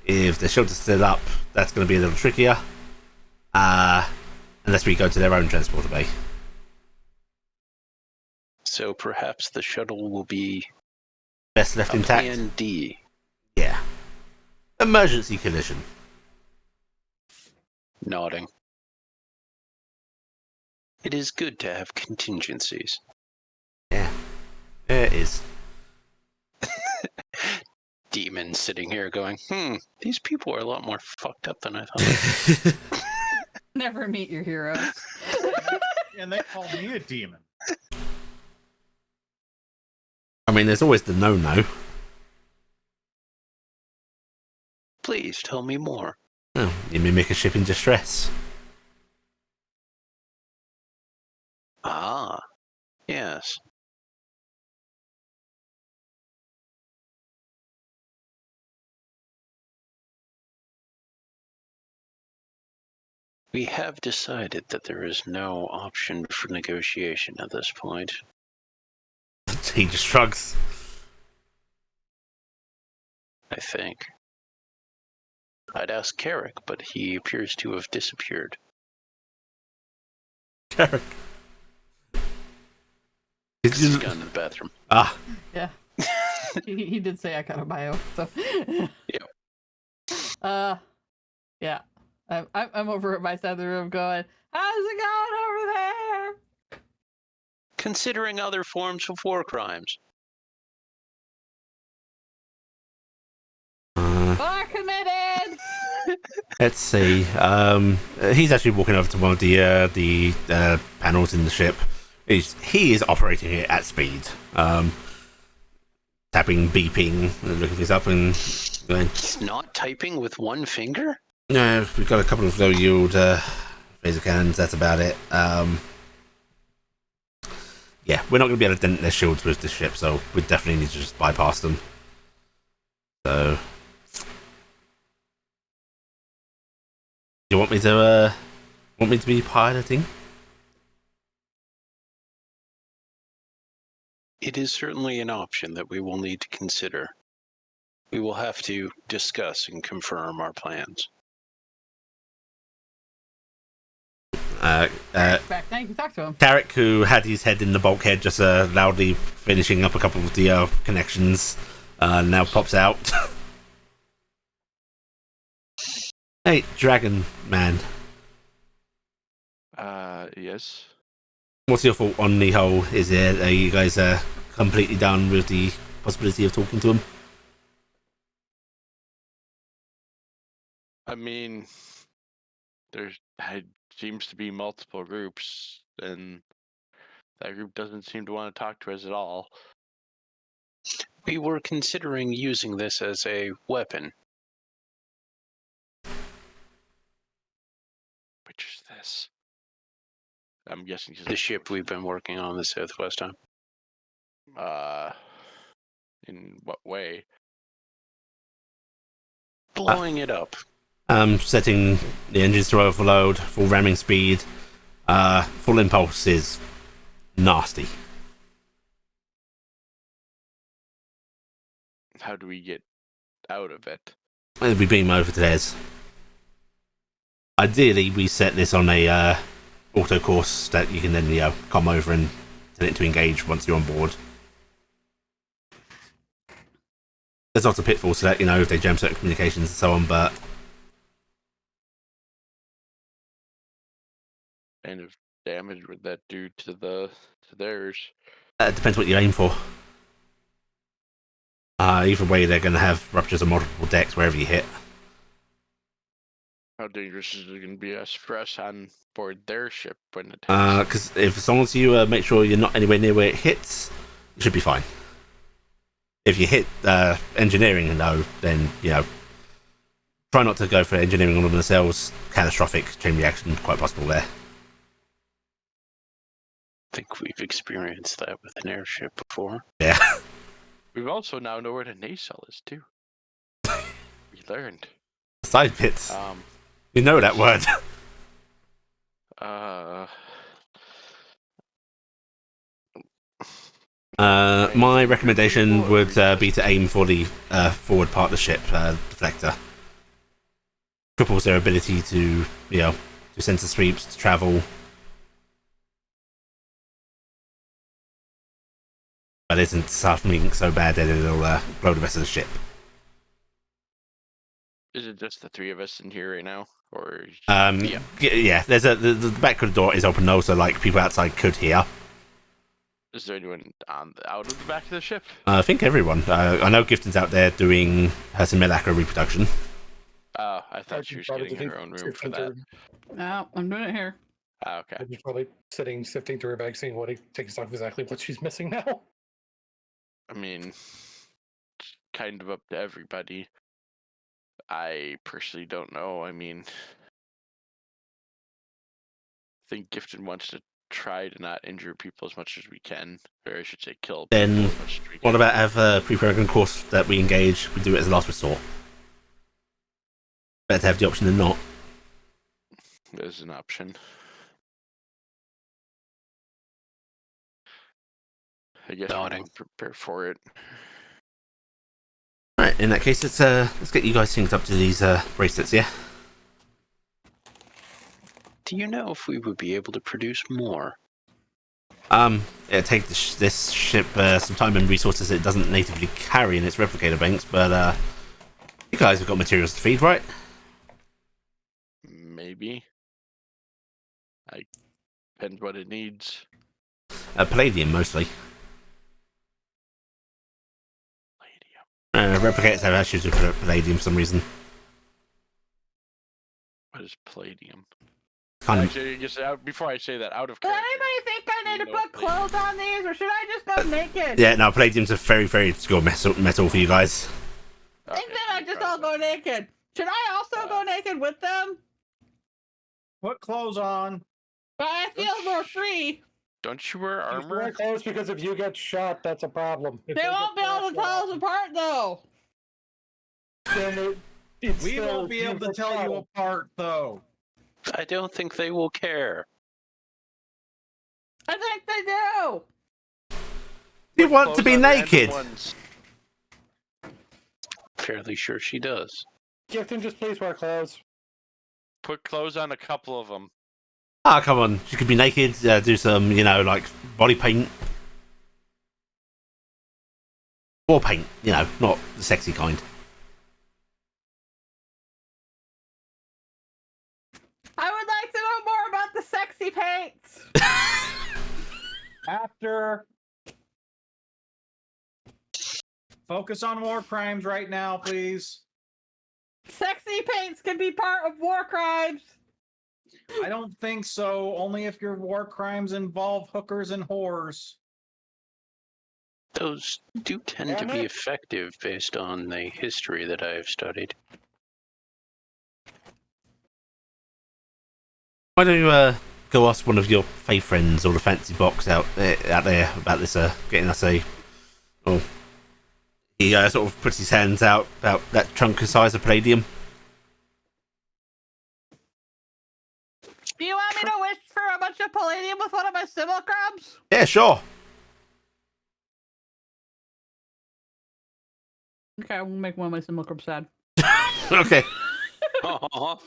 If their shields are still up, that's going to be a little trickier. Unless we go to their own transporter bay. So perhaps the shuttle will be Best left intact. Plan D. Yeah. Emergency collision. Nodding. It is good to have contingencies. Yeah. It is. Demon sitting here going, these people are a lot more fucked up than I thought. Never meet your heroes. And they call me a demon. I mean, there's always the no-no. Please tell me more. Oh, you mimic a ship in distress. Ah, yes. We have decided that there is no option for negotiation at this point. He just shrugs. I think. I'd ask Carrick, but he appears to have disappeared. Carrick. He's gone to the bathroom. Ah. Yeah. he did say I got a bio, so. Yeah. Yeah. I'm over at my side of the room going, how's it going over there? Considering other forms of war crimes. Bar committed! Let's see. He's actually walking over to one of the panels in the ship. He is operating it at speed. Tapping, beeping, looking things up and going. He's not typing with one finger? No, we've got a couple of low yield laser cannons. That's about it. Yeah, we're not going to be able to dent their shields with this ship, so we definitely need to just bypass them. So, you want me to be piloting? It is certainly an option that we will need to consider. We will have to discuss and confirm our plans. Back now you can talk to him. Carrick, who had his head in the bulkhead, just loudly finishing up a couple of the connections, now pops out. Hey, Dragon Man. Yes. What's your thought on the whole? Are you guys completely down with the possibility of talking to him? I mean, there seems to be multiple groups, and that group doesn't seem to want to talk to us at all. We were considering using this as a weapon. Which is this? I'm guessing The ship we've been working on the southwest time. In what way? Blowing it up. Setting the engines to overload, full ramming speed, full impulse is nasty. How do we get out of it? We beam over to theirs. Ideally, we set this on a auto course that you can then come over and tell it to engage once you're on board. There's lots of pitfalls to that, if they jam certain communications and so on, but Kind of damage would that do to theirs? it depends what you aim for. Either way, they're going to have ruptures on multiple decks wherever you hit. How dangerous is it going to be for us on board their ship when it hits? Because as long as you make sure you're not anywhere near where it hits, you should be fine. If you hit engineering, though, then try not to go for engineering on themselves. Catastrophic chain reaction, quite possible there. I think we've experienced that with an airship before. Yeah. We also now know where the nacelle is too. We learned. Side pits. You know that word. My recommendation would be to aim for the forward part of the ship deflector. Cripples their ability to, do sensor sweeps, to travel. But isn't something so bad that it'll blow the rest of the ship. Is it just the three of us in here right now, or? Yeah. There's the back of the door is open though, so people outside could hear. Is there anyone out of the back of the ship? I think everyone. I know Gifton's out there doing her simulacra reproduction. Oh, I thought she was getting her own room for that. No, I'm doing it here. Okay. She's probably sifting through her bag, seeing taking stock of exactly what she's missing now. I mean, it's kind of up to everybody. I personally don't know. I mean, I think Gifton wants to try to not injure people as much as we can, or I should say kill people Then as much as we can. what about have a pre-programmed course that we engage? We do it as a last resort. Better to have the option than not. as an option. I guess we Nodding. can prepare for it. Right, in that case, let's get you guys synced up to these bracelets, yeah? Do you know if we would be able to produce more? It'll take this ship some time and resources it doesn't natively carry in its replicator banks, but you guys have got materials to feed, right? Maybe. I depends what it needs. Palladium, mostly. Palladium. Replicators have issues with palladium for some reason. What is palladium? Kind of. Actually, just before I say that, out of Does character. anybody think I need to You know put clothes on these, or should I just go naked? Yeah, no, palladium's a very, very obscure metal for you guys. I think that I just all go naked. Should I also go naked with them? Put clothes on. But I feel more free. Don't you wear You armor? wear clothes because if you get shot, that's a problem. If They won't be get able to tell us apart, though. then it's We still won't be able to tell you apart, though. I don't think they will care. I think they do. You want to be naked? Fairly sure she does. Gifton, just please wear clothes. Put clothes on a couple of them. Ah, come on. You could be naked, do some, like body paint. War paint, not the sexy kind. I would like to know more about the sexy paints. After. Focus on war crimes right now, please. Sexy paints can be part of war crimes. I don't think so. Only if your war crimes involve hookers and whores. Those do tend to be effective based on the history that I have studied. Why don't you go ask one of your fey friends or the fancy box out there about this getting us a... Oh. He sort of puts his hands out about that chunk of size of palladium. Do you want me to wish for a bunch of palladium with one of my simulacrums? Yeah, sure. Okay, I'm gonna make one of my simulacrums sad. Okay. I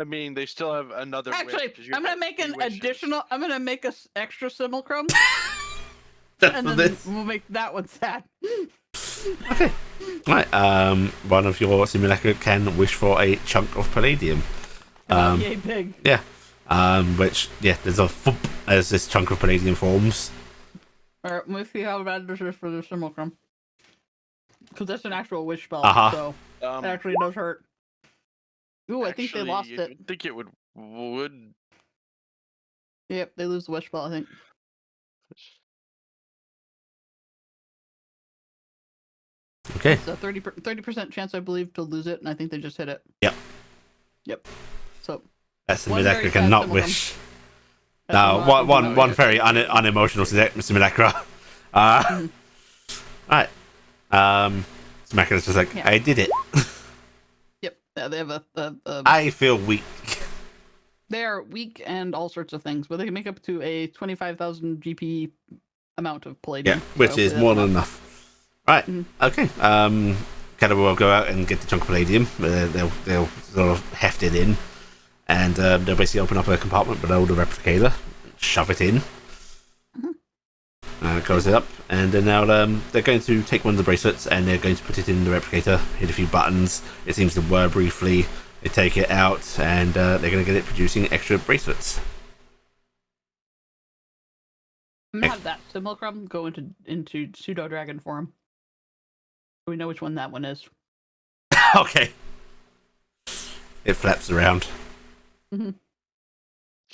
mean, they still have another. Actually, I'm gonna make an additional. I'm gonna make a extra simulacrum, Just and for then this. we'll make that one sad. Okay. Right. One of your simulacra can wish for a chunk of palladium. Yay, big. Yeah. Which there's a thump as this chunk of palladium forms. Alright, let's see how bad this is for the simulacrum. Because that's an actual wish spell, so it actually does hurt. Ooh, I think they lost it. I think it would. Yep, they lose the wish spell, I think. Okay. It's a 30% chance, I believe, to lose it, and I think they just hit it. Yep. So That One simulacra very cannot sad wish. that's No, a lot. one very unemotional simulacra. Right. Simulacra's just like, Yeah. I did it. Yep. Yeah, they have a I feel weak. They are weak and all sorts of things, but they can make up to a 25,000 GP amount of palladium. Yeah, which so is more than enough. Right. Okay. Cannibal will go out and get the chunk of palladium. They'll sort of heft it in, and they'll basically open up a compartment below the replicator, shove it in, close it up, and then now they're going to take one of the bracelets and they're going to put it in the replicator, hit a few buttons. It seems to whir briefly. They take it out, and they're going to get it producing extra bracelets. I'm gonna have that simulacrum go into pseudo dragon form. So we know which one that one is. Okay. It flaps around. So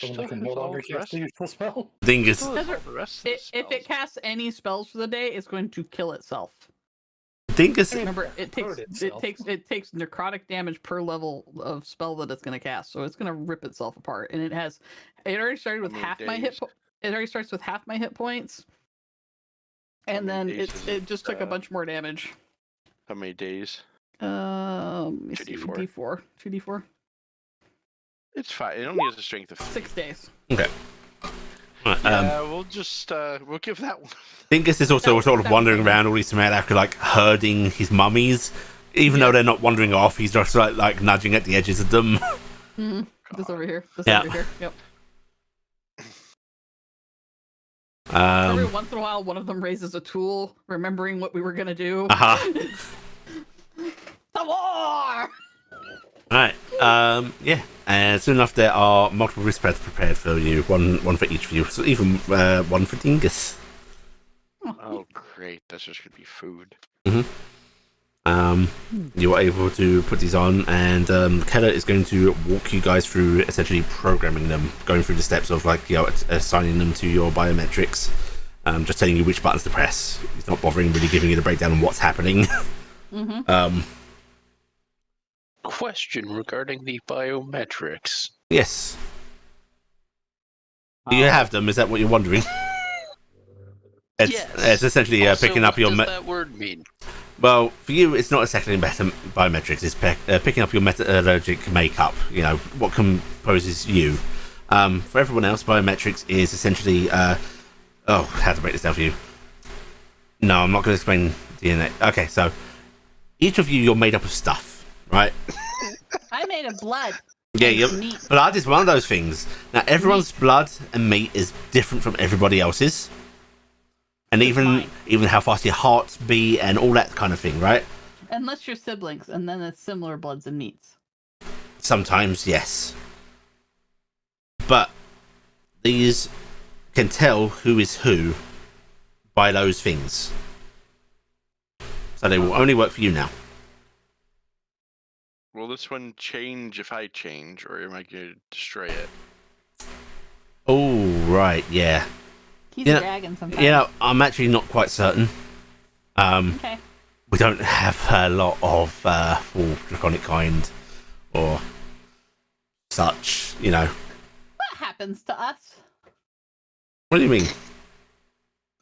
they can no longer cast the useful spell. Dingus. If it casts any spells for the day, it's going to kill itself. Dingus. Remember, it takes necrotic damage per level of spell that it's going to cast, so it's going to rip itself apart. And it already started with half my hit. It already starts with half my hit points, and then it just took a bunch more damage. How many days? 2d4. 2d4. It's fine. It only has a strength of 6 days. Okay. Right, yeah, we'll just we'll give that one. Dingus is also That sort of was wandering something. around all these semail after like herding his mummies. Even though they're not wandering off, he's just like nudging at the edges of them. Mm-hmm. This over here. This Yeah. over here. Yep. Every once in a while, one of them raises a tool, remembering what we were gonna do. The war! Alright, yeah. And soon enough, there are multiple wristbands prepared for you. One for each of you. So even one for Dingus. Oh, great. That's just going to be food. You are able to put these on, and Keller is going to walk you guys through essentially programming them, going through the steps of like, you know, assigning them to your biometrics, just telling you which buttons to press. He's not bothering really giving you the breakdown on what's happening. Question regarding the biometrics. Yes. Do you have them? Is that what you're wondering? Yes. It's essentially Also, picking up what your... does that word mean? Well, for you, it's not exactly biometrics. It's picking up your metallurgic makeup, you know, what composes you. For everyone else, biometrics is essentially... how to break this down for you. No, I'm not going to explain DNA. Okay, so each of you, you're made up of stuff, right? I made a blood. Yeah, Meat. blood is one of those things. Now, everyone's blood and meat is different from everybody else's. And even how fast your hearts beat and all that kind of thing, right? Unless you're siblings, and then it's similar bloods and meats. Sometimes, yes. But these can tell who is who by those things. So they will only work for you now. Will this one change if I change, or am I going to destroy it? Oh, right, yeah. He's a dragon sometimes. Yeah, I'm actually not quite certain. Okay. We don't have a lot of full draconic kind or such, you know. What happens to us? What do you mean?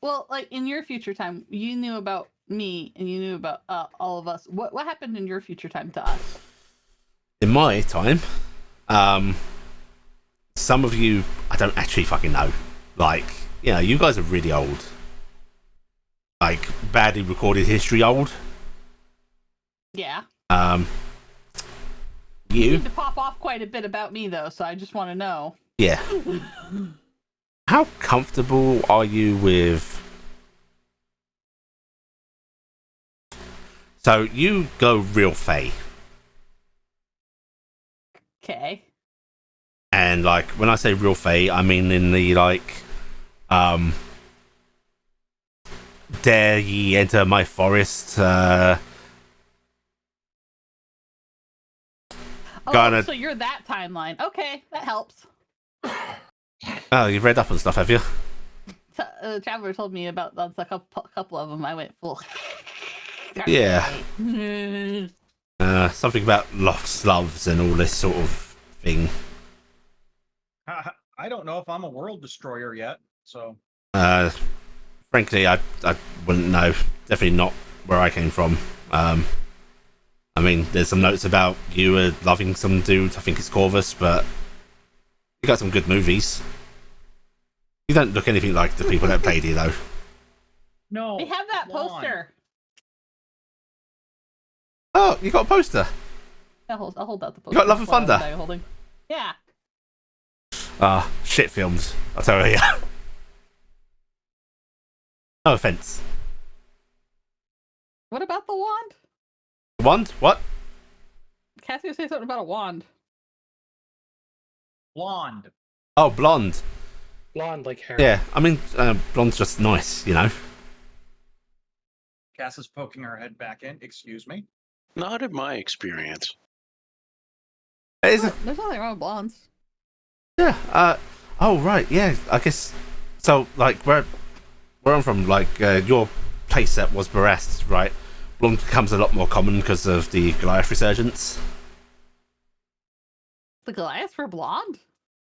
Well, like in your future time, you knew about me and you knew about all of us. What happened in your future time to us? In my time, some of you, I don't actually fucking know. Like, you know, you guys are really old. Like, badly recorded history old. Yeah. You need to pop off quite a bit about me, though, so I just want to know. Yeah. How comfortable are you with... So, you go real Fae. Okay. And, like, when I say real Fae, I mean in the, like... Dare ye enter my forest, Oh, Gonna- so you're that timeline. Okay, that helps. Oh, you've read up on stuff, have you? Traveler told me about a couple of them. I went full. Yeah. Something about lost loves and all this sort of thing. I don't know if I'm a world destroyer yet, so. Frankly, I wouldn't know. Definitely not where I came from. I mean, there's some notes about you loving some dude. I think it's Corvus, but you got some good movies. You don't look anything like the people that played you, though. No. They have that blonde. poster. Oh, you got a poster. I'll hold out the poster. You got Love and That's what Thunder? I was holding. Yeah. Shit films. I'll tell you. No offense. What about the wand? Wand? What? Cassie was saying something about a wand. Blonde. Oh, blonde. Blonde like hair. Yeah, I mean, blonde's just nice, you know. Cass is poking her head back in. Excuse me. Not in my experience. There's There's nothing wrong with blondes. Yeah. Oh, right. Yeah. I guess. So, like, where I'm from, like, your place that was Barrast, right? Blonde becomes a lot more common because of the Goliath resurgence. The Goliaths were blonde?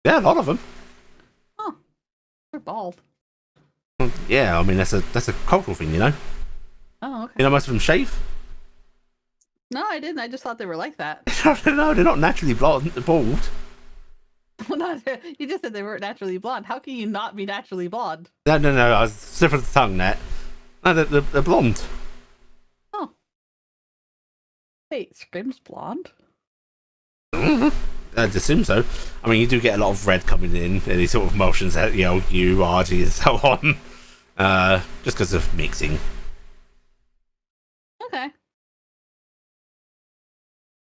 Yeah, a lot of them. Oh, they're bald. Yeah, I mean that's a cultural thing, you know. Oh, okay. You know, most of them shave. No, I didn't. I just thought they were like that. No, they're not naturally blonde. They're bald. Well, not, you just said they weren't naturally blonde. How can you not be naturally blonde? No, I was slipping the tongue, Nat. No, they're blonde. Oh. Wait, Scrim's blonde? I'd assume so. I mean, you do get a lot of red coming in, any sort of motions that, you, RG, and so on. Just because of mixing. Okay.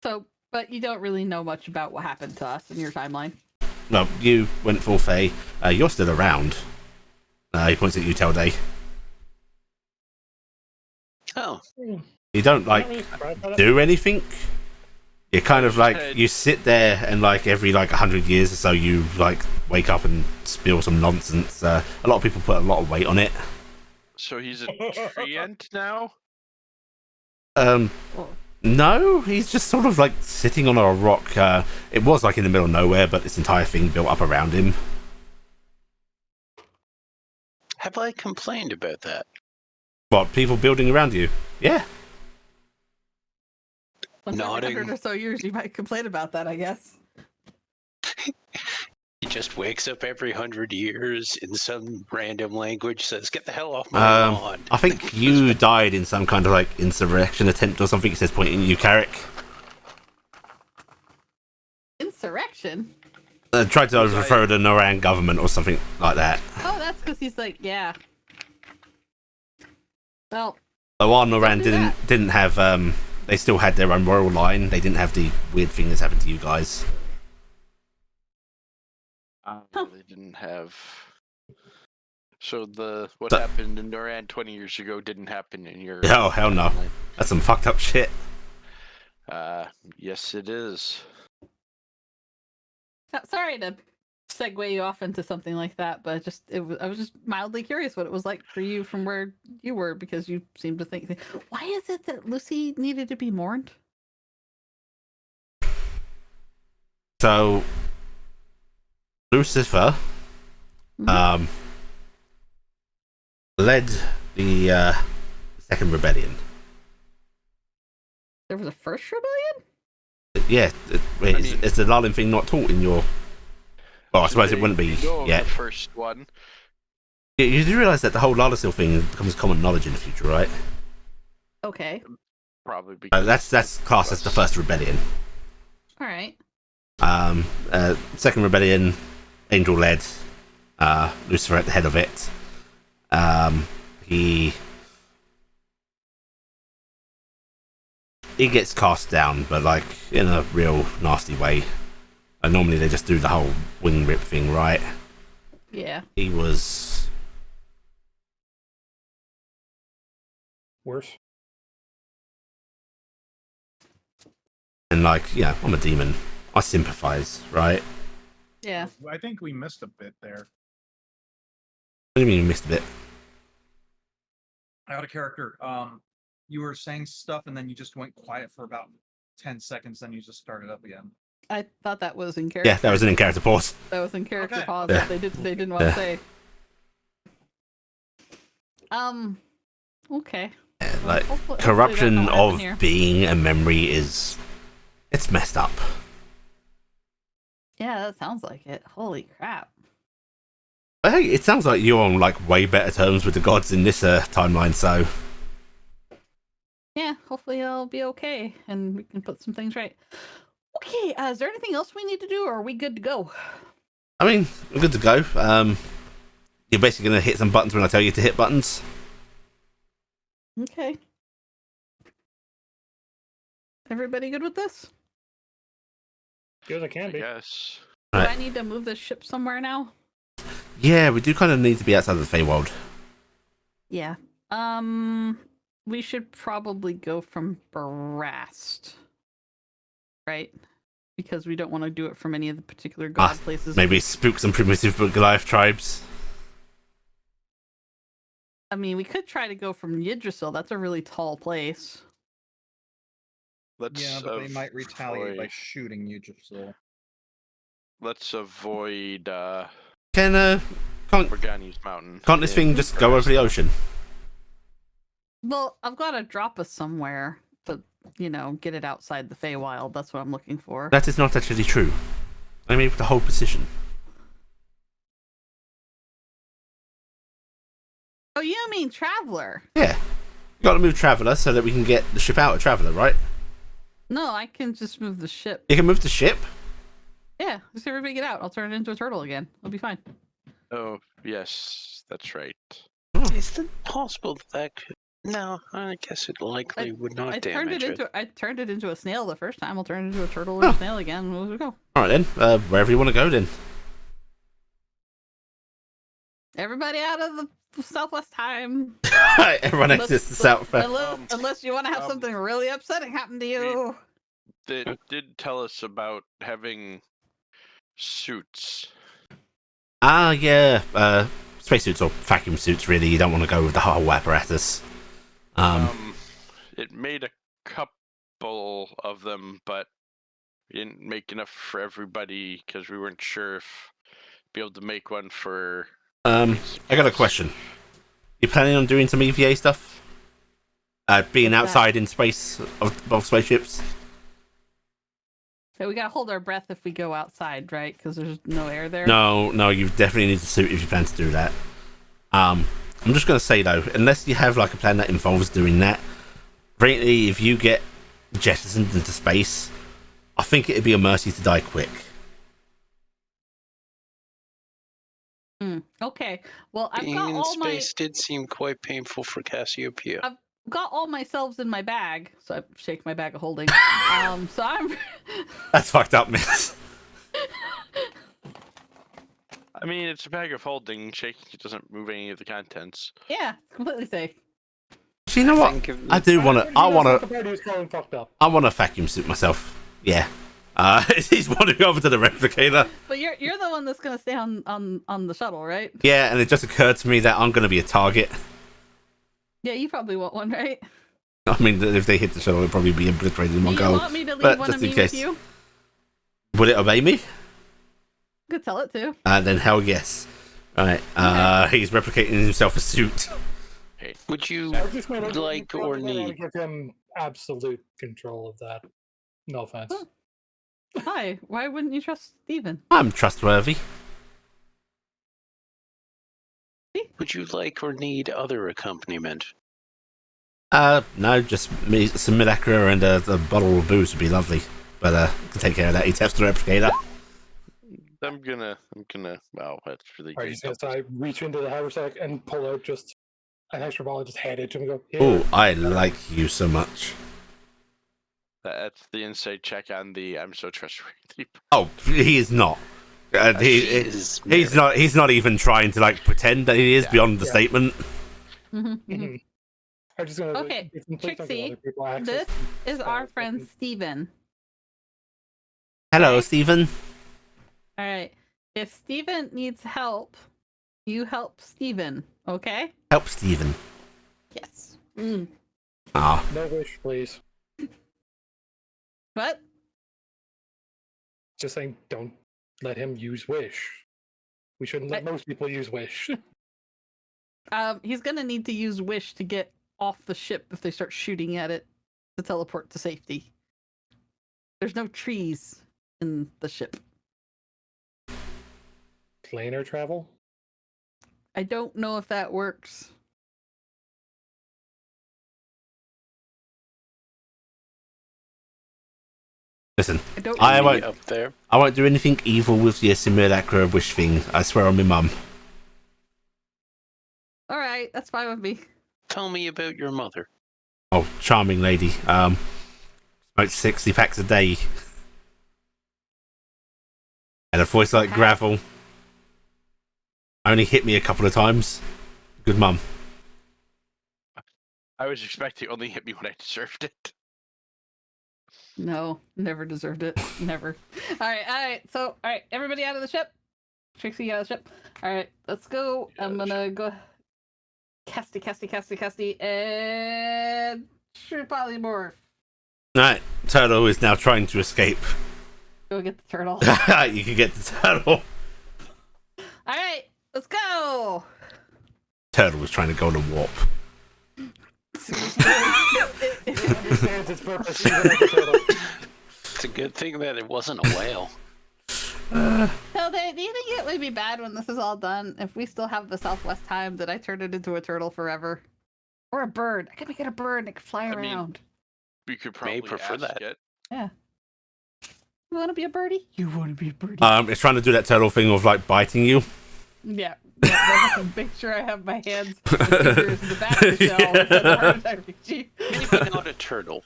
So, but you don't really know much about what happened to us in your timeline. Well, you went full Fae. You're still around. He points at you, Telday. Oh. You don't, do anything. You kind of, you sit there and, every, 100 years or so, you, wake up and spill some nonsense. A lot of people put a lot of weight on it. So he's a treant now? No, he's just sort of, sitting on a rock. It was, in the middle of nowhere, but this entire thing built up around him. Have I complained about that? What, people building around you? Yeah. Once every 100 or so years, you might complain about that, I guess. He just wakes up every 100 years in some random language, says, "Get the hell off my lawn." I think you died in some kind of, insurrection attempt or something. It says pointing at you, Carrick. Insurrection? Tried to overthrow the Noran government or something like that. Oh, that's because he's yeah. Well... While Noran didn't have, they still had their own royal line. They didn't have the weird thing that's happened to you guys. They didn't have. So what happened in Noran 20 years ago didn't happen in your. Oh hell no! That's some fucked up shit. Yes, it is. Sorry to segue you off into something like that, but I was just mildly curious what it was like for you from where you were, because you seem to think. Why is it that Lucy needed to be mourned? So, Lucifer, led the second rebellion. There was a first rebellion? Yeah, is the Lalin thing not taught in your? Well, I suppose it wouldn't be yet. The first one. You do realise that the whole Lalasil thing becomes common knowledge in the future, right? Okay. Probably because that's classed as the first rebellion. All right. Second rebellion, Angel led, Lucifer at the head of it. He gets cast down, but in a real nasty way. Normally they just do the whole wing rip thing, right? Yeah. He was worse. And I'm a demon. I sympathize, right? Yeah. I think we missed a bit there. What do you mean you missed a bit? Out of character. You were saying stuff and then you just went quiet for about 10 seconds, then you just started up again. I thought that was in character. Yeah, that was an in-character pause. That was in character Okay. pause. Yeah. They didn't want to say. Okay. Yeah, Well, hopefully corruption that won't happen of here. being a memory it's messed up. Yeah, that sounds like it. Holy crap. But hey, it sounds like you're on way better terms with the gods in this timeline, so Yeah, hopefully it'll be okay and we can put some things right. Okay, is there anything else we need to do, or are we good to go? I mean, we're good to go. You're basically gonna hit some buttons when I tell you to hit buttons. Okay. Everybody good with this? Good as I can be. Yes. Do Right. I need to move this ship somewhere now? Yeah, we do kind of need to be outside of the Feywild. Yeah. We should probably go from Brast. Right? Because we don't want to do it from any of the particular god places. Maybe spook some primitive Goliath tribes. I mean, we could try to go from Yggdrasil. That's a really tall place. Let's Yeah, but they might retaliate by shooting you, so. Let's avoid Can't Morgani's mountain. this thing just go over the ocean? Well, I've got to drop us somewhere to, get it outside the Feywild. That's what I'm looking for. That is not actually true. I mean, with the whole position. Oh, you mean Traveler? Yeah. You gotta move Traveller so that we can get the ship out of Traveller, right? No, I can just move the ship. You can move the ship? Yeah, just everybody get out. I'll turn it into a turtle again. It'll be fine. Oh, yes, that's right. Is it possible that could... No, I guess it likely would not damage it. I turned it into a snail the first time. I'll turn it into a turtle or a snail again. We'll go. Alright then, wherever you want to go then. Everybody out of the Southwest time. Everyone exits the Southwest. Unless you want to have something really upsetting happen to you. They did tell us about having suits. Ah, yeah. Spacesuits or vacuum suits, really. You don't want to go with the whole apparatus. It made a couple of them, but we didn't make enough for everybody because we weren't sure if be able to make one for. I got a question. You planning on doing some EVA stuff? Being outside in space of spaceships? So we gotta hold our breath if we go outside, right? Because there's no air there. No, you definitely need a suit if you plan to do that. I'm just gonna say though, unless you have like a plan that involves doing that, frankly, if you get jettisoned into space, I think it'd be a mercy to die quick. Okay. Well, I've Being got in all space did seem quite painful for Cassiopeia. I've got all my selves in my bag, so I shake my bag of holding. So I'm. That's fucked up, miss. I mean, it's a bag of holding. Shaking it doesn't move any of the contents. Yeah, completely safe. Do you know what? I do want to. I want to vacuum suit myself. Yeah. He's wandering over to the replicator. But you're the one that's gonna stay on the shuttle, right? Yeah, and it just occurred to me that I'm gonna be a target. Yeah, you probably want one, right? I mean, if they hit the shuttle, it'll probably be obliterated in one go. Do you want me to leave but one just of in me case. with you? Would it obey me? Could tell it to. Then hell yes. Right. He's replicating himself a suit. Would you like or need? Give him absolute control of that. No offense. Huh. Hi. Why wouldn't you trust Steven? I'm trustworthy. Would you like or need other accompaniment? No, just me, some Midacra and a bottle of booze would be lovely. But I can take care of that. He taps the replicator. I'm gonna. Wow, that's really Alright, great. so I reach into the haversack and pull out just an extra ball and just hand it to him and go, Oh, I like you so much. That's the insight check on the I'm so trustworthy. Oh, he is not. He's not even trying to like pretend that he is beyond the statement. Mm-hmm. I'm just gonna, okay, Trixie, this is our friend Steven. Hello, Steven. All right. If Steven needs help, you help Steven, okay? Help Steven. Yes. Ah. No wish, please. What? Just saying, don't let him use wish. We shouldn't let most people use wish. He's gonna need to use wish to get off the ship if they start shooting at it to teleport to safety. There's no trees in the ship. Planar travel? I don't know if that works. Listen, I won't. Up there. I won't do anything evil with the simulacra wish thing. I swear on my mum. All right, that's fine with me. Tell me about your mother. Oh, charming lady. Smoked 60 packs a day. Had a voice like gravel. Only hit me a couple of times. Good mum. I was expecting only hit me when I deserved it. No, never deserved it. Never. All right. So, all right, everybody out of the ship. Trixie, out of the ship. All right, let's go. I'm gonna go. Casty, and polymorph. Alright, Turtle is now trying to escape. Go get the turtle. You can get the turtle. All right, let's go. Turtle was trying to go to warp. It's a good thing that it wasn't a whale. So do you think it would be bad when this is all done if we still have the Southwest time that I turn it into a turtle forever? Or a bird. I could make it a bird that could fly I mean, around. We could May probably prefer ask that. it. Yeah. You want to be a birdie? You want to be a birdie? It's trying to do that turtle thing of like biting you. Yeah. I have to make sure I have my hands and fingers in the back of the shell. It's a heart attack, Richie. Maybe not a turtle.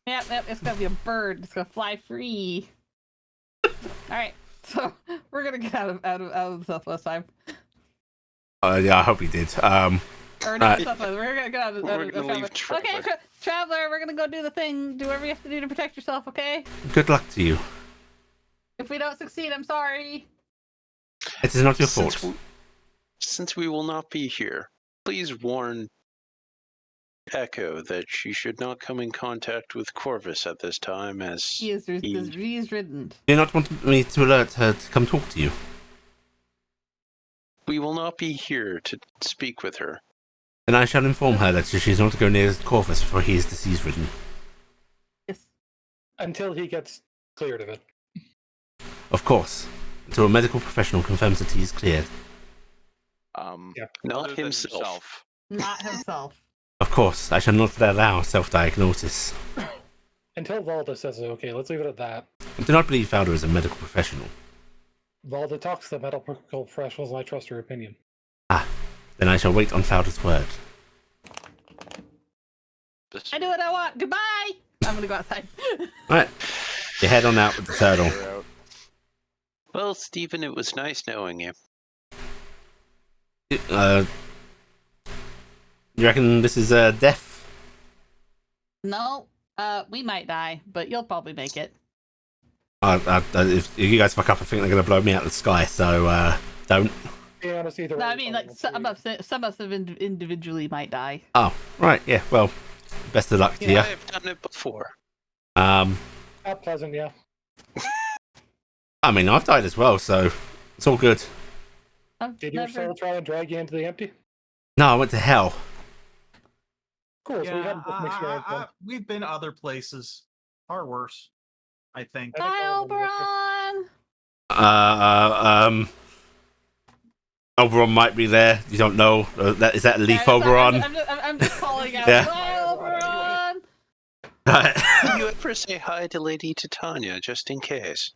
Yep, it's gonna be a bird. It's gonna fly free. All right, so we're gonna get out of the Southwest time. Yeah, I hope he did. Or not Southwest. We're gonna get out of We're gonna leave Traveler. Okay, Traveler, we're gonna go do the thing. Do whatever you have to do to protect yourself. Okay. Good luck to you. If we don't succeed, I'm sorry. It is not your fault. Since we will not be here, please warn Echo that she should not come in contact with Corvus at this time, as He is ridden. Do you not want me to alert her to come talk to you? we will not be here to speak with her. Then I shall inform her that she's not to go near Corvus, for he is disease-ridden. Yes. Until he gets cleared of it. Of course, until a medical professional confirms that he is cleared. Not Other than himself. Not himself. Of course, I shall not allow self-diagnosis. Until Valda says it, okay, let's leave it at that. I do not believe Fowler is a medical professional. Valda talks to the medical professionals and I trust her opinion. Then I shall wait on Fowler's word. I do what I want. Goodbye. I'm gonna go outside. Right, you head on out with the turtle. Well, Stephen, it was nice knowing you. You reckon this is death? No. We might die, but you'll probably make it. If you guys fuck up, I think they're going to blow me out of the sky, so don't. Yeah, honest, either No, way, I mean, like, some of them individually might die. Oh, right, yeah, well, best of luck to you. I have done it before. Not pleasant, yeah. I mean, I've died as well, so it's all good. Did your soul try and drag you into the empty? No, I went to hell. Cool, so we Yeah, had an experience then. we've been other places. Far worse, I think. Bye, Oberon. Oberon might be there. You don't know. Is that Leaf Yeah, Oberon? I'm just calling out. Yeah. Bye, Oberon. Could you ever say hi to Lady Titania, just in case?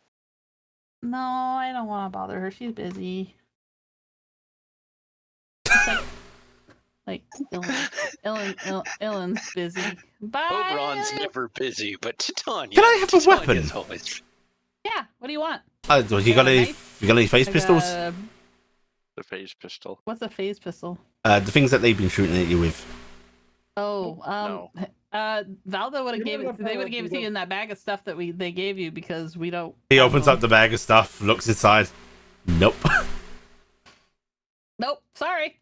No, I don't want to bother her. She's busy. Just like Ellen's busy. Bye. Oberon's never busy, but Titania. Can I have a weapon? Titania's always... Yeah. What do you want? You got any face Like pistols? The phase pistol. What's a phase pistol? The things that they've been shooting at you with. Oh, Valda would have gave it. They would have gave it to you you in that bag of stuff that they gave you because we don't. He opens up the bag of stuff, looks inside. Nope. Nope. Sorry.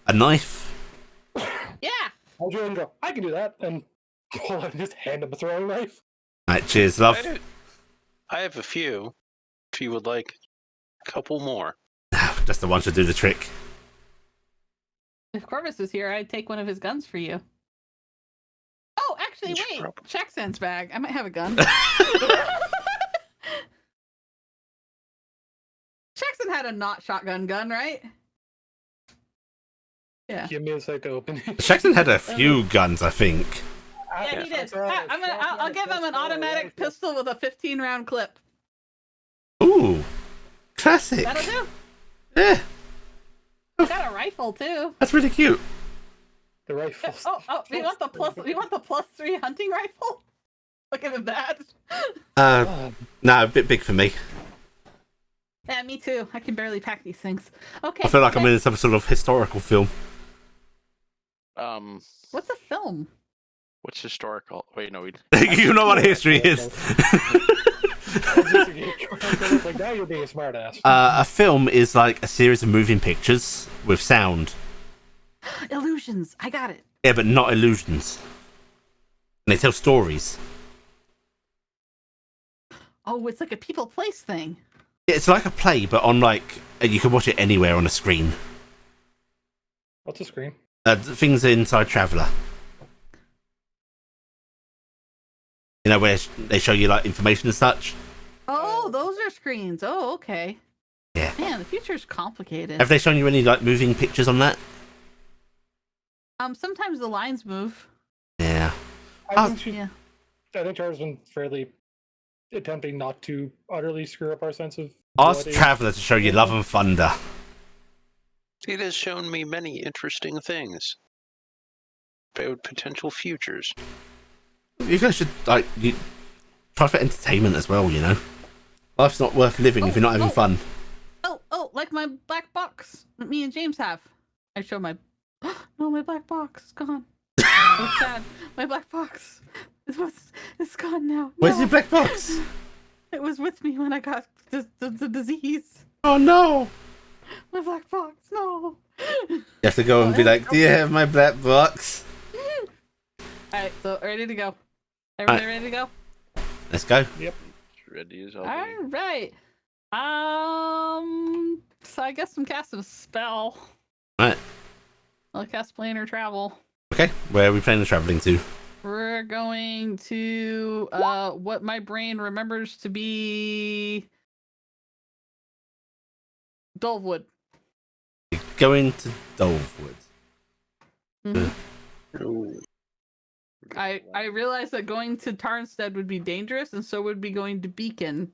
A knife. Yeah. I'll join and go, I can do that, and pull out and just hand him a throwing knife. Right, cheers, love. I have a few. If you would like a couple more. Just the one should do the trick. If Corvus was here, I'd take one of his guns for you. Oh, actually, You should wait. probably- Jackson's bag. I might have a gun. Jackson had a not shotgun gun, right? Yeah. Give me a sec to open it. Jackson had a few guns, I think. Yeah, he did. I'll give him an automatic pistol with a 15-round clip. Ooh, classic. That'll do. Yeah, I got a rifle too. that's really cute. The rifle. Oh, you want the +3 hunting rifle? Look at that. Nah, a bit big for me. Yeah, me too. I can barely pack these things. Okay. I feel like I'm in some sort of historical film. What's a film? What's historical? Wait, no, we. You know what history is. Like, now you're being a smartass. A film is like a series of moving pictures with sound. Illusions. I got it. Yeah, but not illusions. And they tell stories. Oh, it's like a people place thing. Yeah, it's like a play, but on like you can watch it anywhere on a screen. What's a screen? Things inside Traveller. You know, where they show you like information and such. Oh, those are screens. Oh, okay. Yeah. Man, the future's complicated. Have they shown you any like moving pictures on that? Sometimes the lines move. Yeah. I think Yeah. I think Char's been fairly attempting not to utterly screw up our sense of. Ask what is- Traveler to show you Love and Thunder. It has shown me many interesting things about potential futures. You guys should like try for entertainment as well. You know, life's not worth living if you're not having fun. Oh, like my black box that me and James have. I show my. No, my black box is gone. So sad. My black box. It's gone now. Where's No. your black box? It was with me when I got the disease. Oh no! My black box. No. You have to go and be like, "Do you have my black box?" Alright, so ready to go. Everybody ready to go? Let's go. Ready as I'll be. Alright. So I guess I'm casting a spell. Alright. I'll cast Planar Travel. Okay. Where are we planning on traveling to? We're going to what my brain remembers to be Dolvewood. Going to Dolvewood. Mhm. Ooh. I realized that going to Tarnstead would be dangerous, and so would be going to Beacon.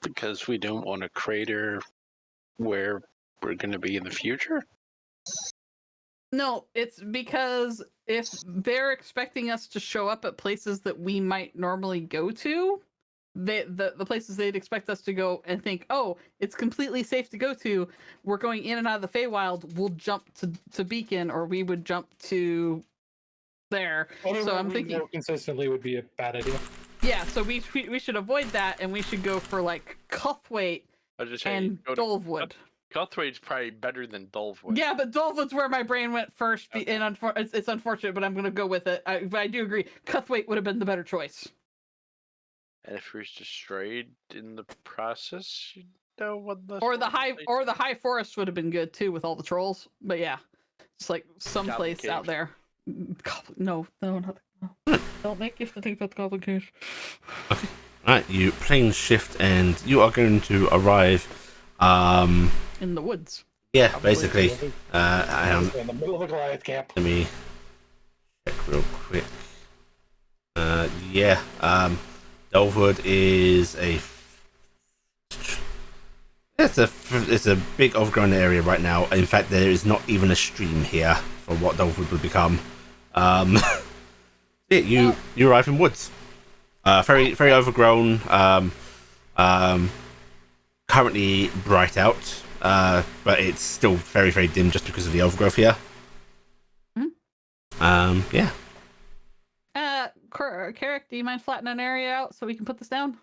Because we don't want a crater where we're going to be in the future? No, it's because if they're expecting us to show up at places that we might normally go to, the places they'd expect us to go and think, oh, it's completely safe to go to, we're going in and out of the Feywild, we'll jump to Beacon, or we would jump to there. So I'm thinking more consistently would be a bad idea. yeah, so we should avoid that, and we should go for like Cuthwaite I was just saying, and go to Dolvewood. Cuthwaite's probably better than Dolvewood. Yeah, but Dolvewood's where my brain went first, Okay. and it's unfortunate, but I'm gonna go with it. But I do agree, Cuthwaite would have been the better choice. And if we're destroyed in the process, you know what the Or the high forest would have been good too with all the trolls. But yeah, it's like someplace Goblin out Cave. there. No, not don't make you have to think about the Goblin Cave. Alright, you plane shift and you are going to arrive. In the woods. Yeah, basically. Hang on, In the middle of a Goliath camp. let me check real quick. Yeah. Dolvewood is it's a big overgrown area right now. In fact, there is not even a stream here for what Dolvewood would become. Yeah, you arrive in woods. Very overgrown. Currently bright out, but it's still very dim just because of the overgrowth here. Yeah. Carrick, do you mind flattening an area out so we can put this down?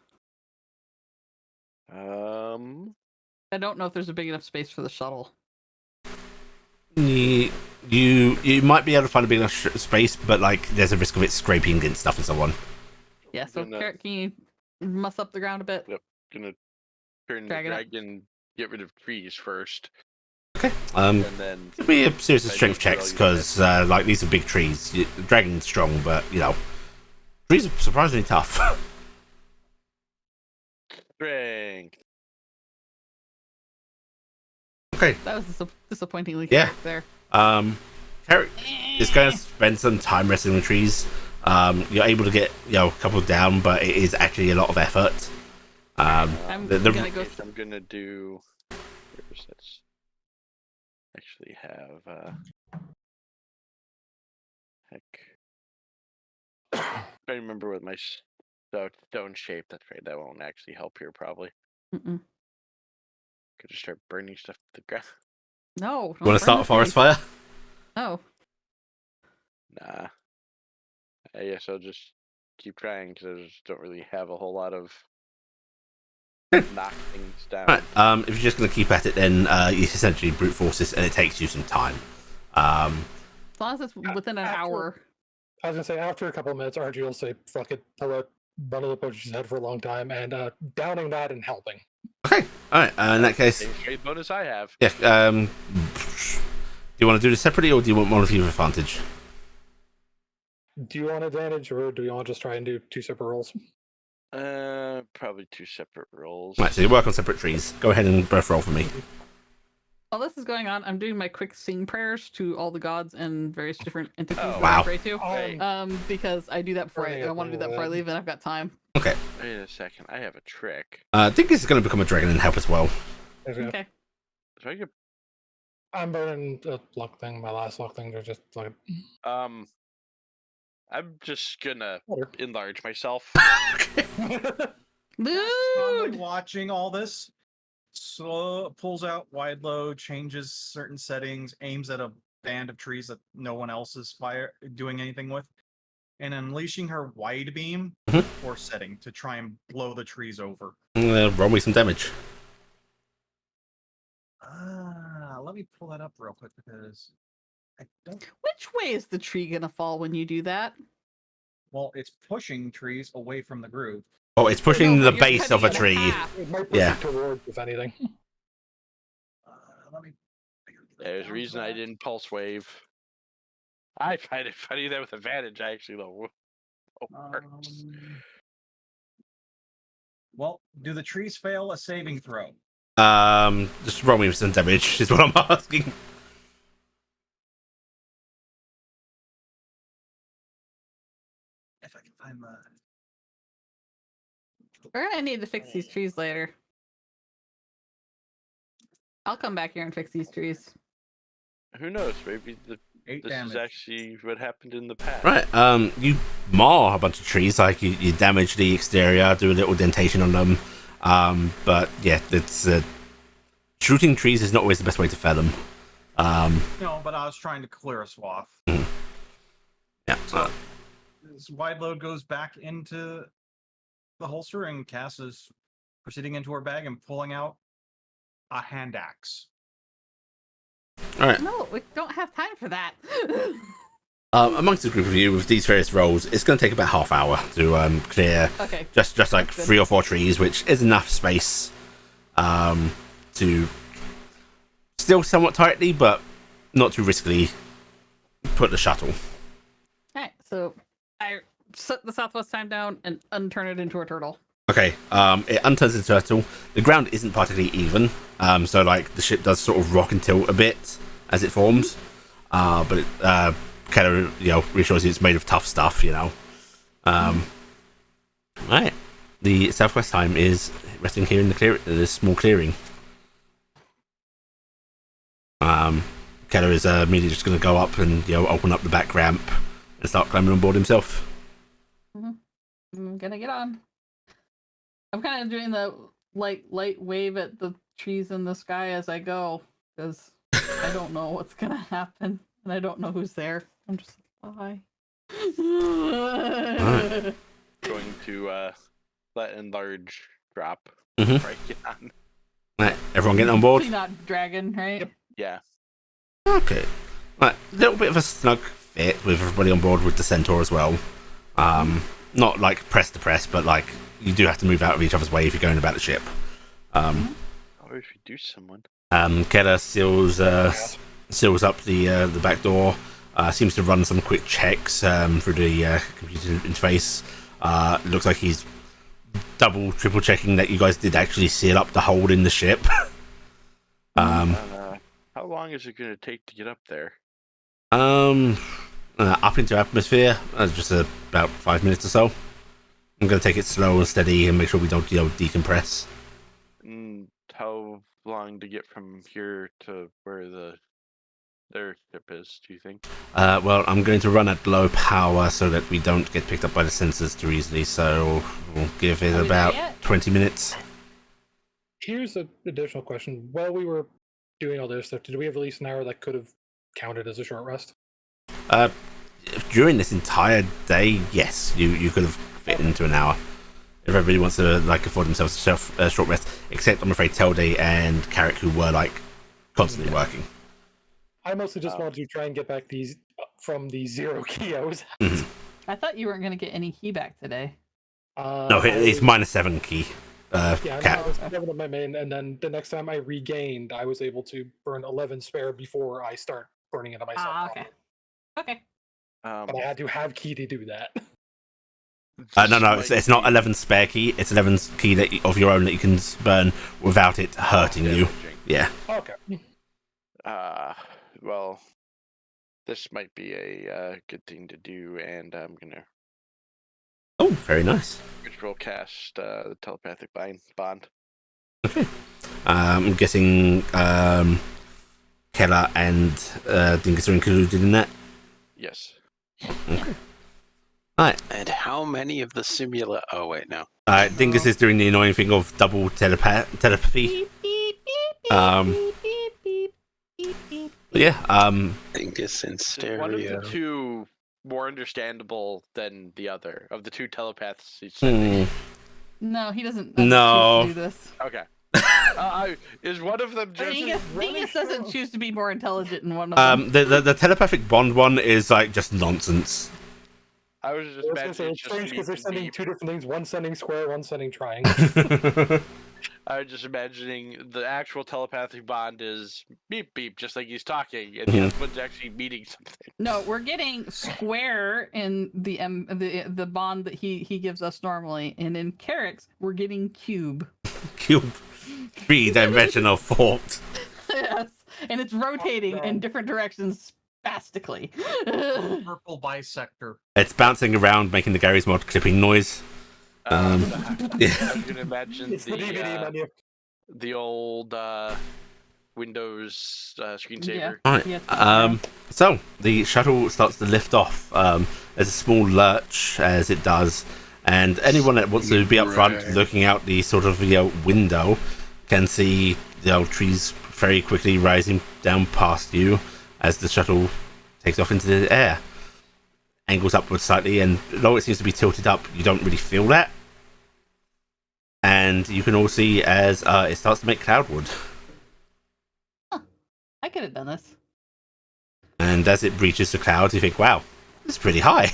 I don't know if there's a big enough space for the shuttle. You might be able to find a big enough space, but like there's a risk of it scraping against stuff and so on. Yeah, so Gonna- Carrick, can you muss up the ground a bit? Gonna turn Drag it the up. dragon, get rid of trees first, Okay. and then It'll be a series of I strength think checks we'll because like these are big trees. The dragon's strong, but you know, trees are surprisingly tough. strength. Okay. That was disappointingly Yeah. Carrick there. Carrick is going to spend some time wrestling with trees. You're able to get a couple down, but it is actually a lot of effort. I'm the- gonna go. Okay, so I'm gonna do. Let's actually have. Heck. I remember with my stone shape. That's right. That won't actually help here. Probably Mm-mm. could just start burning stuff to the ground. No. You want to start a forest fire? Oh. Nah. I guess I'll just keep trying because I just don't really have a whole lot of knock things down. Right. If you're just going to keep at it, then you essentially brute force this, and it takes you some time. As long as it's within an After- hour. I was gonna say after a couple of minutes, Archie will say, "Fuck it," pull out one of the potions she's had for a long time, and downing that and helping. Okay. All right. In that case, Same trade bonus I have. yeah. Do you want to do this separately, or do you want one of you with advantage? Do you want advantage, or do we want to just try and do 2 separate rolls? Probably 2 separate rolls. Right, so you work on separate trees. Go ahead and both roll for me. While this is going on, I'm doing my quick sing prayers to all the gods and various different entities that wow. I pray to. Right. Because I do that before Right, I want to do that before I leave, and I've got time. Okay. Wait a second. I have a trick. I think this is going to become a dragon and help as well. Okay. So I could, I'm burning a luck thing. My last luck thing. They're just like. I'm just gonna enlarge myself. Dude! Watching all this, so pulls out wide load, changes certain settings, aims at a band of trees that no one else is doing anything with, and unleashing her wide beam or setting to try and blow the trees over. Roll me some damage. Let me pull that up real quick because I don't. Which way is the tree gonna fall when you do that? Well, it's pushing trees away from the groove. Oh, it's pushing No, the you're base of a cutting it in tree. half. It might push Yeah. it towards, if anything. Let me. figure that There's a down reason for I that. didn't pulse wave. I find it funny that with advantage, I actually though. Works. Well, do the trees fail a saving throw? Just roll me some damage is what I'm asking. If I can find the. We're gonna need to fix these trees later. I'll come back here and fix these trees. Who knows? Maybe 8 this damage. is actually what happened in the past. Right, you maul a bunch of trees, like you damage the exterior, do a little dentation on them. But yeah, it's shooting trees is not always the best way to fell them. No, but I was trying to clear a swath. Yeah. So this wide load goes back into the holster, and Cass is proceeding into her bag and pulling out a hand axe. All right. No, we don't have time for that. Amongst the group of you with these various roles, it's going to take about half hour to clear Okay. just like That's good. 3 or 4 trees, which is enough space to still somewhat tightly, but not too riskily put the shuttle. Alright, so I set the southwest time down and unturn it into a turtle. Okay, it unturns into a turtle. The ground isn't particularly even, so like the ship does sort of rock and tilt a bit as it forms, but it kind of reassures you it's made of tough stuff, Right, the southwest time is resting here in this small clearing. Keller is immediately just going to go up and open up the back ramp and start climbing on board himself. I'm gonna get on. I'm kind of doing the light wave at the trees in the sky as I go, because I don't know what's gonna happen and I don't know who's there. I'm just like, bye. Alright. Going to let enlarge drop. Mhm. Right, get on. Right, everyone getting on board? Hopefully not dragon, right? Yeah. Okay. Right, a little bit of a snug fit with everybody on board with the centaur as well. Not like press to press, but like you do have to move out of each other's way if you're going about the ship. Or if you do someone. Keller seals up the back door. Seems to run some quick checks through the computer interface. Looks like he's triple checking that you guys did actually seal up the hole in the ship. How long is it going to take to get up there? Up into atmosphere, just about 5 minutes or so. I'm going to take it slow and steady and make sure we don't decompress. And how long to get from here to where their ship is, do you think? Well, I'm going to run at low power so that we don't get picked up by the sensors too easily, so we'll give it Are we about there yet? 20 minutes. Here's an additional question. While we were doing all this stuff, did we have at least an hour that could have counted as a short rest? During this entire day, yes, you could have fit into an hour. If everybody wants to afford themselves a short rest, except I'm afraid Telde and Carrick, who were constantly working. I mostly just wanted to try and get back these from the 0 key I was at. Mhm. I thought you weren't gonna get any key back today. No, it's -7 key. Yeah, Cap. I was 7 of my main, and then the next time I regained, I was able to burn 11 spare before I start burning into myself. Okay. Okay. But I had to have key to do that. No, it's not 11's spare key. It's 11's key of your own that you can burn without it hurting you. Yeah. Okay. Well, this might be a good thing to do, and I'm gonna. Oh, very nice. Which will cast the telepathic bond. Okay. I'm guessing Keller and Dingus are included in that. Yes. Okay. Right. And how many of the simula? Oh wait, no. Dingus is doing the annoying thing of double telepathy. Beep, beep, beep, beep, beep, beep, beep, beep. Yeah. Dingus in stereo. One of the two more understandable than the other of the two telepaths he's sending. No, he doesn't. No. Choose to do this. Okay. Is one of them just Dingus doesn't choose to be more intelligent in one of them. The telepathic bond one is like just nonsense. I was just imagining it's strange because they're sending beep. two different things. One sending square, one sending triangle. I was just imagining the actual telepathic bond is beep beep, just like he's talking, and the other one's actually meaning something. No, we're getting square in the bond that he gives us normally, and in Carrick's we're getting cube. Cube. 3-dimensional fort. Yes, and it's rotating in different directions spastically. Purple bisector. It's bouncing around, making the Gary's mod clipping noise. Yeah. I was gonna imagine It's the DVD menu. the old Windows screensaver. Right. So the shuttle starts to lift off. There's a small lurch as it does, and anyone that wants to be up front, looking out the sort of window, can see the trees very quickly rising down past you as the shuttle takes off into the air. Angles upwards slightly, and though it seems to be tilted up, you don't really feel that. And you can all see as it starts to make cloudwood. Huh. I could have done this. And as it breaches the clouds, you think, wow, it's pretty high.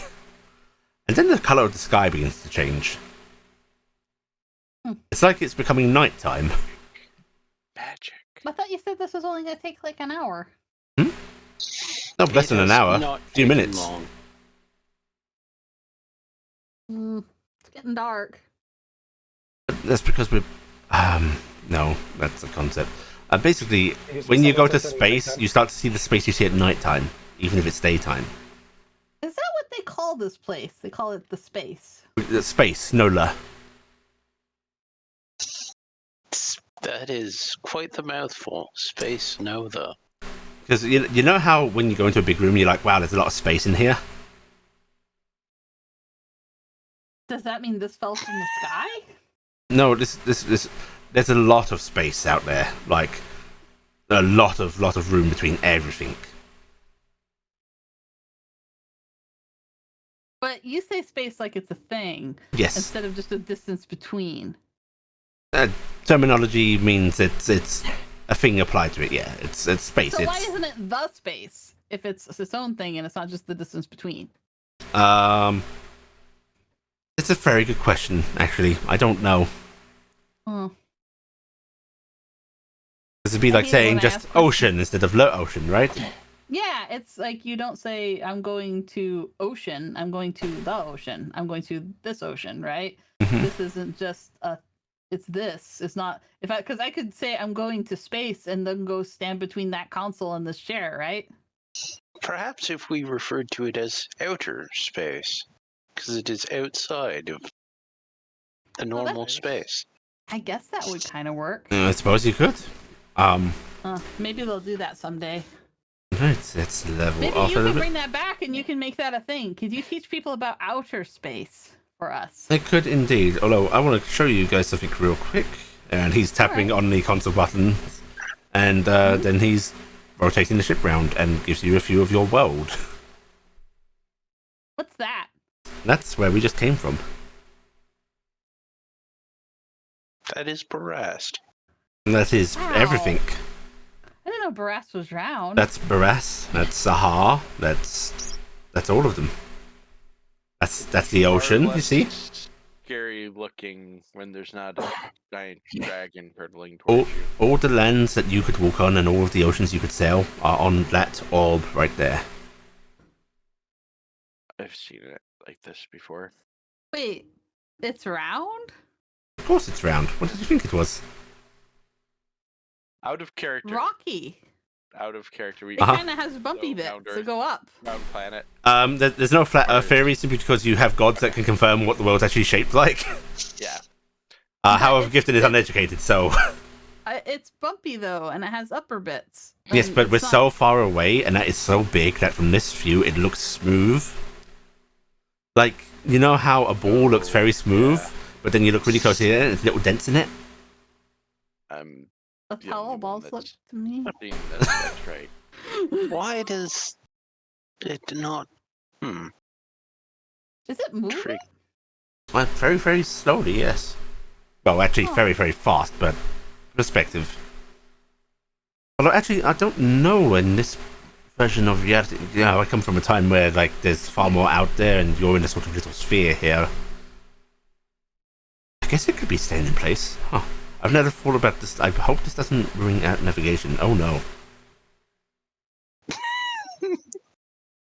And then the colour of the sky begins to change. It's like it's becoming nighttime. Magic. I thought you said this was only going to take like an hour. No, less than an hour. A few minutes. Long. It's getting dark. That's because we're... no, that's the concept. Basically, when you go to space, you start to see the space you see at nighttime, even if it's daytime. Is that what they call this place? They call it the space. Space, Nola. That is quite the mouthful. Space Nova. Because you know how when you go into a big room, you're like, wow, there's a lot of space in here? Does that mean this fell from the sky? No, this there's a lot of space out there. Like, a lot of room between everything. But you say space like it's a thing. Yes. Instead of just a distance between. Terminology means it's a thing applied to it, yeah. It's space. So why isn't it the space if it's its own thing and it's not just the distance between? It's a very good question, actually. I don't know. Oh. This would be like saying just ocean instead of low ocean, right? Yeah, it's like you don't say I'm going to ocean, I'm going to the ocean, I'm going to this ocean, right? Mm-hmm. This isn't just it's this. It's not because I could say I'm going to space and then go stand between that console and this chair, right? Perhaps if we referred to it as outer space, because it is outside of the normal space. I guess that would kind of work. I suppose you could. Maybe they'll do that someday. Let's level Maybe off you a little can bit. bring that back and you can make that a thing. Could you teach people about outer space for us? I could indeed, although I want to show you guys something real quick. And he's tapping on the console button, and then he's rotating the ship round and gives you a view of your world. What's that? That's where we just came from. That is Barast. And that is Wow. everything. I didn't know Barast was round. That's Baras. That's Sahar. That's all of them. That's the ocean. You see? Scary looking when there's not a giant dragon hurtling towards you. All the lands that you could walk on and all of the oceans you could sail are on that orb right there. I've seen it like this before. Wait, it's round? Of course it's round. What did you think it was? Out of character. Rocky. Out of character. We It kind of has bumpy So, bits round to Earth. go up. round planet. There's no flat Or- Earth theory simply because you have gods that can confirm what the world's actually shaped like. Yeah. However, it's- Gifted is uneducated, so It's bumpy though, and it has upper bits. yes, And but we're it's not- so far away, and that is so big that from this view it looks smooth. Like, you know how a ball looks very smooth, Yeah. but then you look really close here and there's little dents in it? That's the how only all one balls look that's- to me. That's right. Why does it not? Is it moving? Trick. Well, very, very slowly, yes. Well, actually, Oh. very, very fast, but perspective. Although, actually, I don't know in this version of reality. Yeah, I come from a time where, like, there's far more out there, and you're in a sort of little sphere here. I guess it could be staying in place. Huh. I've never thought about this. I hope this doesn't ring out navigation. Oh, no.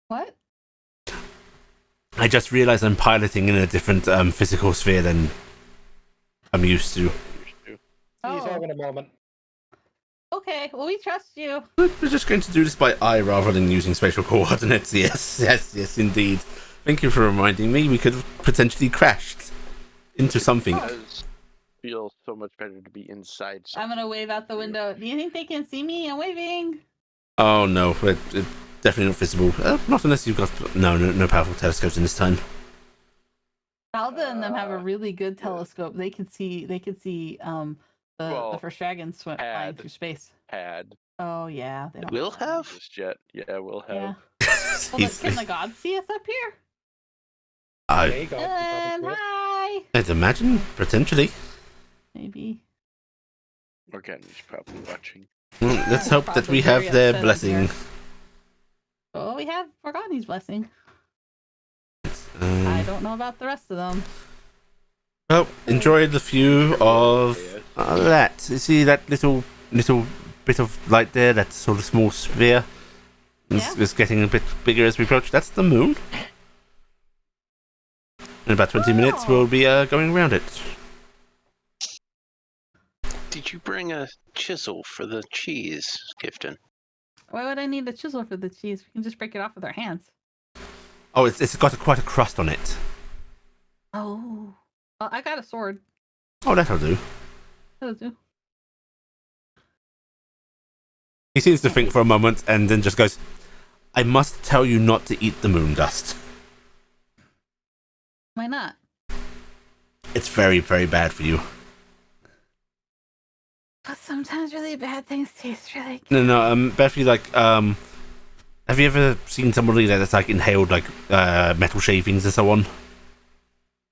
What? I just realized I'm piloting in a different physical sphere than I'm used to. He's Oh, having a moment. okay. Well, we trust you. We're just going to do this by eye rather than using spatial coordinates. Yes, indeed. Thank you for reminding me. We could have potentially crashed into something. It does feel so much better to be inside. I'm gonna wave out the window. Do you think they can see me? I'm waving. Oh no, it definitely not visible. Not unless you've got no powerful telescopes in this time. Alda and them have a really good telescope. They can see. The Well, first dragon flying had. through space. Had Oh yeah, they don't. Will have? just yet. Yeah, we'll have. Yeah. Well, look, can the gods see us up here? Hey, God, Hi. I'd imagine potentially. Maybe. Morgani's probably watching. Well, let's hope that we Probably have very their upset blessing. here. Oh, we have Morgani's blessing. I don't know about the rest of them. Well, enjoy the view of that. You see that little bit of light there? That sort of small sphere. Yeah. It's getting a bit bigger as we approach. That's the moon. In about 20 minutes, we'll be going around it. Did you bring a chisel for the cheese, Gifton? Why would I need a chisel for the cheese? We can just break it off with our hands. Oh, it's got quite a crust on it. Oh. Well, I got a sword. Oh, that'll do. That'll do. He seems to think for a moment and then just goes, I must tell you not to eat the moon dust. Why not? It's very, very bad for you. But sometimes really bad things taste really good. No, bad for you, like, have you ever seen somebody that's, like, inhaled, like, metal shavings and so on?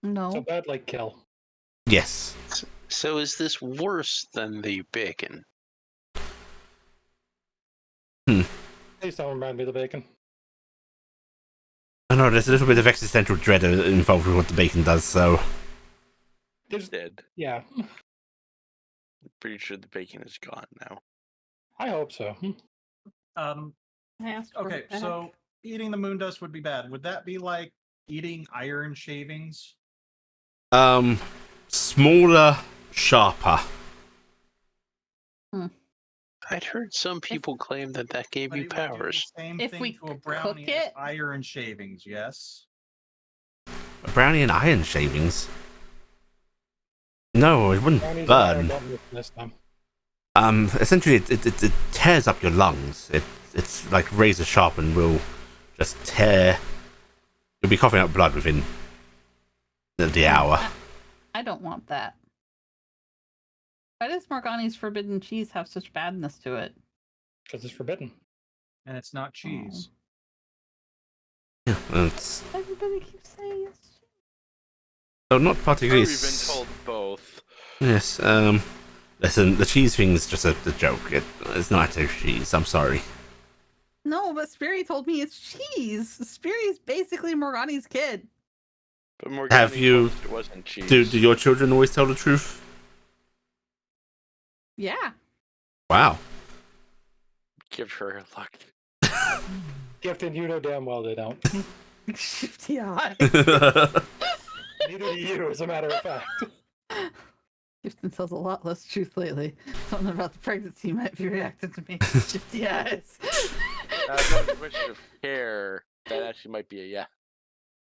No. So bad, like kill. Yes. So is this worse than the bacon? Please don't remind me of the bacon. I know, there's a little bit of existential dread involved with what the bacon does, so... There's, Dead. yeah, Pretty sure the bacon is gone now. I hope so. Um. I asked for Okay, it back. so eating the moon dust would be bad. Would that be like eating iron shavings? Smaller, sharper. I'd heard some people claim that gave But you it would do the powers. same If thing we to a cook brownie as it- iron shavings, yes. A brownie and iron shavings? No, it wouldn't Brownies and iron burn. don't mix this time. Essentially, it tears up your lungs. It's like razor sharp and will just tear. You'll be coughing out blood within the hour. I don't want that. Why does Morgani's forbidden cheese have such badness to it? Because it's forbidden. And it's not cheese. Yeah, it's Everybody keeps saying it's cheese. so not Or particularly. we've been told both. Yes. Listen, the cheese thing's just a joke. It's not actually cheese. I'm sorry. No, but Speary told me it's cheese. Speary's basically Morgani's kid. But Morgani Have you- told us it wasn't cheese. Do your children always tell the truth? Yeah. Wow. Give her luck. Gifted, you know damn well they don't. Shifty eye. Neither do you, as a matter of fact. Gifton tells a lot less truth lately. Something about the pregnancy might be reacting to me. Shifty eyes. That's not a question of care. That actually might be a yeah.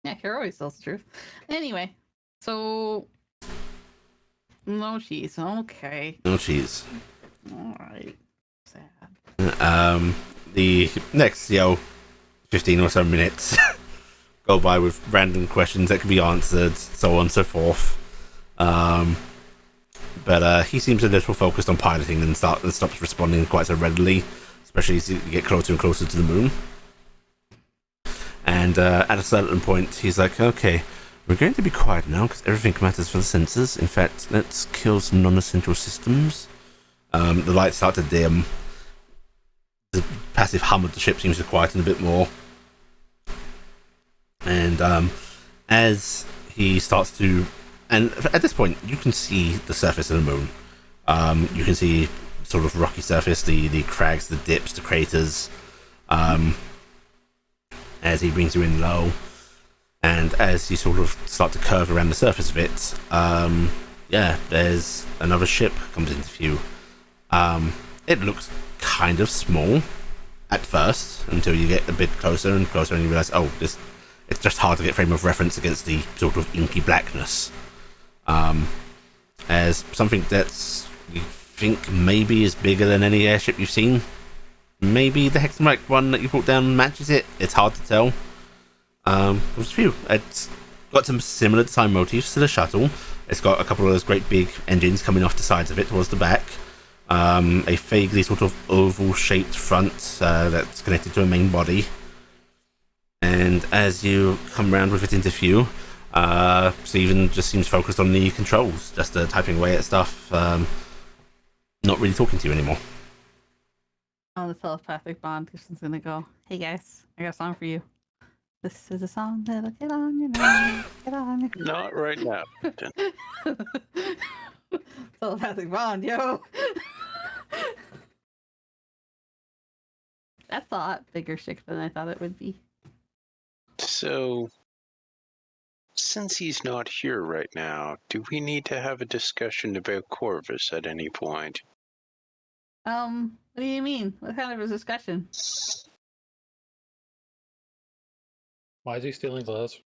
Yeah, Care always tells the truth. Anyway, so no cheese. Okay. No cheese. All right. Sad. The next, 15 or so minutes go by with random questions that can be answered, so on and so forth. But he seems a little focused on piloting and stops responding quite so readily, especially as you get closer and closer to the moon. And at a certain point, he's like, okay, we're going to be quiet now because everything matters for the sensors. In fact, let's kill some non-essential systems. The lights start to dim. The passive hum of the ship seems to quieten a bit more. And as he starts to... And at this point, you can see the surface of the moon. You can see sort of rocky surface, the crags, the dips, the craters. As he brings you in low, and as you sort of start to curve around the surface of it, there's another ship comes into view. It looks kind of small at first, until you get a bit closer and closer, and you realize, it's just hard to get frame of reference against the sort of inky blackness. As something that's, you think maybe is bigger than any airship you've seen. Maybe the Hexamite one that you brought down matches it. It's hard to tell. There's a few. It's got some similar design motifs to the shuttle. It's got a couple of those great big engines coming off the sides of it towards the back. A vaguely sort of oval-shaped front that's connected to a main body. And as you come around with it into view, Stephen just seems focused on the controls, just typing away at stuff, not really talking to you anymore. On the telepathic bond, Christian's gonna go, hey guys, I got a song for you. This is a song that'll get on your nerves. Get on your Not right now. telepathic bond, yo. That's a lot bigger shtick than I thought it would be. So, since he's not here right now, do we need to have a discussion about Corvus at any point? What do you mean? What kind of a discussion? Why is he stealing clothes?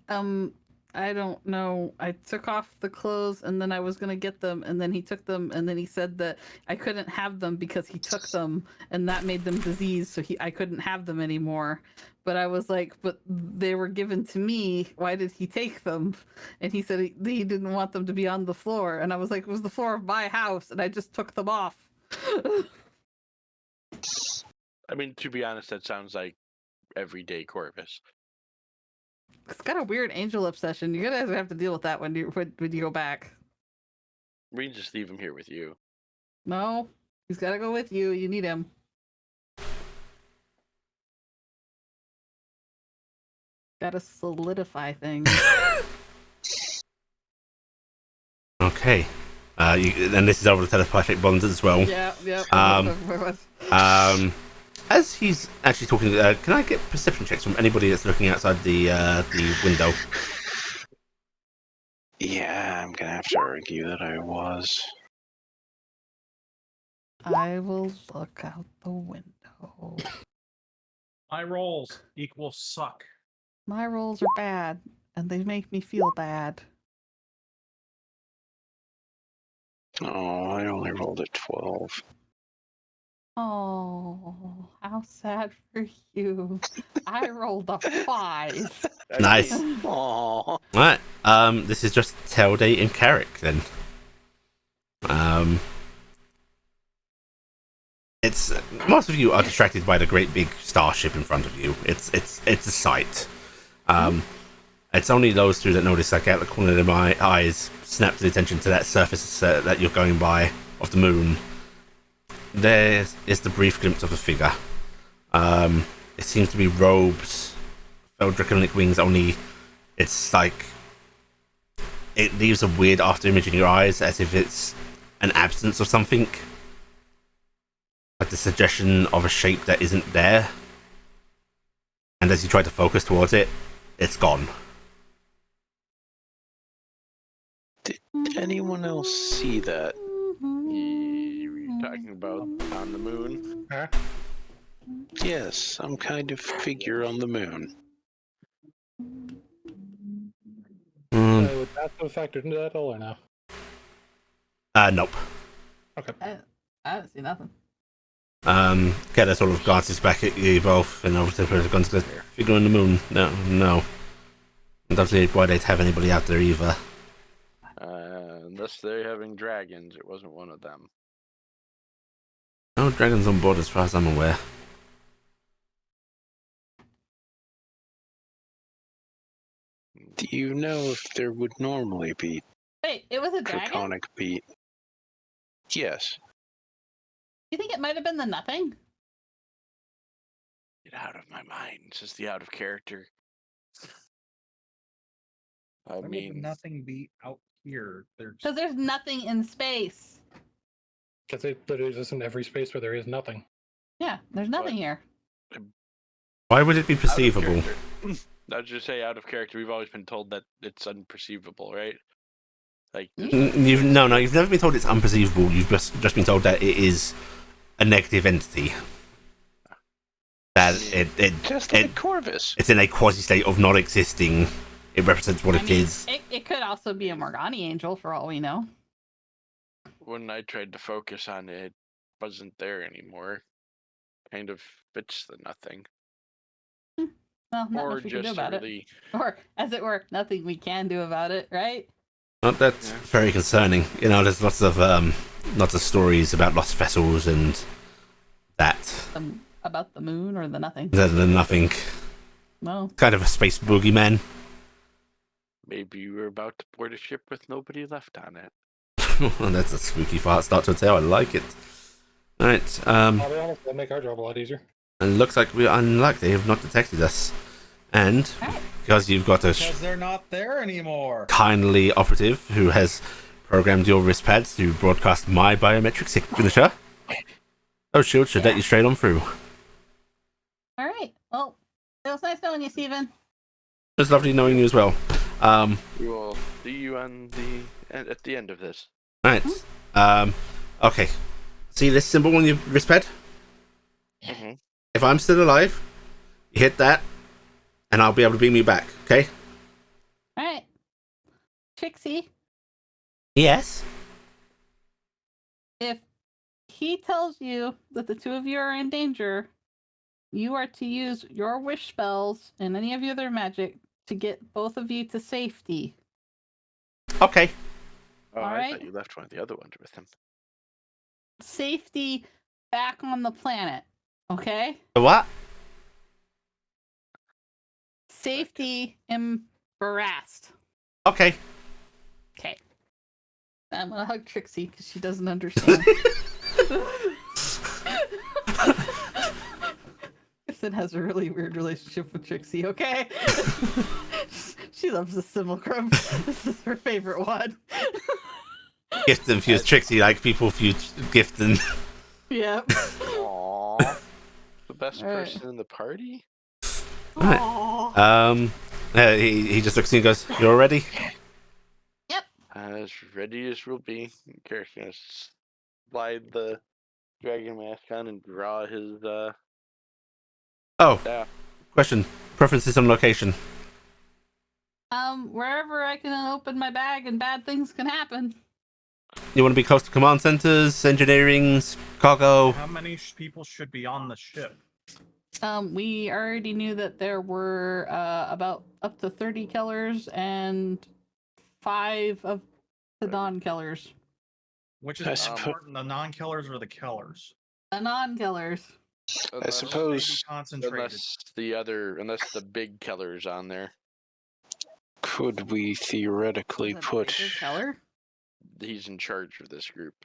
I don't know. I took off the clothes and then I was gonna get them and then he took them and then he said that I couldn't have them because he took them and that made them diseased, so I couldn't have them anymore. But I was like, but they were given to me. Why did he take them? And he said he didn't want them to be on the floor. And I was like, it was the floor of my house and I just took them off. I mean, to be honest, that sounds like everyday Corvus. It's got a weird angel obsession. You're gonna have to deal with that when you go back. We can just leave him here with you. No, he's gotta go with you. You need him. Gotta solidify things. Okay. And this is over the telepathic bonds as well. Yeah. As he's actually talking, can I get perception checks from anybody that's looking outside the window? Yeah, I'm gonna have to argue that I was. I will look out the window. My rolls equal suck. My rolls are bad, and they make me feel bad. Oh, I only rolled a 12. Oh, how sad for you. I rolled a 5. Nice. Aww. Right. This is just Telday and Carrick then. It's most of you are distracted by the great big starship in front of you. It's a sight. It's only those two that notice, like, out the corner of my eyes, snap the attention to that surface that you're going by of the moon. There is the brief glimpse of a figure. It seems to be robed, draconic wings, only it's like it leaves a weird after image in your eyes, as if it's an absence of something, like the suggestion of a shape that isn't there. And as you try to focus towards it, it's gone. Did anyone else see that? You talking about on the moon? Huh? Yes, some kind of figure on the moon. Would that have factored into that at all or no? Nope. Okay. I haven't seen nothing. Keda sort of glances back at you both, and obviously the guns to figure on the moon. No. I don't see why they'd have anybody out there either. Unless they're having dragons, it wasn't one of them. No dragons on board as far as I'm aware. Do you know if there would normally be Wait, it was a dragon? draconic beat? Yes. You think it might have been the nothing? Get out of my mind. It's just the out of character. I Why would mean, nothing be out here? Because there's nothing in space. Because it literally exists in every space where there is nothing. Yeah, there's nothing here. Why would it be out of perceivable? character. I'll just say out of character. We've always been told that it's unperceivable, right? Like, You've never been told it's unperceivable. You've just been told that it is a negative entity. That Just like Corvus. it's in a quasi state of not existing. It represents what I it mean, is. It could also be a Morgani angel for all we know. when I tried to focus on it, it wasn't there anymore. Kind of fits the nothing. Well, not Or much we can do just about really. it. Or, as it were, nothing we can do about it, right? Well, that's Yeah. very concerning. You know, there's lots of stories about lost vessels and that. About the moon or the nothing. There's nothing. No. Kind of a space boogeyman. Maybe you were about to board a ship with nobody left on it. Well, that's a spooky start to a tale. I like it. Alright, I'll be honest, that'll make our job a lot easier. and looks like we're unlucky they have not detected us. And Alright. because you've got a Because they're not there anymore. kindly operative who has programmed your wrist pads to broadcast my biometric signature, those shields should let you straight on through. Alright. Well, it was nice knowing you, Steven. It's lovely knowing you as well. We will see you at the end of this. Right. Okay. See this symbol on your wrist pad? Mm-hmm. If I'm still alive, you hit that, and I'll be able to beam you back, okay? Alright. Trixie, Yes. if he tells you that the two of you are in danger, you are to use your wish spells and any of your other magic to get both of you to safety. Okay. Oh, I Alright. thought you left one of the other ones with him. Safety back on the planet. Okay? The what? Safety embarrassed. Okay. Okay. I'm gonna hug Trixie because she doesn't understand. Gibson has a really weird relationship with Trixie, okay? She loves the simulacrum. This is her favorite one. Gifton fuse Trixie like people fuse Gifton. Yep. Aww. The best Alright. person in the party? Right. Aww. He just looks at you and goes, "You all ready?" As ready as we'll be. Garrett's gonna slide the dragon mask on and draw his Oh, staff. question. Preferences on location. Wherever I can open my bag and bad things can happen. You want to be close to command centers, engineering, cargo? How many people should be on the ship? We already knew that there were about up to 30 killers and 5 of the non-killers. Which I is suppo- important, the non-killers or the killers? The non-killers. Unless- suppose- Concentrated. Unless the big killer's on there. Could we theoretically The put... bigger killer? He's in charge of this group.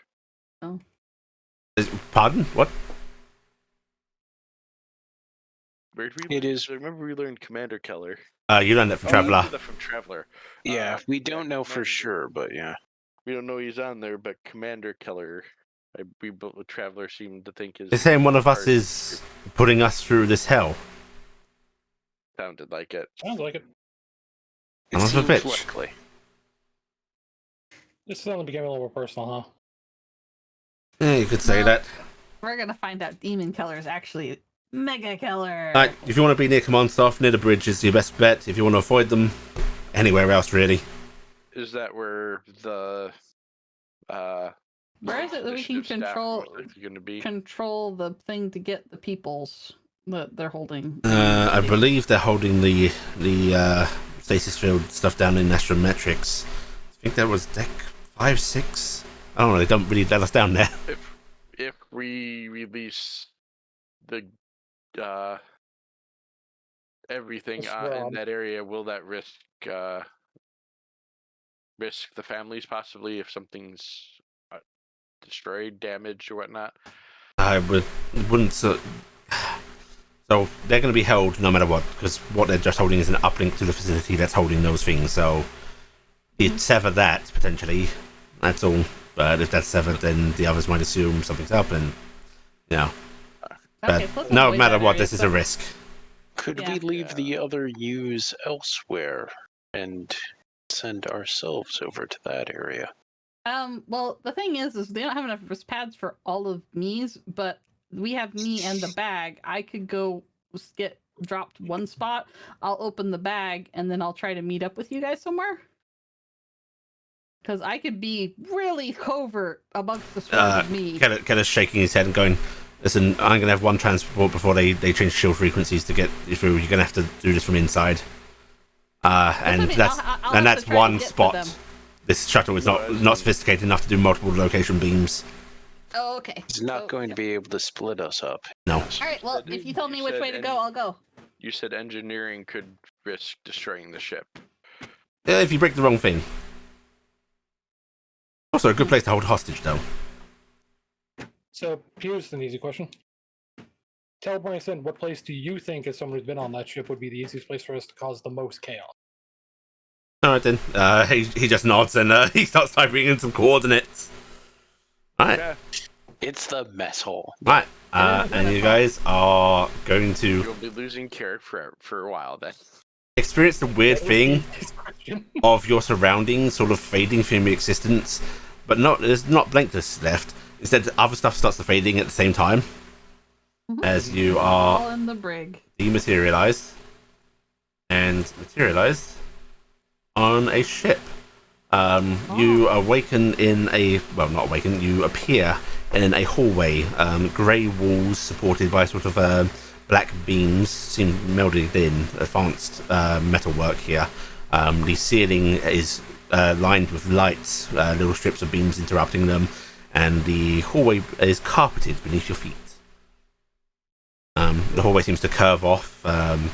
Pardon? What? Where did we It learn- is- I remember we learned Commander Keller. You learned that from Oh, we Traveler. learned that from Traveler. Yeah, we don't know for Commander- sure, but yeah. We don't know he's on there, but Commander Keller, we both Traveler seemed to think is. They're saying one of us part- is putting us through this hell. Sounded like it. Sounds like it. It Sounds a seems bitch. likely. This suddenly became a little more personal, huh? Yeah, you could say Well, that. We're gonna find out Demon Killer is actually Mega Killer. Right, if you want to be near command staff, near the bridge is your best bet. If you want to avoid them, anywhere else really. Is that where the Where is it that we can initiative staff control most likely going to be? control the thing to get the peoples that they're holding? I believe they're holding the stasis field stuff down in astrometrics. I think that was deck 5, 6. I don't know. They don't really let us down there. If we release the everything in that area, will that risk the families possibly if something's destroyed, damaged, or whatnot? I wouldn't. So they're going to be held no matter what, because what they're just holding is an uplink to the facility that's holding those things. So you'd sever that potentially. That's all. But if that's severed, then the others might assume something's up, and you know. Okay, But no matter what, this is a risk. Could Yeah. we leave the other U's elsewhere and send ourselves over to that area? Well, the thing is they don't have enough wrist pads for all of me's, but we have me and the bag. I could go get dropped one spot. I'll open the bag and then I'll try to meet up with you guys somewhere. Because I could be really covert amongst the swarm of me. Keller's shaking his head and going, "Listen, I'm going to have one transport before they change shield frequencies to get you through. You're going to have to do this from inside." And that's one spot. This shuttle is not sophisticated enough to do multiple location beams. Oh, okay. It's not going to be able to split us up. No. All right. Well, if you tell me which way to go, I'll go. You said engineering could risk destroying the ship. Yeah, if you break the wrong thing. Also, a good place to hold hostage, though. So here's an easy question. Tell Branson, what place do you think, as someone who's been on that ship, would be the easiest place for us to cause the most chaos? All right then. He just nods and he starts typing in some coordinates. All right. Yeah. It's the mess hole. Right. And you guys are going to You'll be losing Carrot for a while then. experience the weird That thing was his question. of your surroundings sort of fading from your existence, but there's not blankness left. Instead, other stuff starts to fading at the same time as you All are in the brig. dematerialized and materialized on a ship. You awaken in not awaken, you appear in a hallway, grey walls supported by sort of black beams, seem melded in, advanced metalwork here. The ceiling is lined with lights, little strips of beams interrupting them, and the hallway is carpeted beneath your feet. The hallway seems to curve off,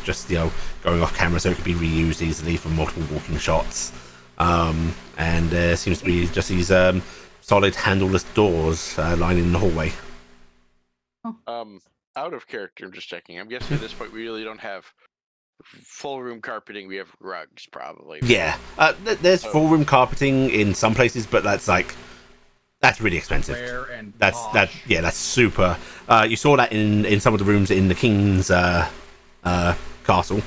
just going off camera so it can be reused easily for multiple walking shots. And there seems to be just these solid handleless doors lining the hallway. Out of character, I'm just checking. I'm guessing at this point we really don't have full room carpeting. We have rugs, probably. Yeah, there's full room carpeting in some places, but that's really expensive. Rare and That's posh. that's super. You saw that in some of the rooms in the king's castle.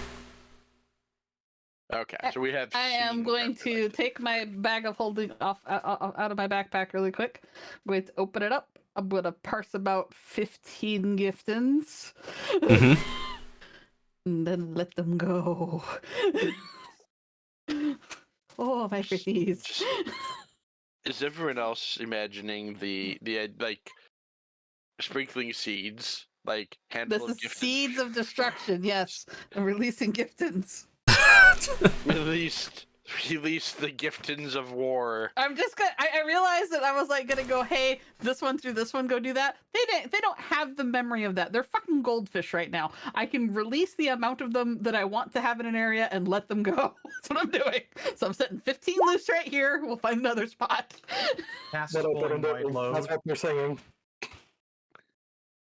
Okay, so we have. I am seen going to carpet. take my bag of holding out of my backpack really quick. I'm going to open it up. I'm going to parse about 15 giftins. Mhm. And then let them go. Oh, my pretties. Is everyone else imagining the like sprinkling seeds, like handful This of is giftins? seeds of destruction, yes. I'm releasing giftins. Release the giftins of war. I'm just gonna. I realized that I was like gonna go, hey, this one through this one, go do that. They don't have the memory of that. They're fucking goldfish right now. I can release the amount of them that I want to have in an area and let them go. That's what I'm doing. So I'm setting 15 loose right here. We'll find another spot. Cast full and wide load. That's what they're saying.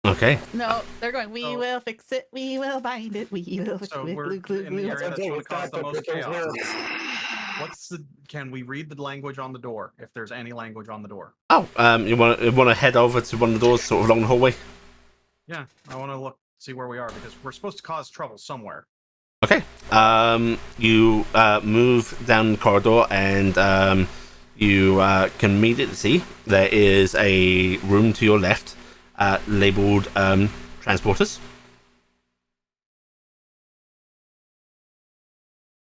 Okay. No, they're going. We So- will fix it. We will bind it. We will fix So it. we're Glue, glue, in the glue. area that's Okay, going to it's cause not the that most there's chaos. Can we read the language on the door? If there's any language on the door. Oh, you want to head over to one of the doors, sort of along the hallway? Yeah, I want to see where we are because we're supposed to cause trouble somewhere. Okay. You move down the corridor, and you can immediately see there is a room to your left, labeled transporters.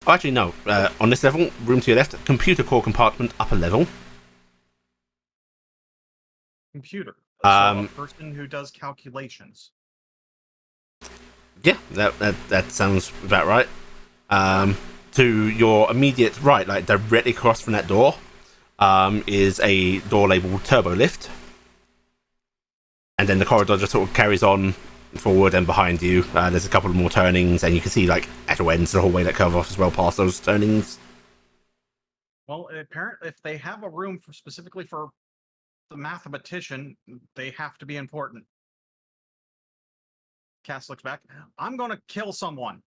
Oh, actually, no. On this level, room to your left, computer core compartment, upper level. Computer. So a person who does calculations. Yeah, that sounds about right. To your immediate right, like directly across from that door, is a door labeled turbo lift. And then the corridor just sort of carries on forward, and behind you, there's a couple of more turnings, and you can see like actual ends of the hallway that cover off as well past those turnings. Well, apparently, if they have a room specifically for the mathematician, they have to be important. Cass looks back. I'm going to kill someone.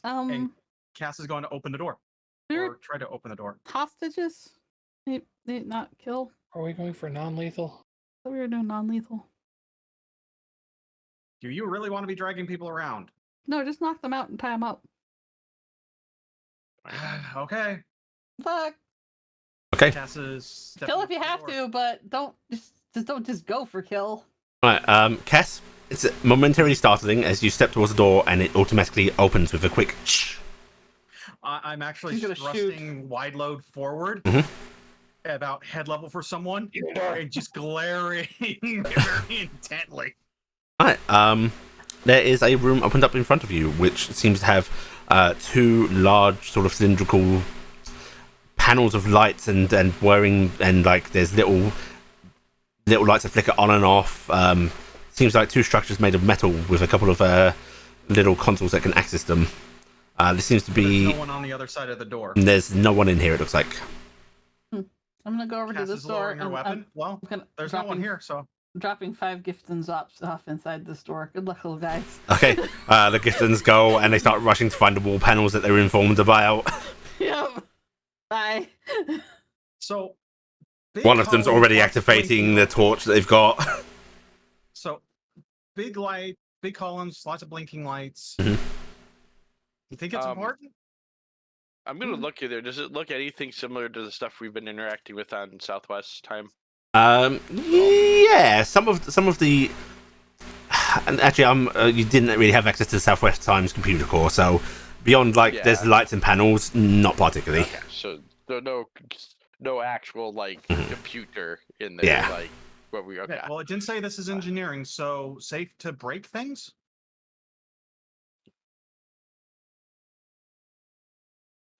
And Cass is going to open the door. Or try to open the door. Hostages? They not kill? Are we going for non-lethal? I thought we were doing non-lethal. Do you really want to be dragging people around? No, just knock them out and tie them up. Okay. Fuck. Okay. Cass is Kill if you have to, but don't just go for kill. Right, Cass, it's momentarily startling as you step towards the door, and it automatically opens with a quick shh. I'm actually thrusting wide load forward about head level for someone and just glaring very intently. Alright, there is a room opened up in front of you, which seems to have two large sort of cylindrical panels of lights and whirring, and like there's little lights that flicker on and off. Seems like two structures made of metal with a couple of little consoles that can access them. There seems to be There's no one on the other side of the door. There's no one in here, it looks like. I'm gonna go over to this door. Her weapon. Well, there's no one here, so I'm dropping 5 Giftons off inside this door. Good luck, little guys. Okay, the Giftons go and they start rushing to find the wall panels that they were informed about. Yep. Bye. So one of them's already activating the torch that they've got. So big light, big columns, lots of blinking lights. You think it's important? I'm gonna look in there. Does it look anything similar to the stuff we've been interacting with on Southwest time? Yeah, some of the. And actually, you didn't really have access to the Southwest Times computer core, so beyond there's lights and panels, not particularly. Okay, so no actual computer in there. Yeah. Like what we okay. Well, it didn't say this is engineering, so safe to break things.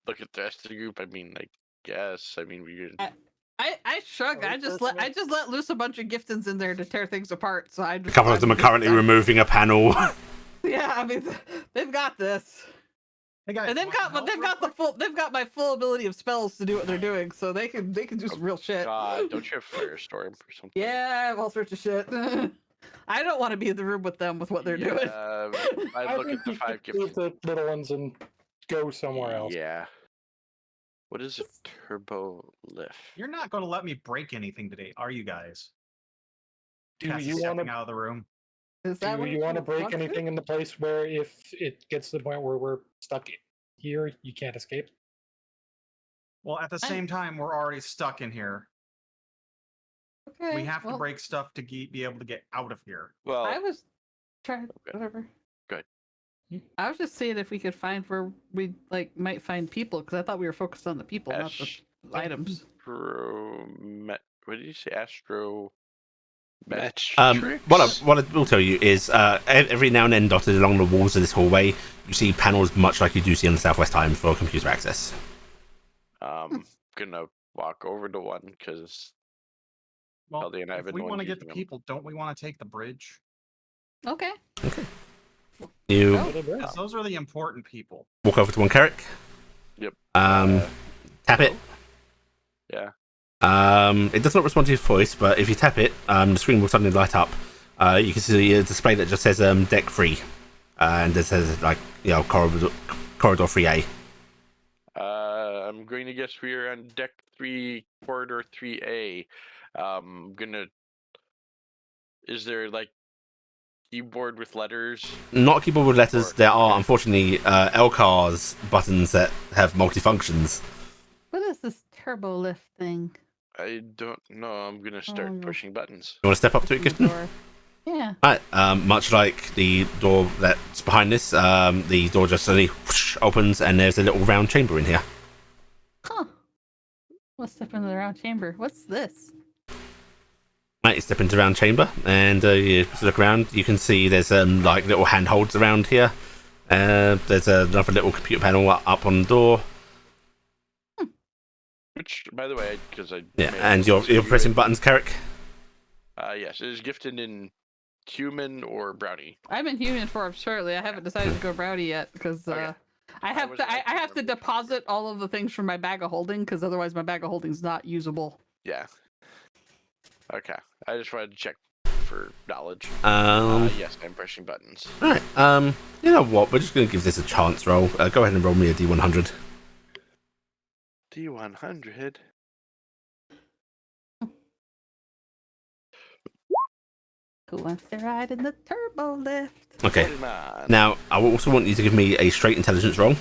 Look at the rest of the group. I mean, I guess. I mean, we. I shrugged. I just let loose a bunch of Giftons in there to tear things apart. So A couple of them are currently removing a panel. Yeah, I mean, they've got this. Hey guys, And they've got my full ability of spells to do what they're doing, so they can do some real shit. God, don't you have Firestorm or something? Yeah, I have all sorts of shit. I don't want to be in the room with them with what they're doing. I look at the 5 Giftons. The little ones and go somewhere else. Yeah. What is a turbo lift? You're not going to let me break anything today, are you guys? Do Cass you is want stepping to? out of the room? Is that Do what you want to break want to? anything in the place where if it gets to the point where we're stuck here, you can't escape? Well, at the same time, we're already stuck in here. Okay. We have to break stuff to be able to get out of here. Well, I was trying whatever. Good. I was just seeing if we could find where we might find people, because I thought we were focused on the people, not the items. What did you say? Astro. What I will tell you is, every now and then, dotted along the walls of this hallway, you see panels much like you do see on the Southwest Times for computer access. Gonna walk over to one because. Well, if we want to get the people, don't we want to take the bridge? Okay. Because those are the important people. Walk over to one Carrick. Yep. Tap it. Yeah. It does not respond to your voice, but if you tap it, the screen will suddenly light up. You can see a display that just says deck 3, and it says corridor 3A. I'm going to guess we are on deck 3, corridor 3A. Is there keyboard with letters? Not keyboard with letters. Or- There are, okay. unfortunately, LCAR's buttons that have multifunctions. What is this turbo lift thing? I don't know. I'm gonna start Oh. pushing buttons. You want to step up to it, Open the Gifton? door. Yeah. Right. Much like the door that's behind this, the door just suddenly whoosh, opens, and there's a little round chamber in here. Huh. Let's step into the round chamber. What's this? Right, you step into the round chamber, and you look around. You can see there's like little handholds around here. There's another little computer panel up on the door. Which, by the way, because I Yeah, may and have you're missed pressing it. buttons, Carrick. Yes, is Gifton in human or brownie? I'm in human form shortly. I haven't decided to go brownie yet because Okay. I have was to. I asking have to remember. deposit all of the things from my bag of holding because otherwise my bag of holding's not usable. Yeah. Okay. I just wanted to check for knowledge. Yes, I'm pressing buttons. Alright, you know what? We're just going to give this a chance roll. Go ahead and roll me a D100. D100. Who wants to ride in the turbo lift? Okay. 49. Now, I also want you to give me a straight intelligence roll.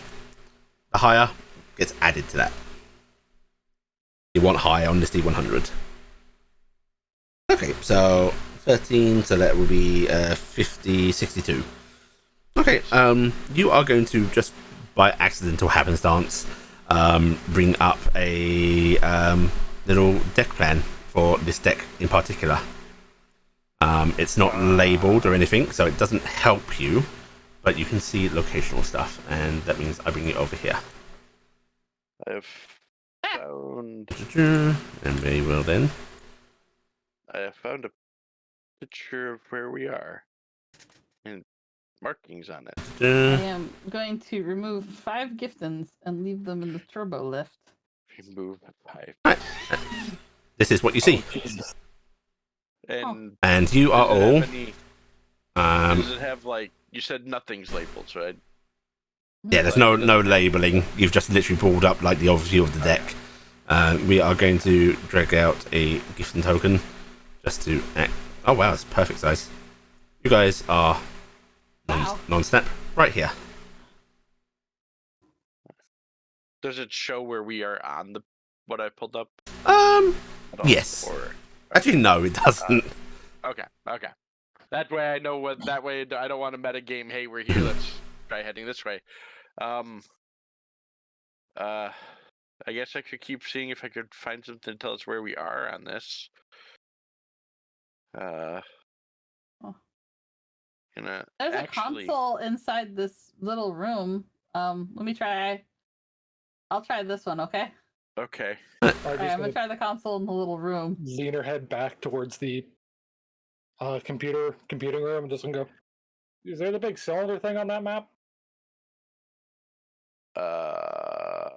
The higher gets added to that. You want high on this D100. Okay, so 13, so that will be 50, 62. Okay, you are going to just by accidental happenstance bring up a little deck plan for this deck in particular. It's not labeled or anything, so it doesn't help you, but you can see locational stuff, and that means I bring it over here. I have found. And very well then. I have found a picture of where we are, and markings on it. I am going to remove 5 Giftons and leave them in the turbo lift. Remove 5. Right. This is what you see. And And you are does it all. have any- does it have like you said nothing's labeled, so Yeah, there's no labeling. You've just literally pulled up like the overview of the deck. We are going to drag out a gifting token just to act. Oh wow, it's perfect size. You guys are Wow. non-snap right here. does it show where we are on the what I pulled up? At all? Yes. Or Actually, no, it doesn't. okay. That way I know what. That way I don't want to meta game. Hey, we're here. Let's try heading this way. I guess I could keep seeing if I could find something to tell us where we are on this. Gonna There's a actually. console inside this little room. Let me try. I'll try this one, okay? Okay. Alright, I'm gonna try the console in the little room. Lean her head back towards the computing room and just gonna go. Is there the big cylinder thing on that map? A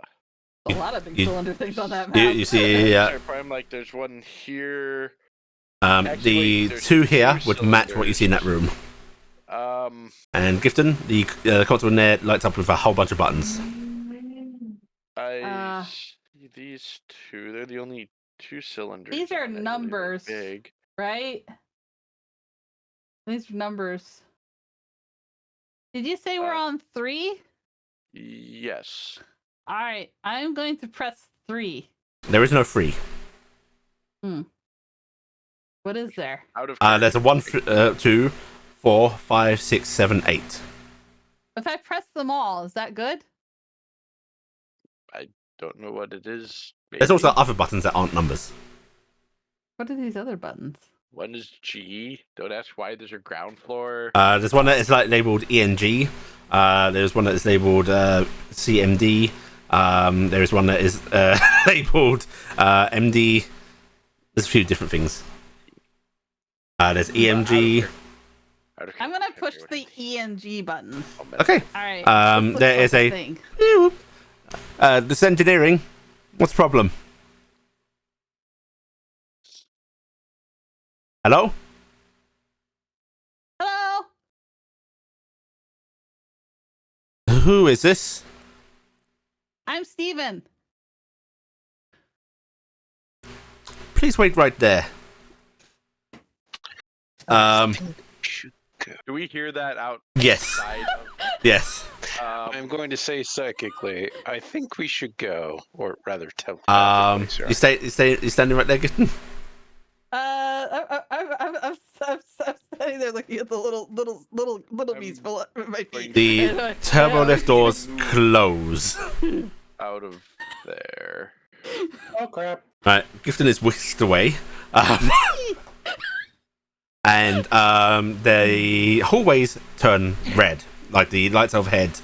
lot of big cylinder things on that map. You see, I'm like, there's one here. the Actually, there's two here two would match what you see in that room. And Gifton, the console in there lights up with a whole bunch of buttons. I see these two. They're the only 2 cylinders. These are on it, really numbers, big. right? These are numbers. Did you say we're on 3? Yes. Alright, I'm going to press 3. There is no 3. What is there? Out of There's a 1, 2, 4, 5, 6, 7, 8. If I press them all, is that good? don't know what it is. There's also maybe. other buttons that aren't numbers. What are these other buttons? One is G. Don't ask why. There's a ground floor. There's one that is like labeled ENG. There's one that is labeled CMD. There is one that is labeled MD. There's a few different things. There's EMG. I'm gonna push the ENG button. Okay. Alright. There is a. thing. This engineering. What's the problem? Hello? Hello? Who is this? I'm Steven. Please wait right there. Do we hear that out? Yes. Outside of, Yes. I'm going to say psychically, I think we should go, or rather telepathically. You you standing right there, Gifton? I'm standing there looking at the little beast below my feet. The turbo lift doors close. out of there. Oh crap! Right, Gifton is whisked away. And the hallways turn red, like the lights overhead.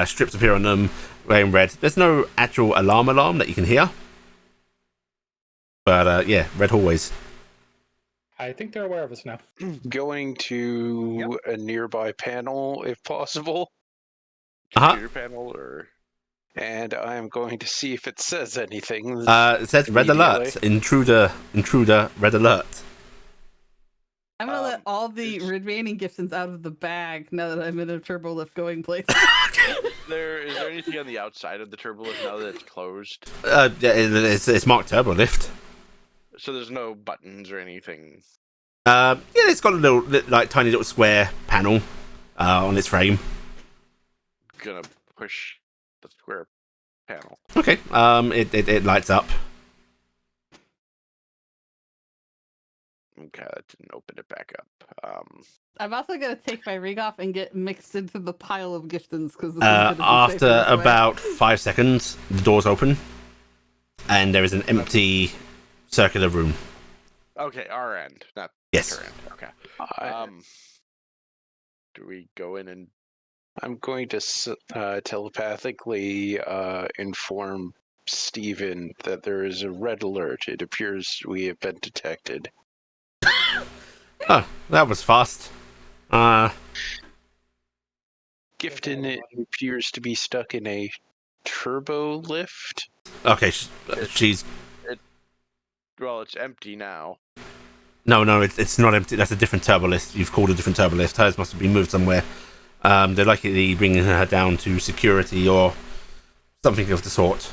Strips appear on them, wearing red. There's no actual alarm that you can hear. But yeah, red hallways. I think they're aware of us now. Going to a nearby panel, if possible, Computer panel or. and I am going to see if it says anything. It says red alert. Intruder, red alert. I'm gonna let all the remaining Giftons out of the bag now that I'm in a turbo lift going place. Is there anything on the outside of the turbo lift now that it's closed? Yeah, it's marked turbo lift. So there's no buttons or anything. Yeah, it's got a little, like, tiny little square panel on its frame. Gonna push the square panel. Okay. It lights up. Okay, that didn't open it back up. I'm also gonna take my ring off and get mixed into the pile of Giftons because After about 5 seconds, the doors open, and there is an empty circular room. Okay, our end, not Yes. her end. Okay. Do we go in and? I'm going to telepathically inform Steven that there is a red alert. It appears we have been detected. Oh, that was fast. Gifton appears to be stuck in a turbo lift. Okay, she's. Well, it's empty now. No, it's not empty. That's a different turbo lift. You've called a different turbo lift. Hers must have been moved somewhere. They're likely bringing her down to security or something of the sort.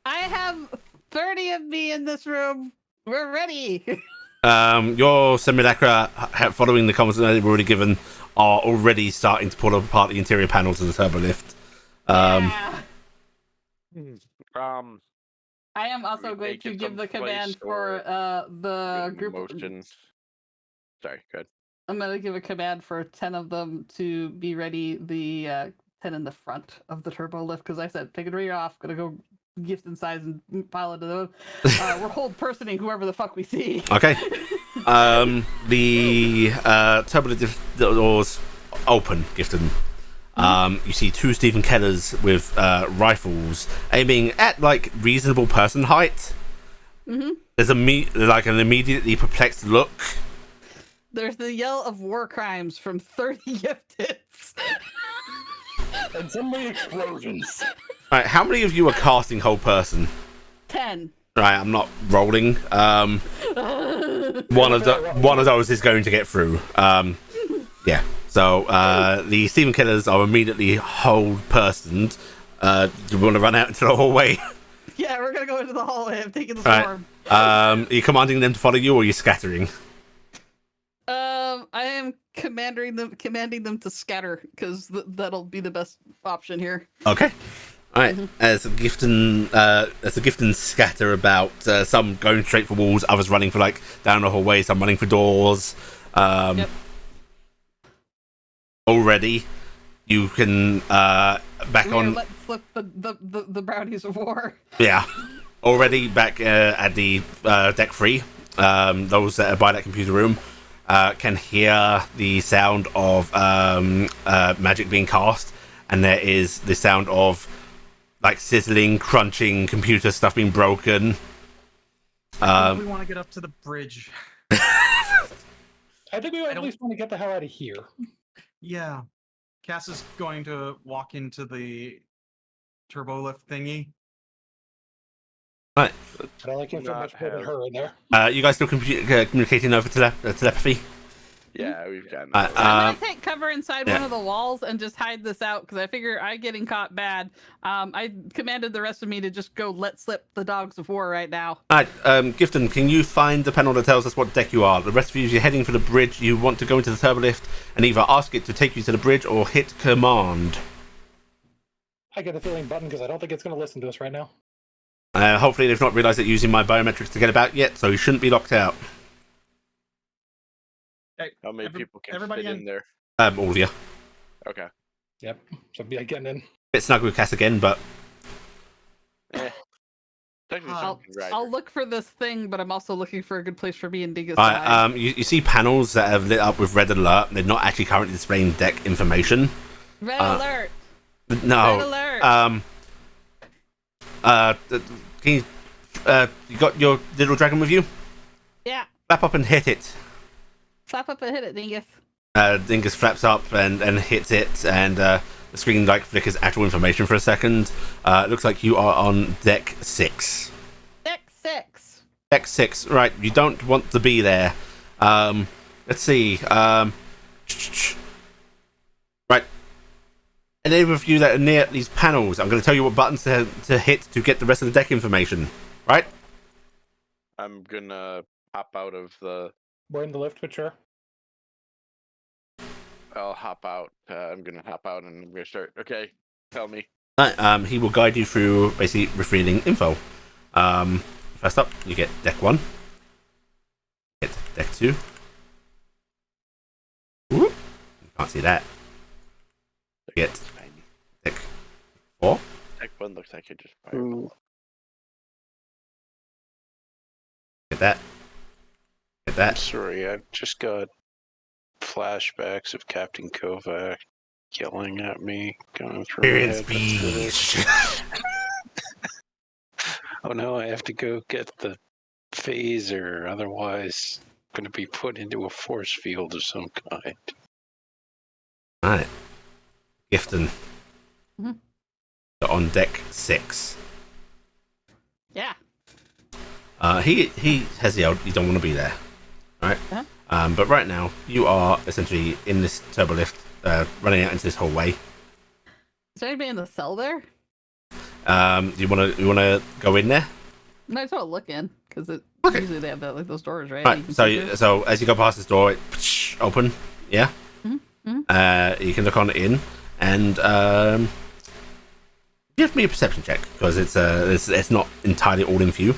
I have 30 of me in this room. We're ready. Your simulacra, following the comments that they've already given, are already starting to pull apart the interior panels of the turbo lift. Yeah. I am also going to give the command for the group. Motion. Sorry, good. I'm going to give a command for 10 of them to be ready. The 10 in the front of the turbo lift, because I said, take it right off. Gonna go gift inside and pile into them. We're hold personing whoever the fuck we see. Okay. The turbo lift doors open, Gifton. You see two Stephen Kellers with rifles aiming at like reasonable person height. Mm-hmm. There's an immediately perplexed look. There's the yell of war crimes from 30 gifteds. And so many explosions. Right, how many of you are casting whole person? 10. Right, I'm not rolling. One of those is going to get through. Yeah. So the Stephen Killers are immediately whole personed. Do you want to run out into the hallway? Yeah, we're gonna go into the hallway. I'm taking the storm. Are you commanding them to follow you, or are you scattering? I am commanding them to scatter because that'll be the best option here. Okay. All right. As a Gifton scatter about, some going straight for walls, others running for like down the hallway, some running for doors. Yep. Already, you can back on. Let slip the brownies of war. Yeah. Already back at the deck 3. Those that are by that computer room can hear the sound of magic being cast, and there is the sound of like sizzling, crunching, computer stuff being broken. We want to get up to the bridge. I think we at least want to get the hell out of here. Yeah. Cass is going to walk into the turbo lift thingy. Right. I don't like information about her in there. You guys still communicating over telepathy? Yeah, we've gotten. I'm gonna take cover inside one of the walls and just hide this out because I figure I getting caught bad. I commanded the rest of me to just go let slip the dogs of war right now. Alright, Gifton, can you find the panel that tells us what deck you are? The rest of you, you're heading for the bridge. You want to go into the turbolift and either ask it to take you to the bridge or hit command. I get the feeling button because I don't think it's going to listen to us right now. Hopefully they've not realised that using my biometrics to get about yet, so you shouldn't be locked out. Hey, How many people can everybody fit in there? All of you. Okay. Yep. So be getting in. Bit snug with Cass again, but Technically, I'll look for this thing, but I'm also looking for a good place for me and Dingus to hide. you see panels that have lit up with red alert. They're not actually currently displaying deck information. Red alert. No. Red alert. Can you got your little dragon with you? Yeah. Flap up and hit it. Slap up and hit it, Dingus. Dingus flaps up and hits it, and the screen like flickers actual information for a second. It looks like you are on deck 6. Deck 6. Deck 6, right. You don't want to be there. Let's see. Right. Any of you that are near these panels, I'm going to tell you what buttons to hit to get the rest of the deck information. Right? I'm gonna hop out of the. We're in the lift, but sure. I'll hop out. I'm gonna hop out and I'm gonna start. Okay, tell me. Right, he will guide you through basically revealing info. First up, you get deck 1. Get deck 2. Ooh, you can't see that. Get deck 4. Deck 1 looks like it just. Get that. Get that. Sorry, I just got flashbacks of Captain Kovac yelling at me, going through my head. Speech. Oh no, I have to go get the phaser, otherwise I'm going to be put into a force field of some kind. Alright. Gifton. Mm-hmm. You're on deck 6. Yeah. He has yelled, you don't want to be there. Right? Uh-huh. But right now, you are essentially in this turbolift, running out into this hallway. Is there anybody in the cell there? You wanna go in there? Might as well look in, because Okay. usually they have that, like those doors, right? Right. You can So see through. so as you go past this door, it open. Yeah. Mm-hmm. You can look on it in, and give me a perception check because it's not entirely all in view.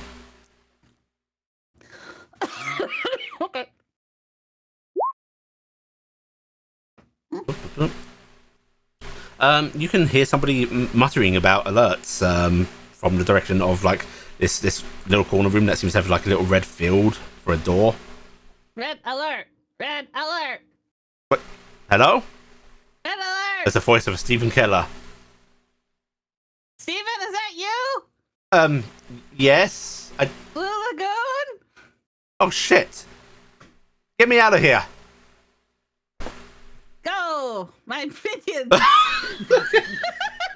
Okay. You can hear somebody muttering about alerts from the direction of like this little corner room that seems to have like a little red field for a door. Red alert! Red alert! What? Hello? Red alert! There's the voice of Stephen Keller. Steven, is that you? Yes. Blue Lagoon? Oh shit! Get me out of here! Go! My minions!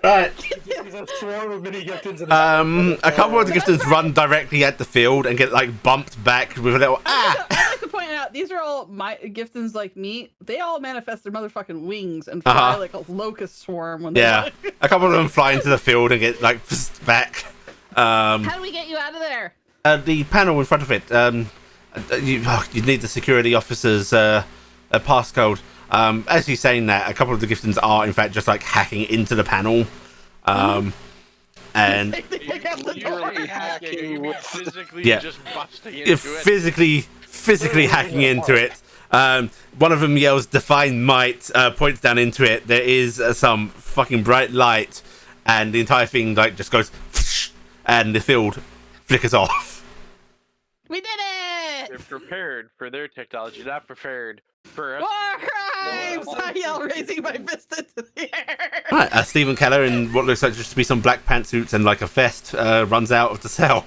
Right. There's a swarm of mini Giftons. A couple of the Giftons run directly at the field and get like bumped back with a little I'd like to point out, these are all my Giftons like me. They all manifest their motherfucking wings and fly like a locust swarm when they Yeah. A couple of them fly into the field and get like back. How do we get you out of there? The panel in front of it. You need the security officer's passcode. As he's saying that, a couple of the Giftons are in fact just like hacking into the panel, and They got the door. hacking with physically Yeah. just busting into physically hacking into it. One of them yells "Define Might," points down into it. There is some fucking bright light, and the entire thing like just goes, and the field flickers off. We did it! They're prepared for their technology, not prepared for us. War crimes! I yell, raising my fist into the air. Right, Stephen Keller in what looks like just to be some black pantsuits and like a vest runs out of the cell.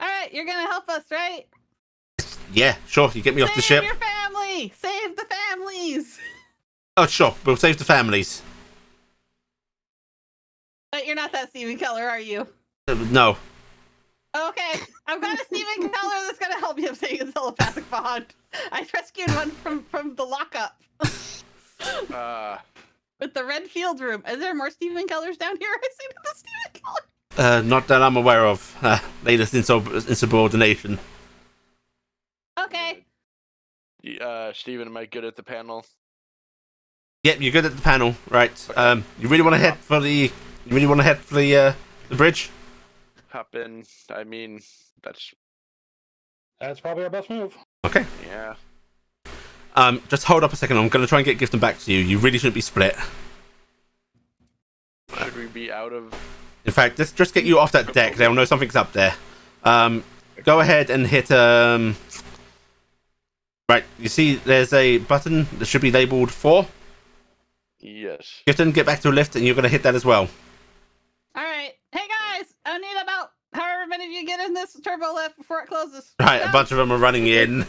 All right, you're gonna help us, right? Yeah, sure. You get me off the ship. Save your family! Save the families! Oh, sure. We'll save the families. But you're not that Stephen Keller, are you? No. Okay, I've got a Stephen Keller that's gonna help you if things telepathic bond. I rescued one from the lockup. With the red field room. Is there more Stephen Kellers down here? I see the Stephen Keller. Not that I'm aware of. Latest insubordination. Okay. Steven, am I good at the panel? Yep, you're good at the panel, right? You really want to head for the? You really want to head for the bridge? Hop in. I mean, that's probably our best move. Okay. yeah. Just hold up a second. I'm gonna try and get Gifton back to you. You really shouldn't be split. Should we be out of? In fact, let's just get you off that deck. They'll know something's up there. Go ahead and hit. Right, you see, there's a button that should be labeled 4. Yes. Gifton, get back to a lift, and you're gonna hit that as well. All right. Hey guys, I need about however many of you get in this turbo lift before it closes. Right, a bunch of them are running in.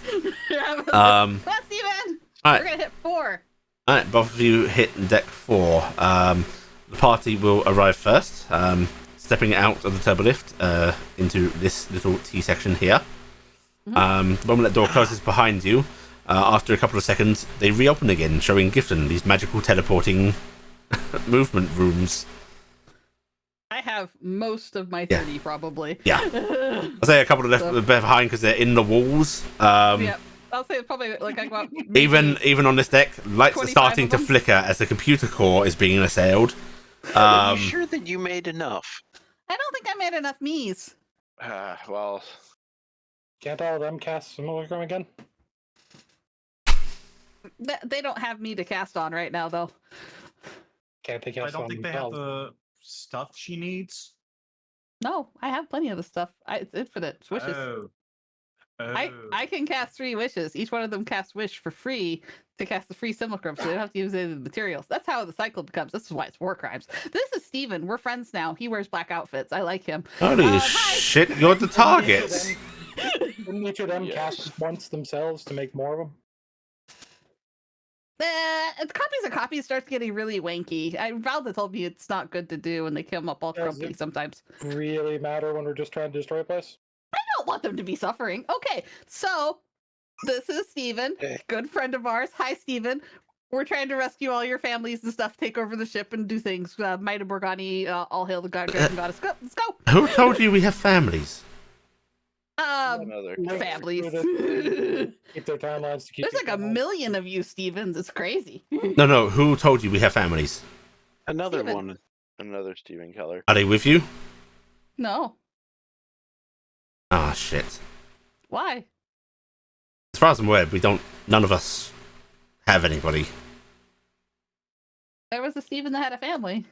Come on, Steven. All right. We're gonna hit 4. All right, both of you hit deck 4. The party will arrive first, stepping out of the turbo lift into this little T section here. The moment that door closes behind you, after a couple of seconds, they reopen again, showing Gifton these magical teleporting movement rooms. I have most of my 30, probably. Yeah. I'll say a couple of left behind because they're in the walls. Yeah. I'll say it's probably like about Even on this deck, lights are 25 starting of to them. flicker as the computer core is being assailed. Are you sure that you made enough? I don't think I made enough me's. Well, Can't all of them cast simulacrum again? They don't have me to cast on right now, though. Can't they I cast don't on think they have themselves? the stuff she needs. No, I have plenty of the stuff. It's infinite wishes. Oh. I can cast 3 wishes. Each one of them casts wish for free to cast the free simulacrum, so they don't have to use any of the materials. That's how the cycle becomes. This is why it's war crimes. This is Steven. We're friends now. He wears black outfits. I like him. Holy hi. shit, you're the target. Wouldn't each of them Yes. cast once themselves to make more of them? Copies of copies starts getting really wanky. Valda told me it's not good to do, and they come up all Does crumpy it? sometimes. Really matter when we're just trying to destroy a place? I don't want them to be suffering. Okay, so this is Steven, good friend of ours. Hi, Steven. We're trying to rescue all your families and stuff, take over the ship and do things. Maida Morgani, all hail the god and goddess. Go, let's go. Who told you we have families? another. Families. Keep their timelines to keep. There's like a million of you, Stevens. It's crazy. No, who told you we have families? Another Steven. one. Another Stephen Keller. Are they with you? No. Ah, shit. Why? As far as I'm aware, none of us have anybody. There was a Steven that had a family.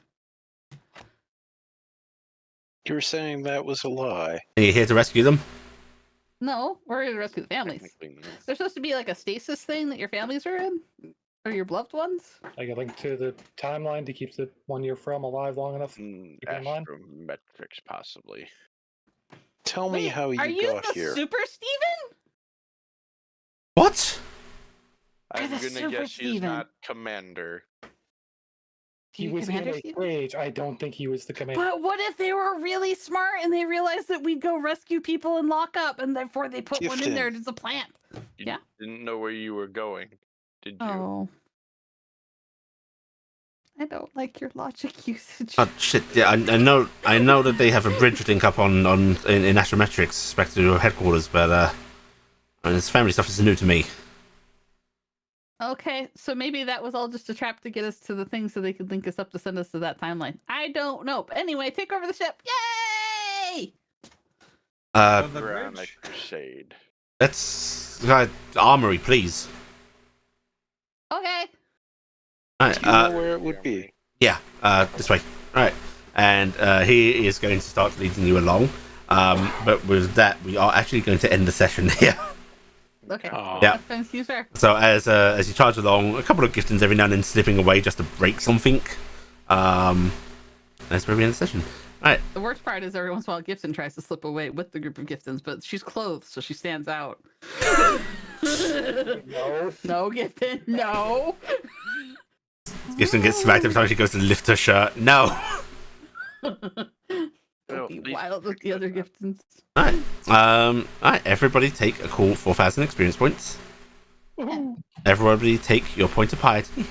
You're saying that was a lie. Are you here to rescue them? No, we're here to rescue the families. Technically, no. There's supposed to be like a stasis thing that your families are in? Or your loved ones? Like a link to the timeline to keep the one you're from alive long enough. Mm, Keep in mind? Astrometrics, possibly. Tell me Wait, how you are you got the here. super Steven? What? You're I'm the gonna Super guess he's Steven. not commander. He You was in Commander a Steven? cage. I don't think he was the commander. But what if they were really smart and they realized that we'd go rescue people and lock up and therefore they put one in Gifted. there as a plant? You Yeah. didn't know where you were going, did you? Oh. I don't like your logic usage. Oh, shit, yeah, I know that they have a bridge link up in Astrometrics back to your headquarters, but I mean, this family stuff is new to me. Okay, so maybe that was all just a trap to get us to the thing so they could link us up to send us to that timeline. I don't know. But anyway, take over the ship. Yay! The We're on a bridge? crusade. Let's armory, please. Okay. Alright, Do you know where it would be? yeah, this way. Alright, and he is going to start leading you along. But with that, we are actually going to end the session here. Okay. Aw. Yeah. Thanks, you, sir. So as you charge along, a couple of giftings every now and then slipping away just to break something. That's where we end the session. Alright, The worst part is every once in a while Gifton tries to slip away with the group of Giftons, but she's clothed, so she stands out. No. No, Gifton, no. Gifting gets smacked every time she goes to lift her shirt. No! Don't be wild with the other giftings. Alright, everybody take a cool 4,000 experience points. Everybody take your point of piety.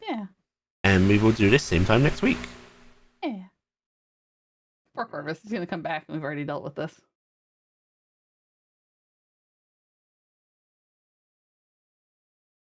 Yeah. And we will do this same time next week. Yeah. Poor Corvus is going to come back and we've already dealt with this.